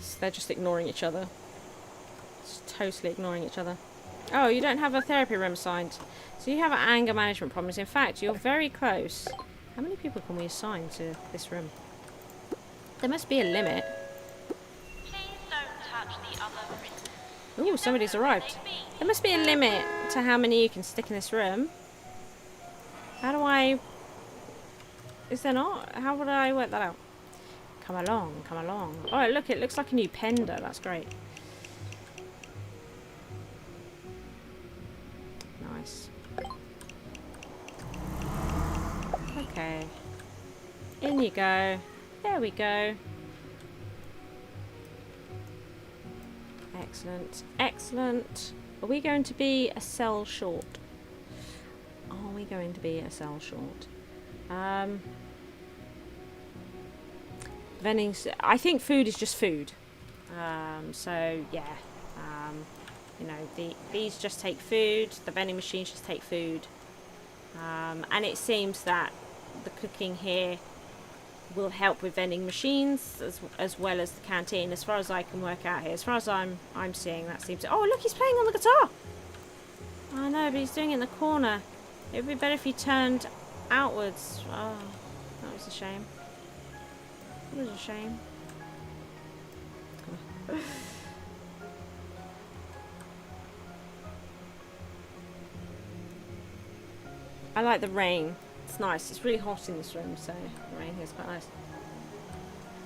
So they're just ignoring each other. Just totally ignoring each other. Oh, you don't have a therapy room assigned. So you have anger management problems. In fact, you're very close. How many people can we assign to this room? There must be a limit. Please don't touch the other prisoners. Ooh, somebody's arrived. There must be a limit to how many you can stick in this room. How do I... Is there not? How would I work that out? Come along, come along. Oh, look, it looks like a new pender. That's great. Nice. Okay. In you go. There we go. Excellent. Excellent. Are we going to be a cell short? Are we going to be a cell short? Vending... I think food is just food. So, yeah. You know, these just take food. The vending machines just take food. And it seems that the cooking here will help with vending machines as well as the canteen, as far as I can work out here. As far as I'm seeing, that seems to... Oh, look, he's playing on the guitar! I know, but he's doing it in the corner. It would be better if he turned outwards. Oh, that was a shame. It was a shame. I like the rain. It's nice. It's really hot in this room, so the rain here is quite nice.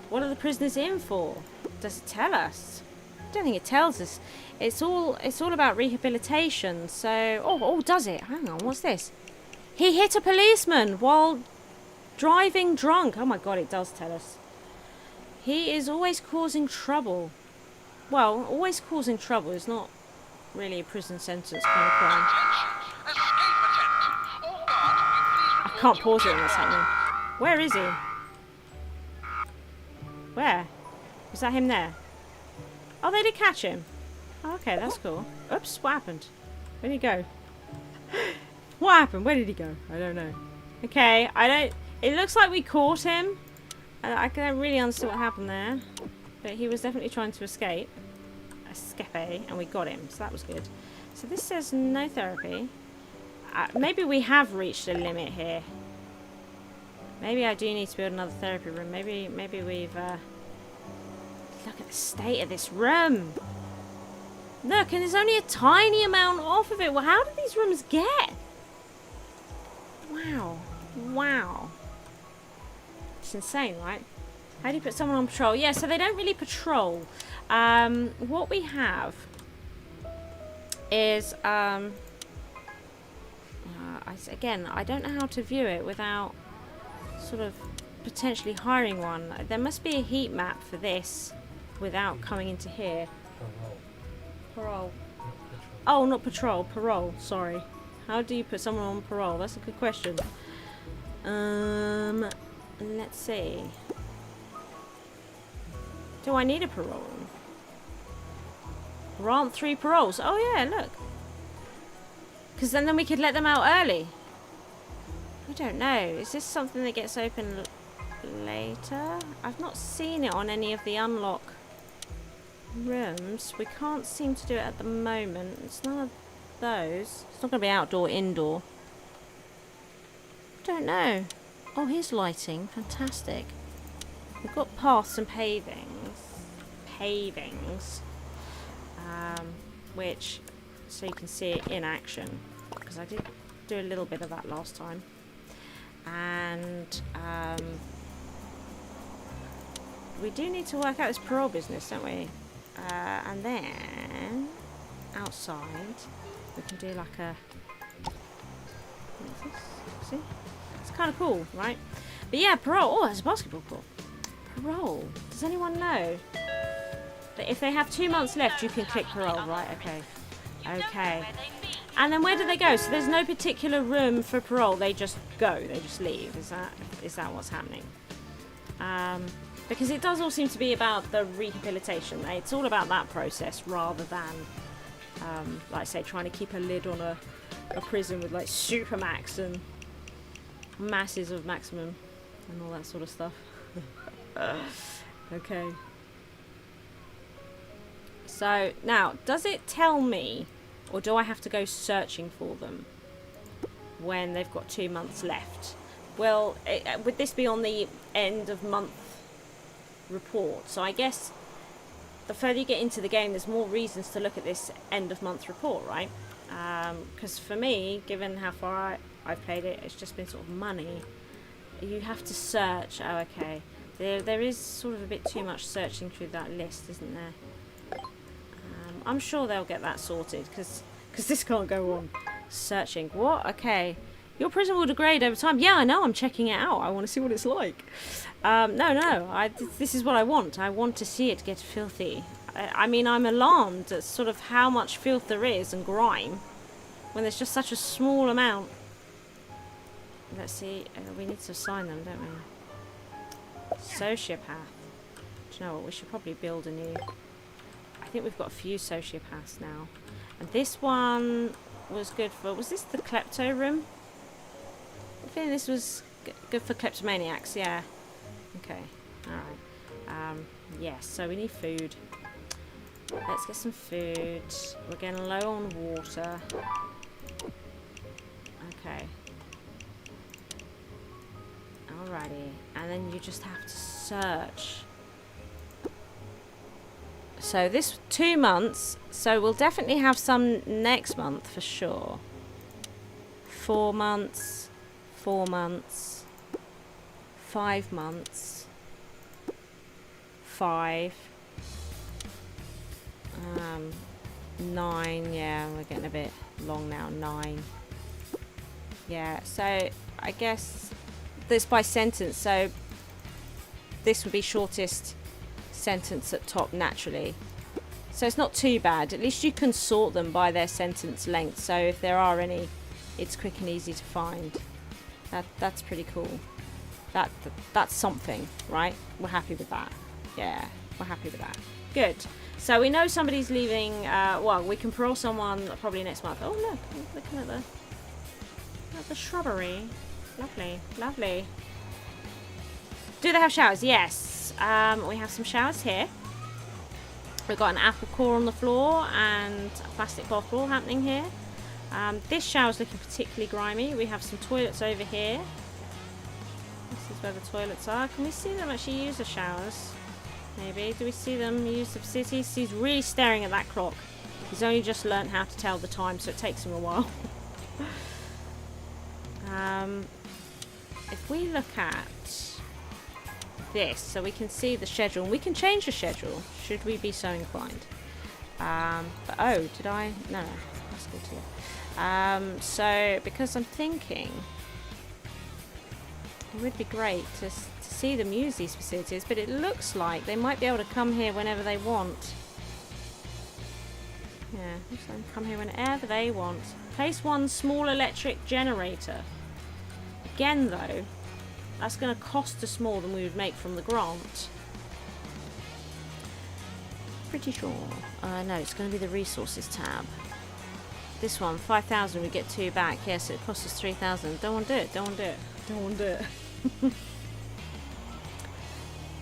What are the prisoners in for? Does it tell us? I don't think it tells us. It's all about rehabilitation. So, oh, does it? Hang on, what's this? He hit a policeman while driving drunk. Oh my god, it does tell us. He is always causing trouble. Well, always causing trouble is not really a prison sentence kind of crime. I can't pause it when that's happening. Where is he? Where? Was that him there? Oh, they did catch him. Oh, okay, that's cool. Oops, what happened? Where did he go? What happened? Where did he go? I don't know. Okay, it looks like we caught him. I don't really understand what happened there. But he was definitely trying to escape. And we got him, so that was good. So this says no therapy. Maybe we have reached a limit here. Maybe I do need to build another therapy room. Maybe we've... Look at the state of this room. Look, and there's only a tiny amount off of it. Well, how did these rooms get? Wow. Wow. It's insane, right? How do you put someone on patrol? Yeah, so they don't really patrol. What we have is... again, I don't know how to view it without sort of potentially hiring one. There must be a heat map for this without coming into here. Parole. Oh, not patrol. Parole. Sorry. How do you put someone on parole? That's a good question. Let's see. Do I need a parole? Grant 3 paroles. Oh yeah, look. Because then we could let them out early. I don't know. Is this something that gets open later? I've not seen it on any of the unlock rooms. We can't seem to do it at the moment. It's none of those. It's not going to be outdoor, indoor. I don't know. Oh, here's lighting. Fantastic. We've got paths and pavings. Which, so you can see it in action. Because I did do a little bit of that last time. And we do need to work out this parole business, don't we? And then outside we can do like a, what is this? See? It's kind of cool, right? But yeah, parole. Oh, there's a basketball court. Parole. Does anyone know that if they have 2 months left, you can click parole? Right, okay. Okay. And then where do they go? So there's no particular room for parole. They just go. They just leave. Is that what's happening? Because it does all seem to be about the rehabilitation. It's all about that process rather than, like I say, trying to keep a lid on a prison with like supermax and masses of maximum and all that sort of stuff. Okay. So now, does it tell me, or do I have to go searching for them when they've got 2 months left? Well, would this be on the end of month report? So I guess the further you get into the game, there's more reasons to look at this end of month report, right? Because for me, given how far I've played it, it's just been sort of money. You have to search. Oh, okay. There is sort of a bit too much searching through that list, isn't there? I'm sure they'll get that sorted, because this can't go on. Searching. What? Okay. Your prison will degrade over time. Yeah, I know. I'm checking it out. I want to see what it's like. No. This is what I want. I want to see it get filthy. I mean, I'm alarmed at sort of how much filth there is and grime when there's just such a small amount. Let's see. We need to assign them, don't we? Sociopath. Do you know what? We should probably build a new... I think we've got a few sociopaths now. And this one was good for... Was this the klepto room? I think this was good for kleptomaniacs, yeah. Okay, alright. Yes, so we need food. Let's get some food. We're getting low on water. Okay. Alrighty. And then you just have to search. So this 2 months, so we'll definitely have some next month for sure. 4 months, 4 months, 5 months, 5, 9, yeah, we're getting a bit long now, 9. Yeah, so I guess this by sentence, so this would be shortest sentence at top naturally. So it's not too bad. At least you can sort them by their sentence length. So if there are any, it's quick and easy to find. That's pretty cool. That's something, right? We're happy with that. Yeah, we're happy with that. Good. So we know somebody's leaving. Well, we can parole someone probably next month. Oh look, looking at the shrubbery. Lovely, lovely. Do they have showers? Yes. We have some showers here. We've got an apple core on the floor and a plastic bottle happening here. This shower's looking particularly grimy. We have some toilets over here. This is where the toilets are. Can we see them actually use the showers? Maybe. Do we see them use the facilities? He's really staring at that clock. He's only just learned how to tell the time, so it takes him a while. If we look at this, so we can see the schedule, and we can change the schedule should we be so inclined. But oh, did I? No, that's good too. So because I'm thinking it would be great to see them use these facilities, but it looks like they might be able to come here whenever they want. Yeah, looks like they come here whenever they want. Place one small electric generator. Again though, that's going to cost us more than we would make from the grant. Pretty sure. No, it's going to be the resources tab. This one, 5,000, we get 2 back. Yes, it costs us 3,000. Don't want to do it. Don't want to do it. Don't want to do it.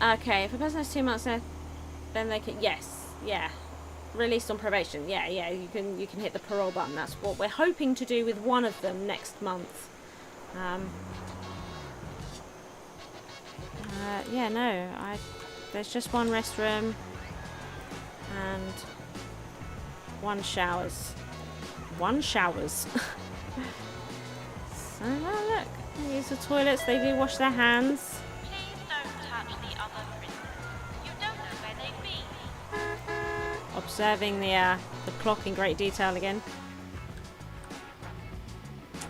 Okay, if a person has 2 months left, then they can. Yes, yeah. Released on probation. Yeah, yeah. You can hit the parole button. That's what we're hoping to do with one of them next month. Yeah, no. There's just one restroom and one showers. One showers. So look, they use the toilets. They do wash their hands. Please don't touch the other prisoners. You don't know where they've been. Observing the clock in great detail again.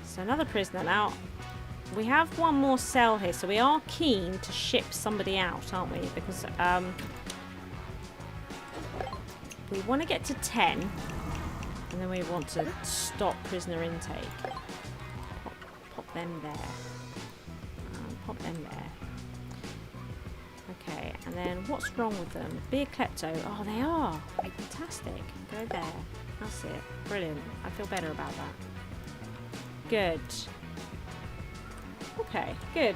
So another prisoner now. We have one more cell here, so we are keen to ship somebody out, aren't we? Because we want to get to 10, and then we want to stop prisoner intake. Pop them there. Pop them there. Okay, and then what's wrong with them? Be a klepto. Oh, they are. Fantastic. Go there. That's it. Brilliant. I feel better about that. Good. Okay, good.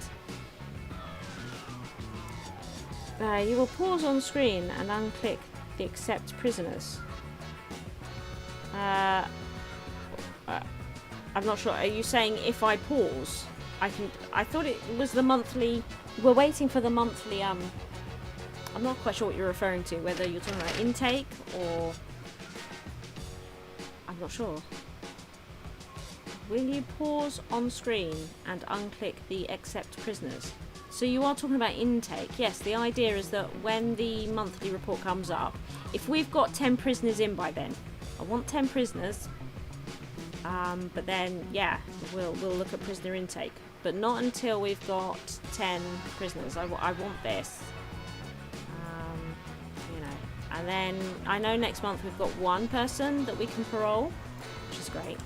You will pause on screen and unclick the accept prisoners. I'm not sure. Are you saying if I pause, I can? I thought it was the monthly. We're waiting for the monthly. I'm not quite sure what you're referring to. Whether you're talking about intake or I'm not sure. Will you pause on screen and unclick the accept prisoners? So you are talking about intake. Yes, the idea is that when the monthly report comes up, if we've got 10 prisoners in by then, I want 10 prisoners. But then, yeah, we'll look at prisoner intake. But not until we've got 10 prisoners. I want this. You know. And then I know next month we've got 1 person that we can parole, which is great.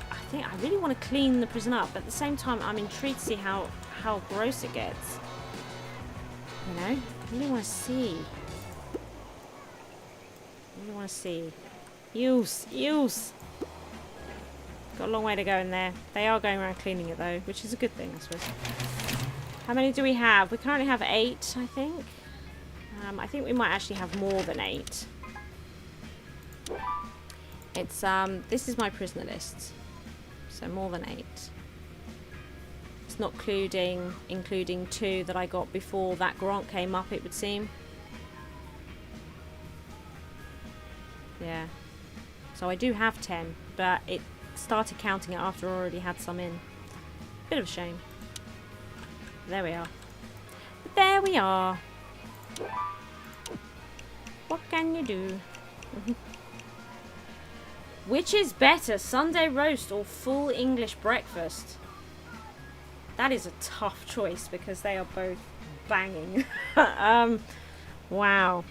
I think I really want to clean the prison up. But at the same time, I'm intrigued to see how gross it gets. You know, I really want to see. Use. Got a long way to go in there. They are going around cleaning it though, which is a good thing, I suppose. How many do we have? We currently have 8, I think. I think we might actually have more than 8. It's this is my prisoner list, so more than 8. It's not including 2 that I got before that grant came up, it would seem. Yeah. So I do have 10, but it started counting it after I already had some in. Bit of a shame. There we are. But there we are. What can you do? Which is better, Sunday roast or full English breakfast? That is a tough choice because they are both banging. Wow.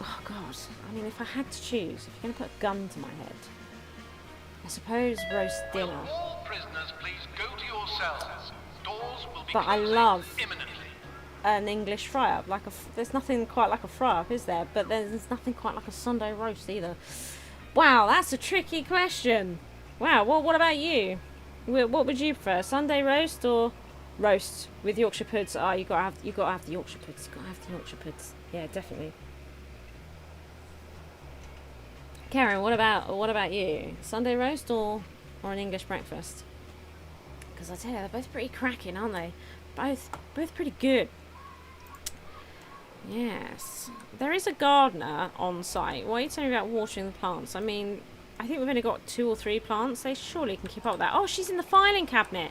Oh God, I mean, if I had to choose, if you're going to put a gun to my head, I suppose roast dinner. Will all prisoners please go to your cells? Doors will be But I closing love imminently. an English fry-up. There's nothing quite like a fry-up, is there? But there's nothing quite like a Sunday roast either. Wow, that's a tricky question. Wow, what about you? What would you prefer, Sunday roast or roast with Yorkshire puds? Oh, you gotta have the Yorkshire puds. You gotta have the Yorkshire puds. Yeah, definitely. Karen, what about you? Sunday roast or an English breakfast? Because I tell you, they're both pretty cracking, aren't they? Both pretty good. Yes. There is a gardener on site. What are you telling me about watering the plants? I mean, I think we've only got 2 or 3 plants. They surely can keep up with that. Oh, she's in the filing cabinet.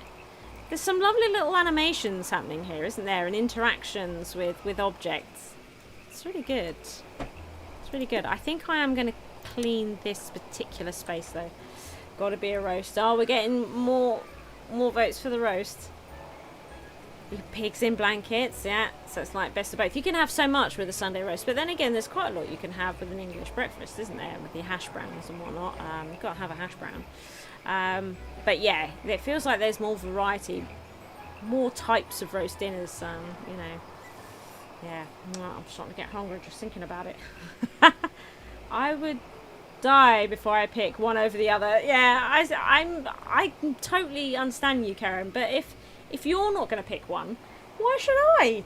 There's some lovely little animations happening here, isn't there? And interactions with objects. It's really good. It's really good. I think I am going to clean this particular space though. Gotta be a roast. Oh, we're getting more votes for the roast. Pigs in blankets, yeah. So it's like best of both. You can have so much with a Sunday roast, but then again, there's quite a lot you can have with an English breakfast, isn't there? With your hash browns and whatnot. You've got to have a hash brown. But yeah, it feels like there's more variety, more types of roast dinners. You know, Yeah, I'm starting to get hungry just thinking about it. I would die before I pick one over the other. Yeah, I totally understand you, Karen. But if you're not going to pick one, why should I?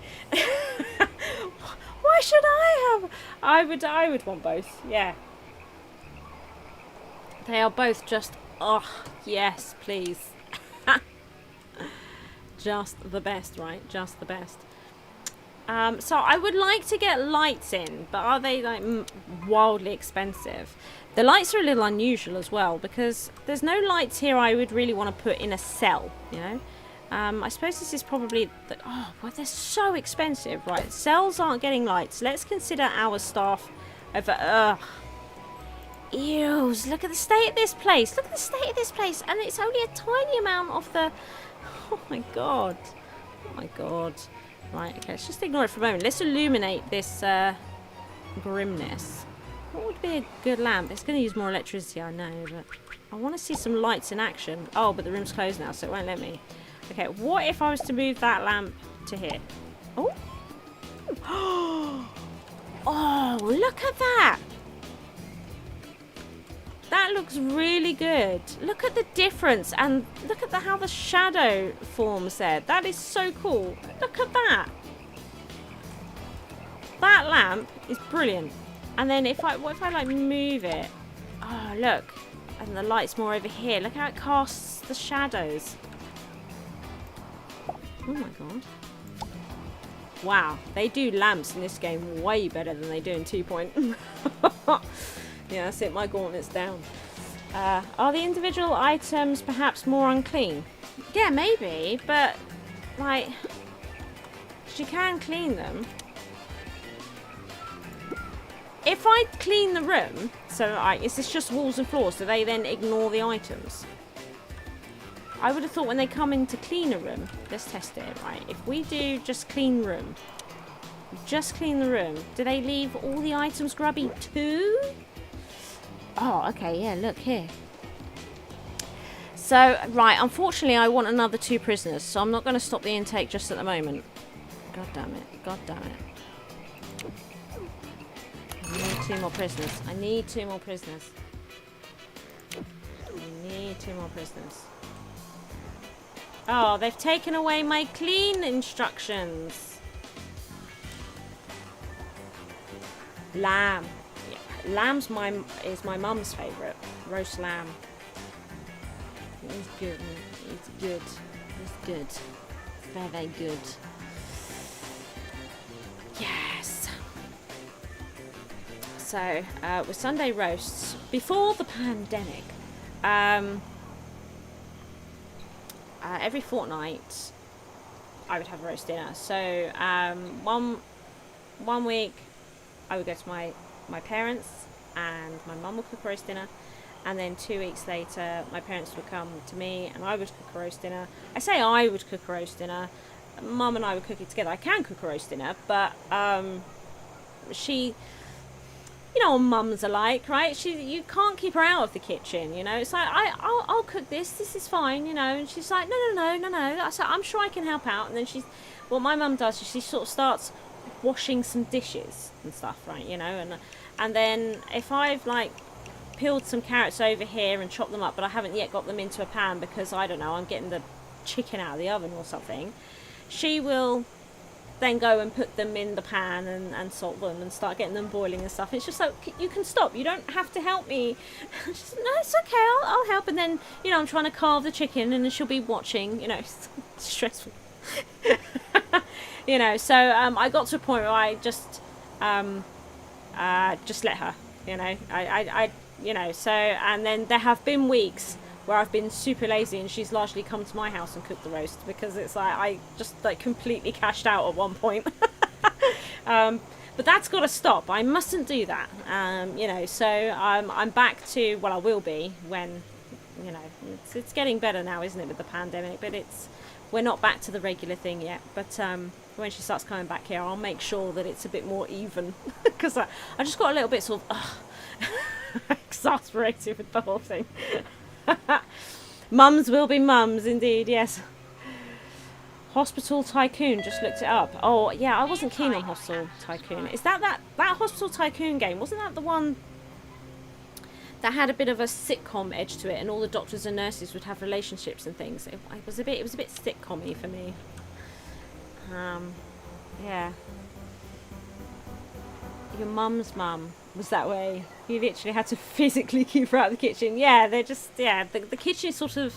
Why should I have? I would want both. Yeah. They are both just, oh yes, please. Just the best, right? Just the best. So I would like to get lights in, but are they like wildly expensive? The lights are a little unusual as well, because there's no lights here I would really want to put in a cell, you know? I suppose this is probably, oh, well, they're so expensive, right? Cells aren't getting lights. Let's consider our staff over, ews, look at the state of this place. Look at the state of this place. And it's only a tiny amount of the, oh my god. Oh my god. Right, okay, let's just ignore it for a moment. Let's illuminate this grimness. What would be a good lamp? It's going to use more electricity, I know, but I want to see some lights in action. Oh, but the room's closed now, so it won't let me. Okay, what if I was to move that lamp to here? Oh! Oh, look at that! That looks really good. Look at the difference, and look at how the shadow forms there. That is so cool. Look at that. That lamp is brilliant. And then what if I like move it? Oh, look. And the light's more over here. Look how it casts the shadows. Oh my god. Wow, they do lamps in this game way better than they do in 2. Yeah, that's it, my gauntlet's down. Are the individual items perhaps more unclean? Yeah, maybe, but, like, she can clean them. If I clean the room, so is this just walls and floors? Do they then ignore the items? I would have thought when they come in to clean a room, let's test it, right? If we do just clean room, do they leave all the items grubby too? Oh, okay, yeah, look here. So, right, unfortunately I want another 2 prisoners, so I'm not going to stop the intake just at the moment. God damn it, god damn it. I need 2 more prisoners. I need 2 more prisoners. I need 2 more prisoners. Oh, they've taken away my clean instructions. Lamb. Yeah. Lamb's is my mum's favourite. Roast lamb. It's good. It's good. It's good. Very, very good. Yes. So, with Sunday roasts, before the pandemic, every fortnight I would have a roast dinner. So one week I would go to my parents and my mum would cook a roast dinner, and then 2 weeks later my parents would come to me and I would cook a roast dinner. I say I would cook a roast dinner. Mum and I would cook it together. I can cook a roast dinner, but she, you know what mums are like, right? You can't keep her out of the kitchen, you know. It's like, I'll cook this. This is fine, you know. And she's like, no. I said, I'm sure I can help out. And then what my mum does is she sort of starts washing some dishes and stuff, right? You know, and then if I've like peeled some carrots over here and chopped them up, but I haven't yet got them into a pan because I don't know, I'm getting the chicken out of the oven or something, she will then go and put them in the pan and salt them and start getting them boiling and stuff. It's just like, you can stop. You don't have to help me. She's, no, it's okay. I'll help. And then, you know, I'm trying to carve the chicken and then she'll be watching. You know, it's stressful. You know, so I got to a point where I just let her. You know, I you know. So, and then there have been weeks where I've been super lazy and she's largely come to my house and cooked the roast, because it's like I just like completely cashed out at one point. But that's got to stop. I mustn't do that. You know, so I'm back to, well, I will be when, you know, it's getting better now, isn't it, with the pandemic, but we're not back to the regular thing yet. But when she starts coming back here, I'll make sure that it's a bit more even, because I just got a little bit sort of exasperated with the whole thing. Mums will be mums, indeed, yes. Hospital Tycoon, just looked it up. Oh, yeah, I wasn't keen on Hospital Tycoon. Is that Hospital Tycoon game? Wasn't that the one that had a bit of a sitcom edge to it, and all the doctors and nurses would have relationships and things? It was a bit sitcom-y for me. Yeah. Your mum's mum was that way. You literally had to physically keep her out of the kitchen. Yeah, they're just, yeah, the kitchen is sort of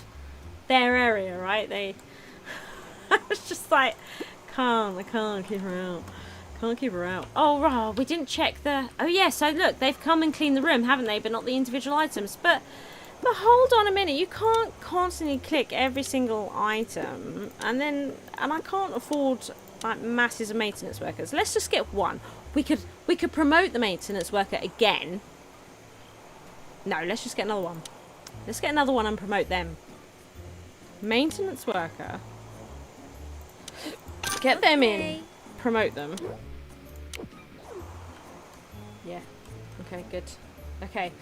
their area, right? I was just like, I can't keep her out. Can't keep her out. Oh, right, we didn't check the... Oh, yeah, so look, they've come and cleaned the room, haven't they? But not the individual items. But hold on a minute. You can't constantly click every single item. And I can't afford, like, masses of maintenance workers. Let's just get one. We could promote the maintenance worker again. No, let's just get another one. Let's get another one and promote them. Maintenance worker. Get them in. Promote them. Yeah. Okay, good. Okay.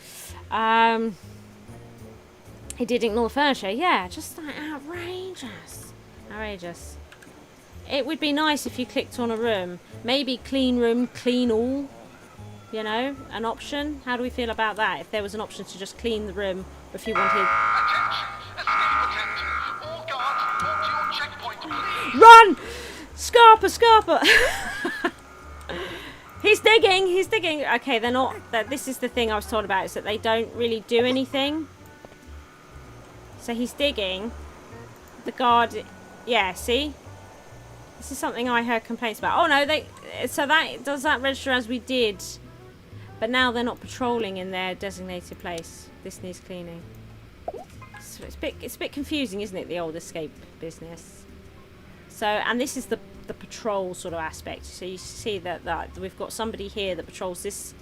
He did ignore the furniture. Yeah, just like outrageous. Outrageous. It would be nice if you clicked on a room. Maybe clean room, clean all. You know, an option. How do we feel about that? If there was an option to just clean the room, or if you wanted... Attention! Escape attempt! All guards, report to your checkpoint, please! Run! Scarper! He's digging! Okay, they're not... This is the thing I was told about, is that they don't really do anything. So he's digging. The guard... Yeah, see? This is something I heard complaints about. Oh, no, so does that register as we did? But now they're not patrolling in their designated place. This needs cleaning. So it's a bit confusing, isn't it, the old escape business? So, and this is the patrol sort of aspect. So you see that we've got somebody here that patrols this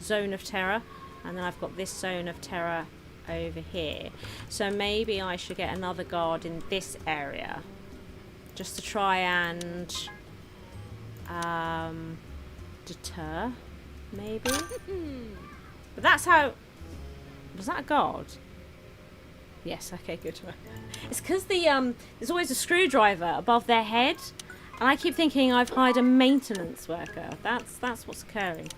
zone of terror, and then I've got this zone of terror over here. So maybe I should get another guard in this area, just to try and deter, maybe. But that's how... Was that a guard? Yes, okay, good. It's because there's always a screwdriver above their head, and I keep thinking I've hired a maintenance worker. That's what's occurring.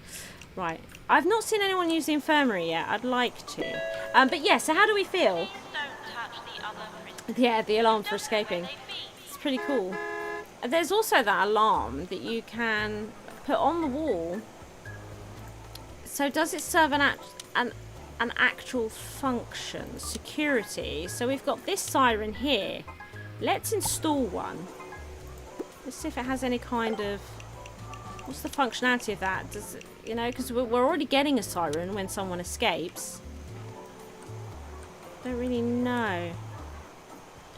Right. I've not seen anyone use the infirmary yet. I'd like to. But yeah, so how do we feel? Please don't touch the other prisoners. Yeah, the alarm for Don't know escaping. where they've been. It's pretty cool. There's also that alarm that you can put on the wall. So does it serve an actual function? Security. So we've got this siren here. Let's install one. Let's see if it has any kind of... What's the functionality of that? Does it, you know, because we're already getting a siren when someone escapes. Don't really know.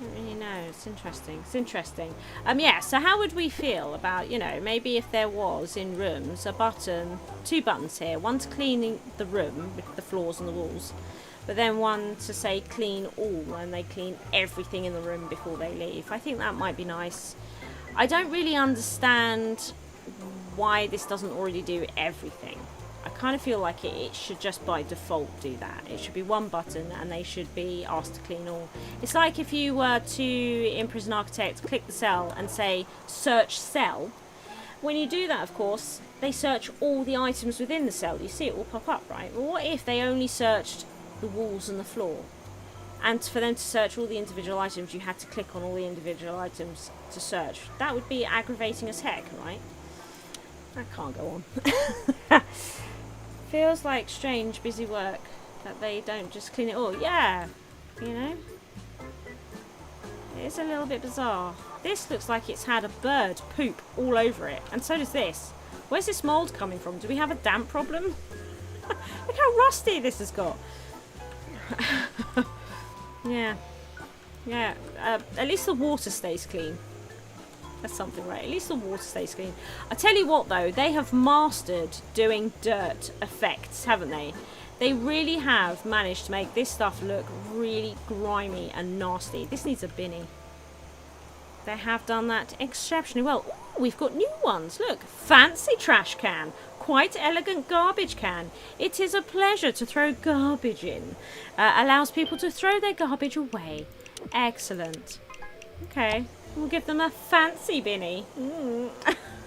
It's interesting. Yeah, so how would we feel about, you know, maybe if there was in rooms a button, 2 buttons here, one to cleaning the room with the floors and the walls, but then one to say clean all, and they clean everything in the room before they leave. I think that might be nice. I don't really understand why this doesn't already do everything. I kind of feel like it should just by default do that. It should be one button and they should be asked to clean all. It's like if you were to, in Prison Architect, click the cell and say search cell. When you do that, of course, they search all the items within the cell. You see it will pop up, right? Well, what if they only searched the walls and the floor? And for them to search all the individual items, you had to click on all the individual items to search. That would be aggravating as heck, right? That can't go on. Feels like strange, busy work that they don't just clean it all. Yeah, you know? It's a little bit bizarre. This looks like it's had a bird poop all over it. And so does this. Where's this mould coming from? Do we have a damp problem? Look how rusty this has got. Yeah. Yeah. At least the water stays clean. That's something, right? At least the water stays clean. I tell you what, though, they have mastered doing dirt effects, haven't they? They really have managed to make this stuff look really grimy and nasty. This needs a binny. They have done that exceptionally well. Ooh, we've got new ones. Look, fancy trash can. Quite elegant garbage can. It is a pleasure to throw garbage in. Allows people to throw their garbage away. Excellent. Okay. We'll give them a fancy binny.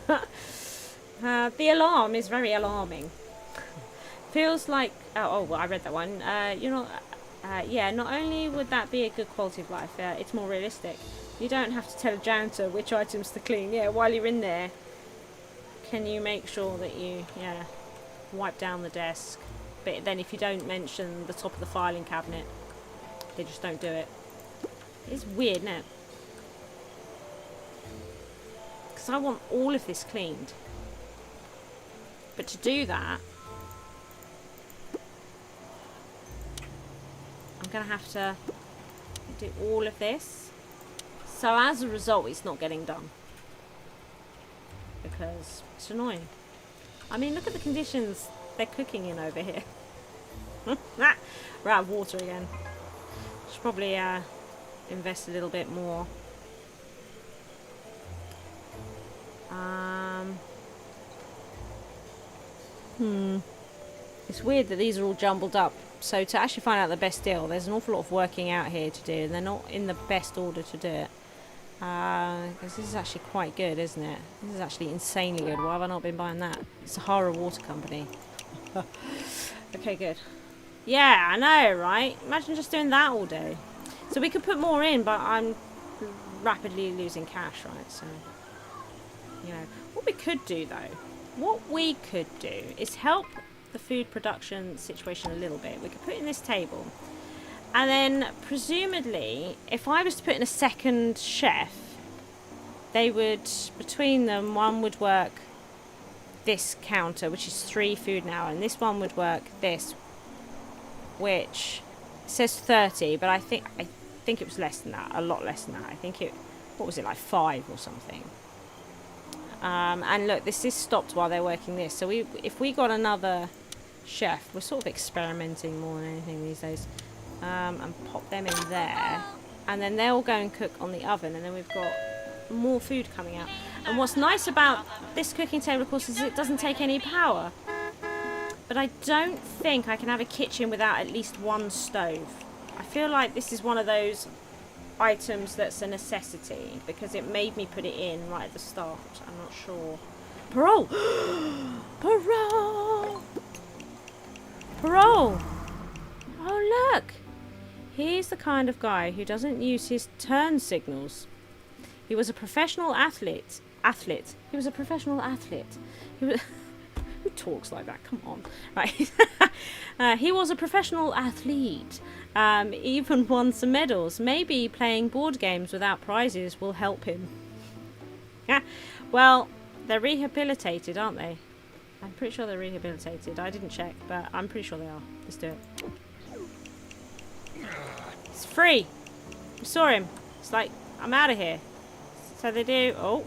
The alarm is very alarming. Feels like... Oh, well, I read that one. Yeah, not only would that be a good quality of life, it's more realistic. You don't have to tell a janitor which items to clean. Yeah, while you're in there, can you make sure that you, wipe down the desk? But then if you don't mention the top of the filing cabinet, they just don't do it. It's weird, isn't it? Because I want all of this cleaned. But to do that, I'm going to have to do all of this. So as a result, it's not getting done. Because it's annoying. I mean, look at the conditions they're cooking in over here. We're out of water again. Should probably invest a little bit more. It's weird that these are all jumbled up. So to actually find out the best deal, there's an awful lot of working out here to do, and they're not in the best order to do it. Because this is actually quite good, isn't it? This is actually insanely good. Why have I not been buying that? Sahara Water Company. Okay, good. Yeah, I know, right? Imagine just doing that all day. So we could put more in, but I'm rapidly losing cash, right? So, what we could do, though, is help the food production situation a little bit. We could put in this table. And then, presumably, if I was to put in a second chef, they would, between them, one would work this counter, which is 3 food an hour, and this one would work this, which says 30, but I think it was less than that, a lot less than that. I think it, what was it, like 5 or something. And look, this is stopped while they're working this. So if we got another chef, we're sort of experimenting more than anything these days. And pop them in there, and then they'll go and cook on the oven, and then we've got more food coming out. And what's nice about this cooking table, of course, is it doesn't take any power. But I don't think I can have a kitchen without at least one stove. I feel like this is one of those items that's a necessity, because it made me put it in right at the start. I'm not sure. Parole! Parole! Parole! Oh, look! He's the kind of guy who doesn't use his turn signals. He was a professional athlete. He was a professional athlete. Who talks like that? Come on. Right. He was a professional athlete. Even won some medals. Maybe playing board games without prizes will help him. Yeah. Well, they're rehabilitated, aren't they? I'm pretty sure they're rehabilitated. I didn't check, but I'm pretty sure they are. Let's do it. It's free. We saw him. It's like, I'm out of here. So they do. Oh.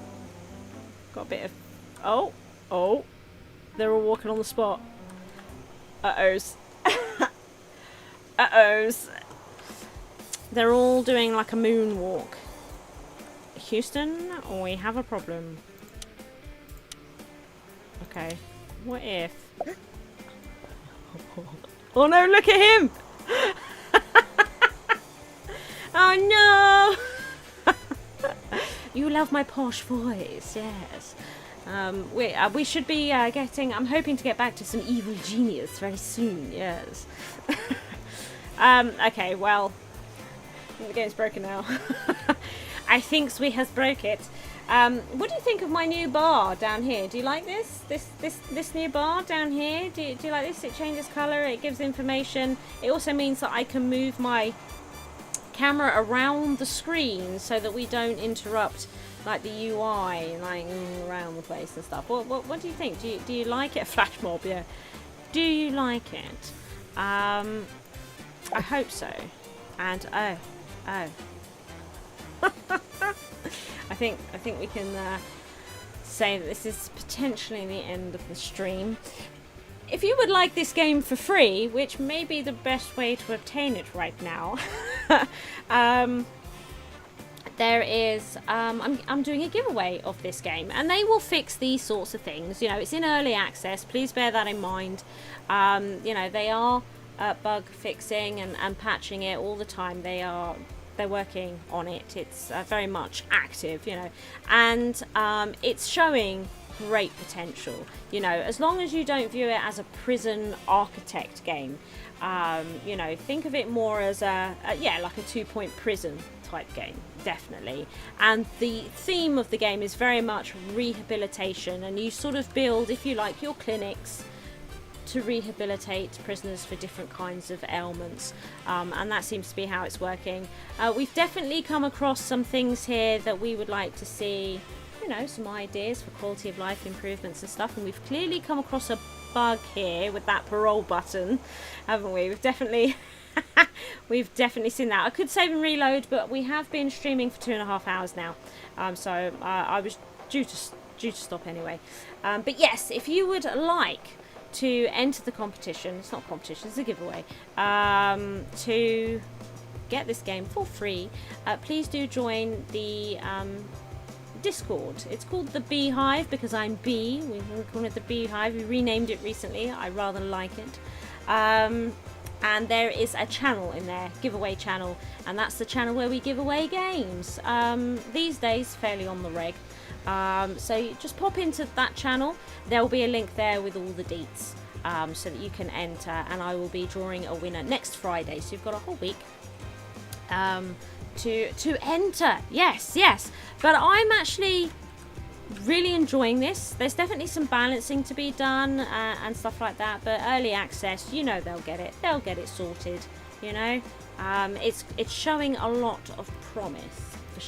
Got a bit of... Oh. They're all walking on the spot. Uh-ohs. Uh-ohs. They're all doing like a moonwalk. Houston, we have a problem. Okay. What if... Oh no, look at him! Oh no! You love my posh voice, yes. We should be getting... I'm hoping to get back to some evil genius very soon, yes. Okay, well... The game's broken now. I think we has broke it. What do you think of my new bar down here? Do you like this? This new bar down here? Do you like this? It changes colour, it gives information. It also means that I can move my camera around the screen so that we don't interrupt like the UI, like around the place and stuff. What do you think? Do you like it? Flash mob, yeah. Do you like it? I hope so. And oh. I think we can say that this is potentially the end of the stream. If you would like this game for free, which may be the best way to obtain it right now, there is I'm doing a giveaway of this game, and they will fix these sorts of things. You know, it's in early access. Please bear that in mind. You know, they are bug fixing and patching it all the time. They are they're working on it. It's very much active, you know, and it's showing great potential. You know, as long as you don't view it as a prison architect game, you know, think of it more as like a 2-point prison type game, definitely. And the theme of the game is very much rehabilitation, and you sort of build, if you like, your clinics to rehabilitate prisoners for different kinds of ailments, and that seems to be how it's working. We've definitely come across some things here that we would like to see, you know, some ideas for quality of life improvements and stuff, and we've clearly come across a bug here with that parole button, haven't we? We've definitely seen that. I could save and reload, but we have been streaming for 2.5 hours now, so I was due to stop anyway. But yes, if you would like to enter the competition, it's not a competition, it's a giveaway, to get this game for free, please do join the Discord. It's called the Beehive because I'm bee. We call it the Beehive. We renamed it recently. I rather like it. And there is a channel in there, giveaway channel, and that's the channel where we give away games. These days, fairly on the reg. So you just pop into that channel. There will be a link there with all the deets, so that you can enter, and I will be drawing a winner next Friday. So you've got a whole week to enter. Yes. But I'm actually really enjoying this. There's definitely some balancing to be done and stuff like that, but early access, you know, they'll get it sorted, you know. It's showing a lot of promise, for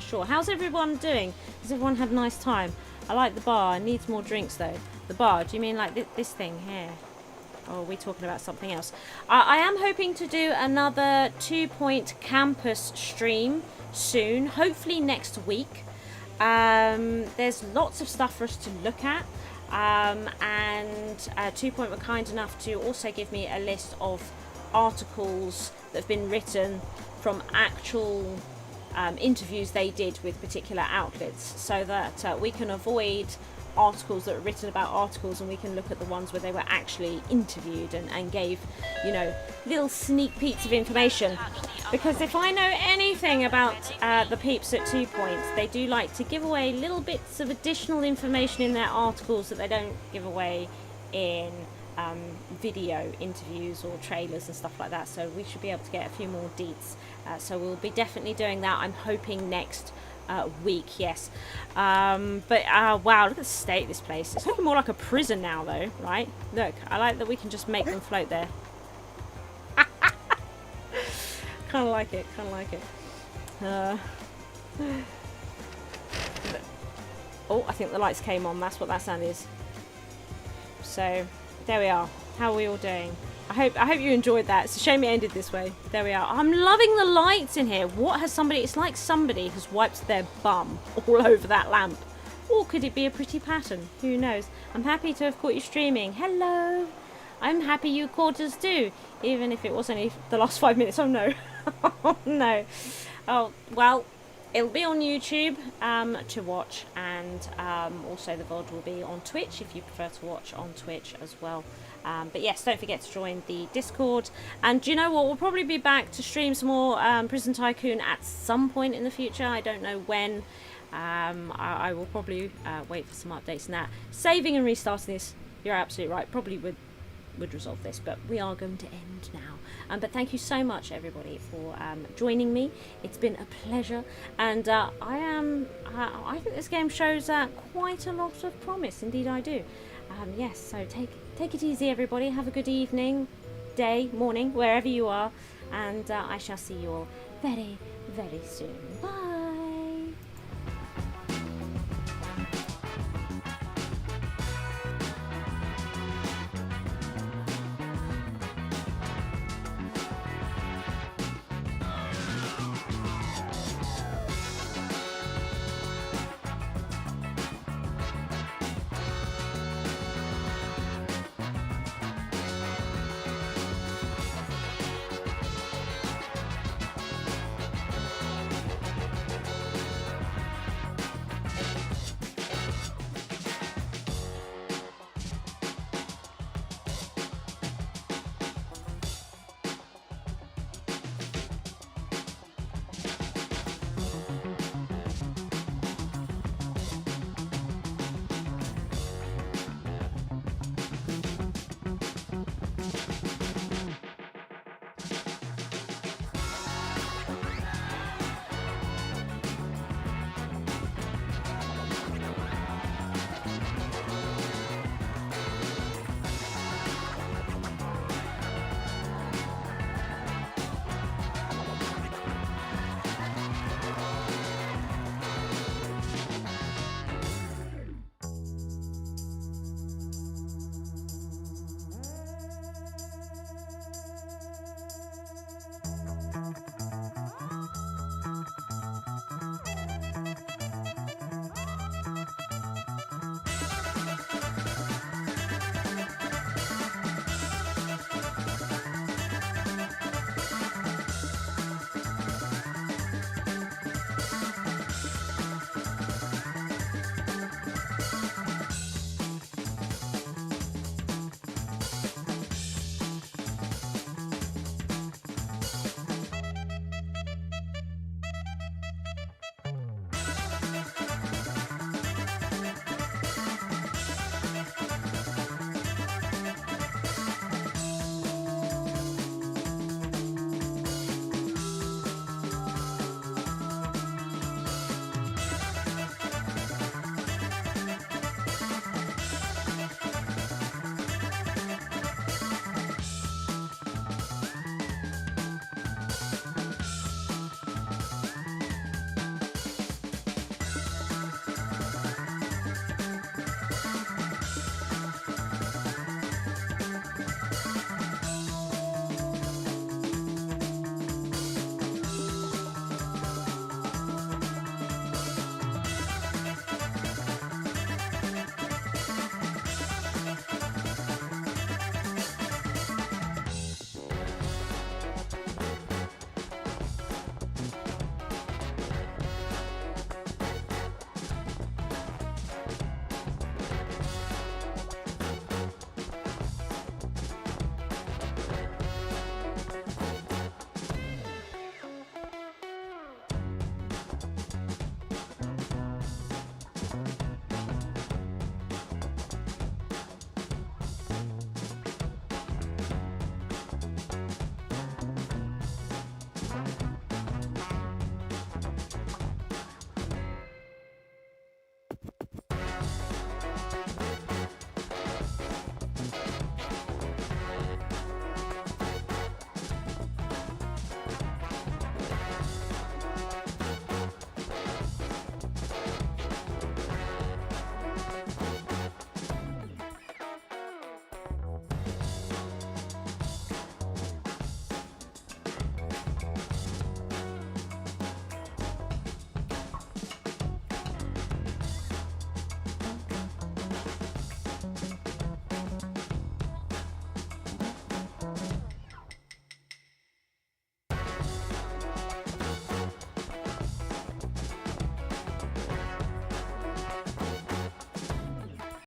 sure. How's everyone doing? Has everyone had a nice time? I like the bar. It needs more drinks though. The bar, do you mean like this thing here? Or are we talking about something else? I am hoping to do another 2-point campus stream soon, hopefully next week. There's lots of stuff for us to look at, and 2-point were kind enough to also give me a list of articles that have been written from actual interviews they did with particular outlets, so that we can avoid articles that are written about articles, and we can look at the ones where they were actually interviewed and gave, you know, little sneak peeks of information. Because if I know anything about the peeps at 2 Points, they do like to give away little bits of additional information in their articles that they don't give away in video interviews or trailers and stuff like that. So we should be able to get a few more deets. So we'll be definitely doing that. I'm hoping next week, yes. But wow, look at the state of this place. It's looking more like a prison now though, right? Look, I like that we can just make them float there. Kind of like it. Oh, I think the lights came on. That's what that sound is. So there we are. How are we all doing? I hope you enjoyed that. It's a shame it ended this way. There we are. I'm loving the lights in here. What has somebody... It's like somebody has wiped their bum all over that lamp. Or could it be a pretty pattern? Who knows? I'm happy to have caught you streaming. Hello. I'm happy you caught us too. Even if it was only the last 5 minutes. Oh no. Oh no. Oh, well... It'll be on YouTube to watch, and also the VOD will be on Twitch if you prefer to watch on Twitch as well. But yes, don't forget to join the Discord. And do you know what? We'll probably be back to stream some more Prison Tycoon at some point in the future. I don't know when. I will probably wait for some updates on that. Saving and restarting this, you're absolutely right, probably would resolve this, but we are going to end now. But thank you so much everybody for joining me. It's been a pleasure, and I think this game shows quite a lot of promise. Indeed I do. Yes, so take it easy everybody. Have a good evening, day, morning, wherever you are, and I shall see you all very, very soon. Bye. bye.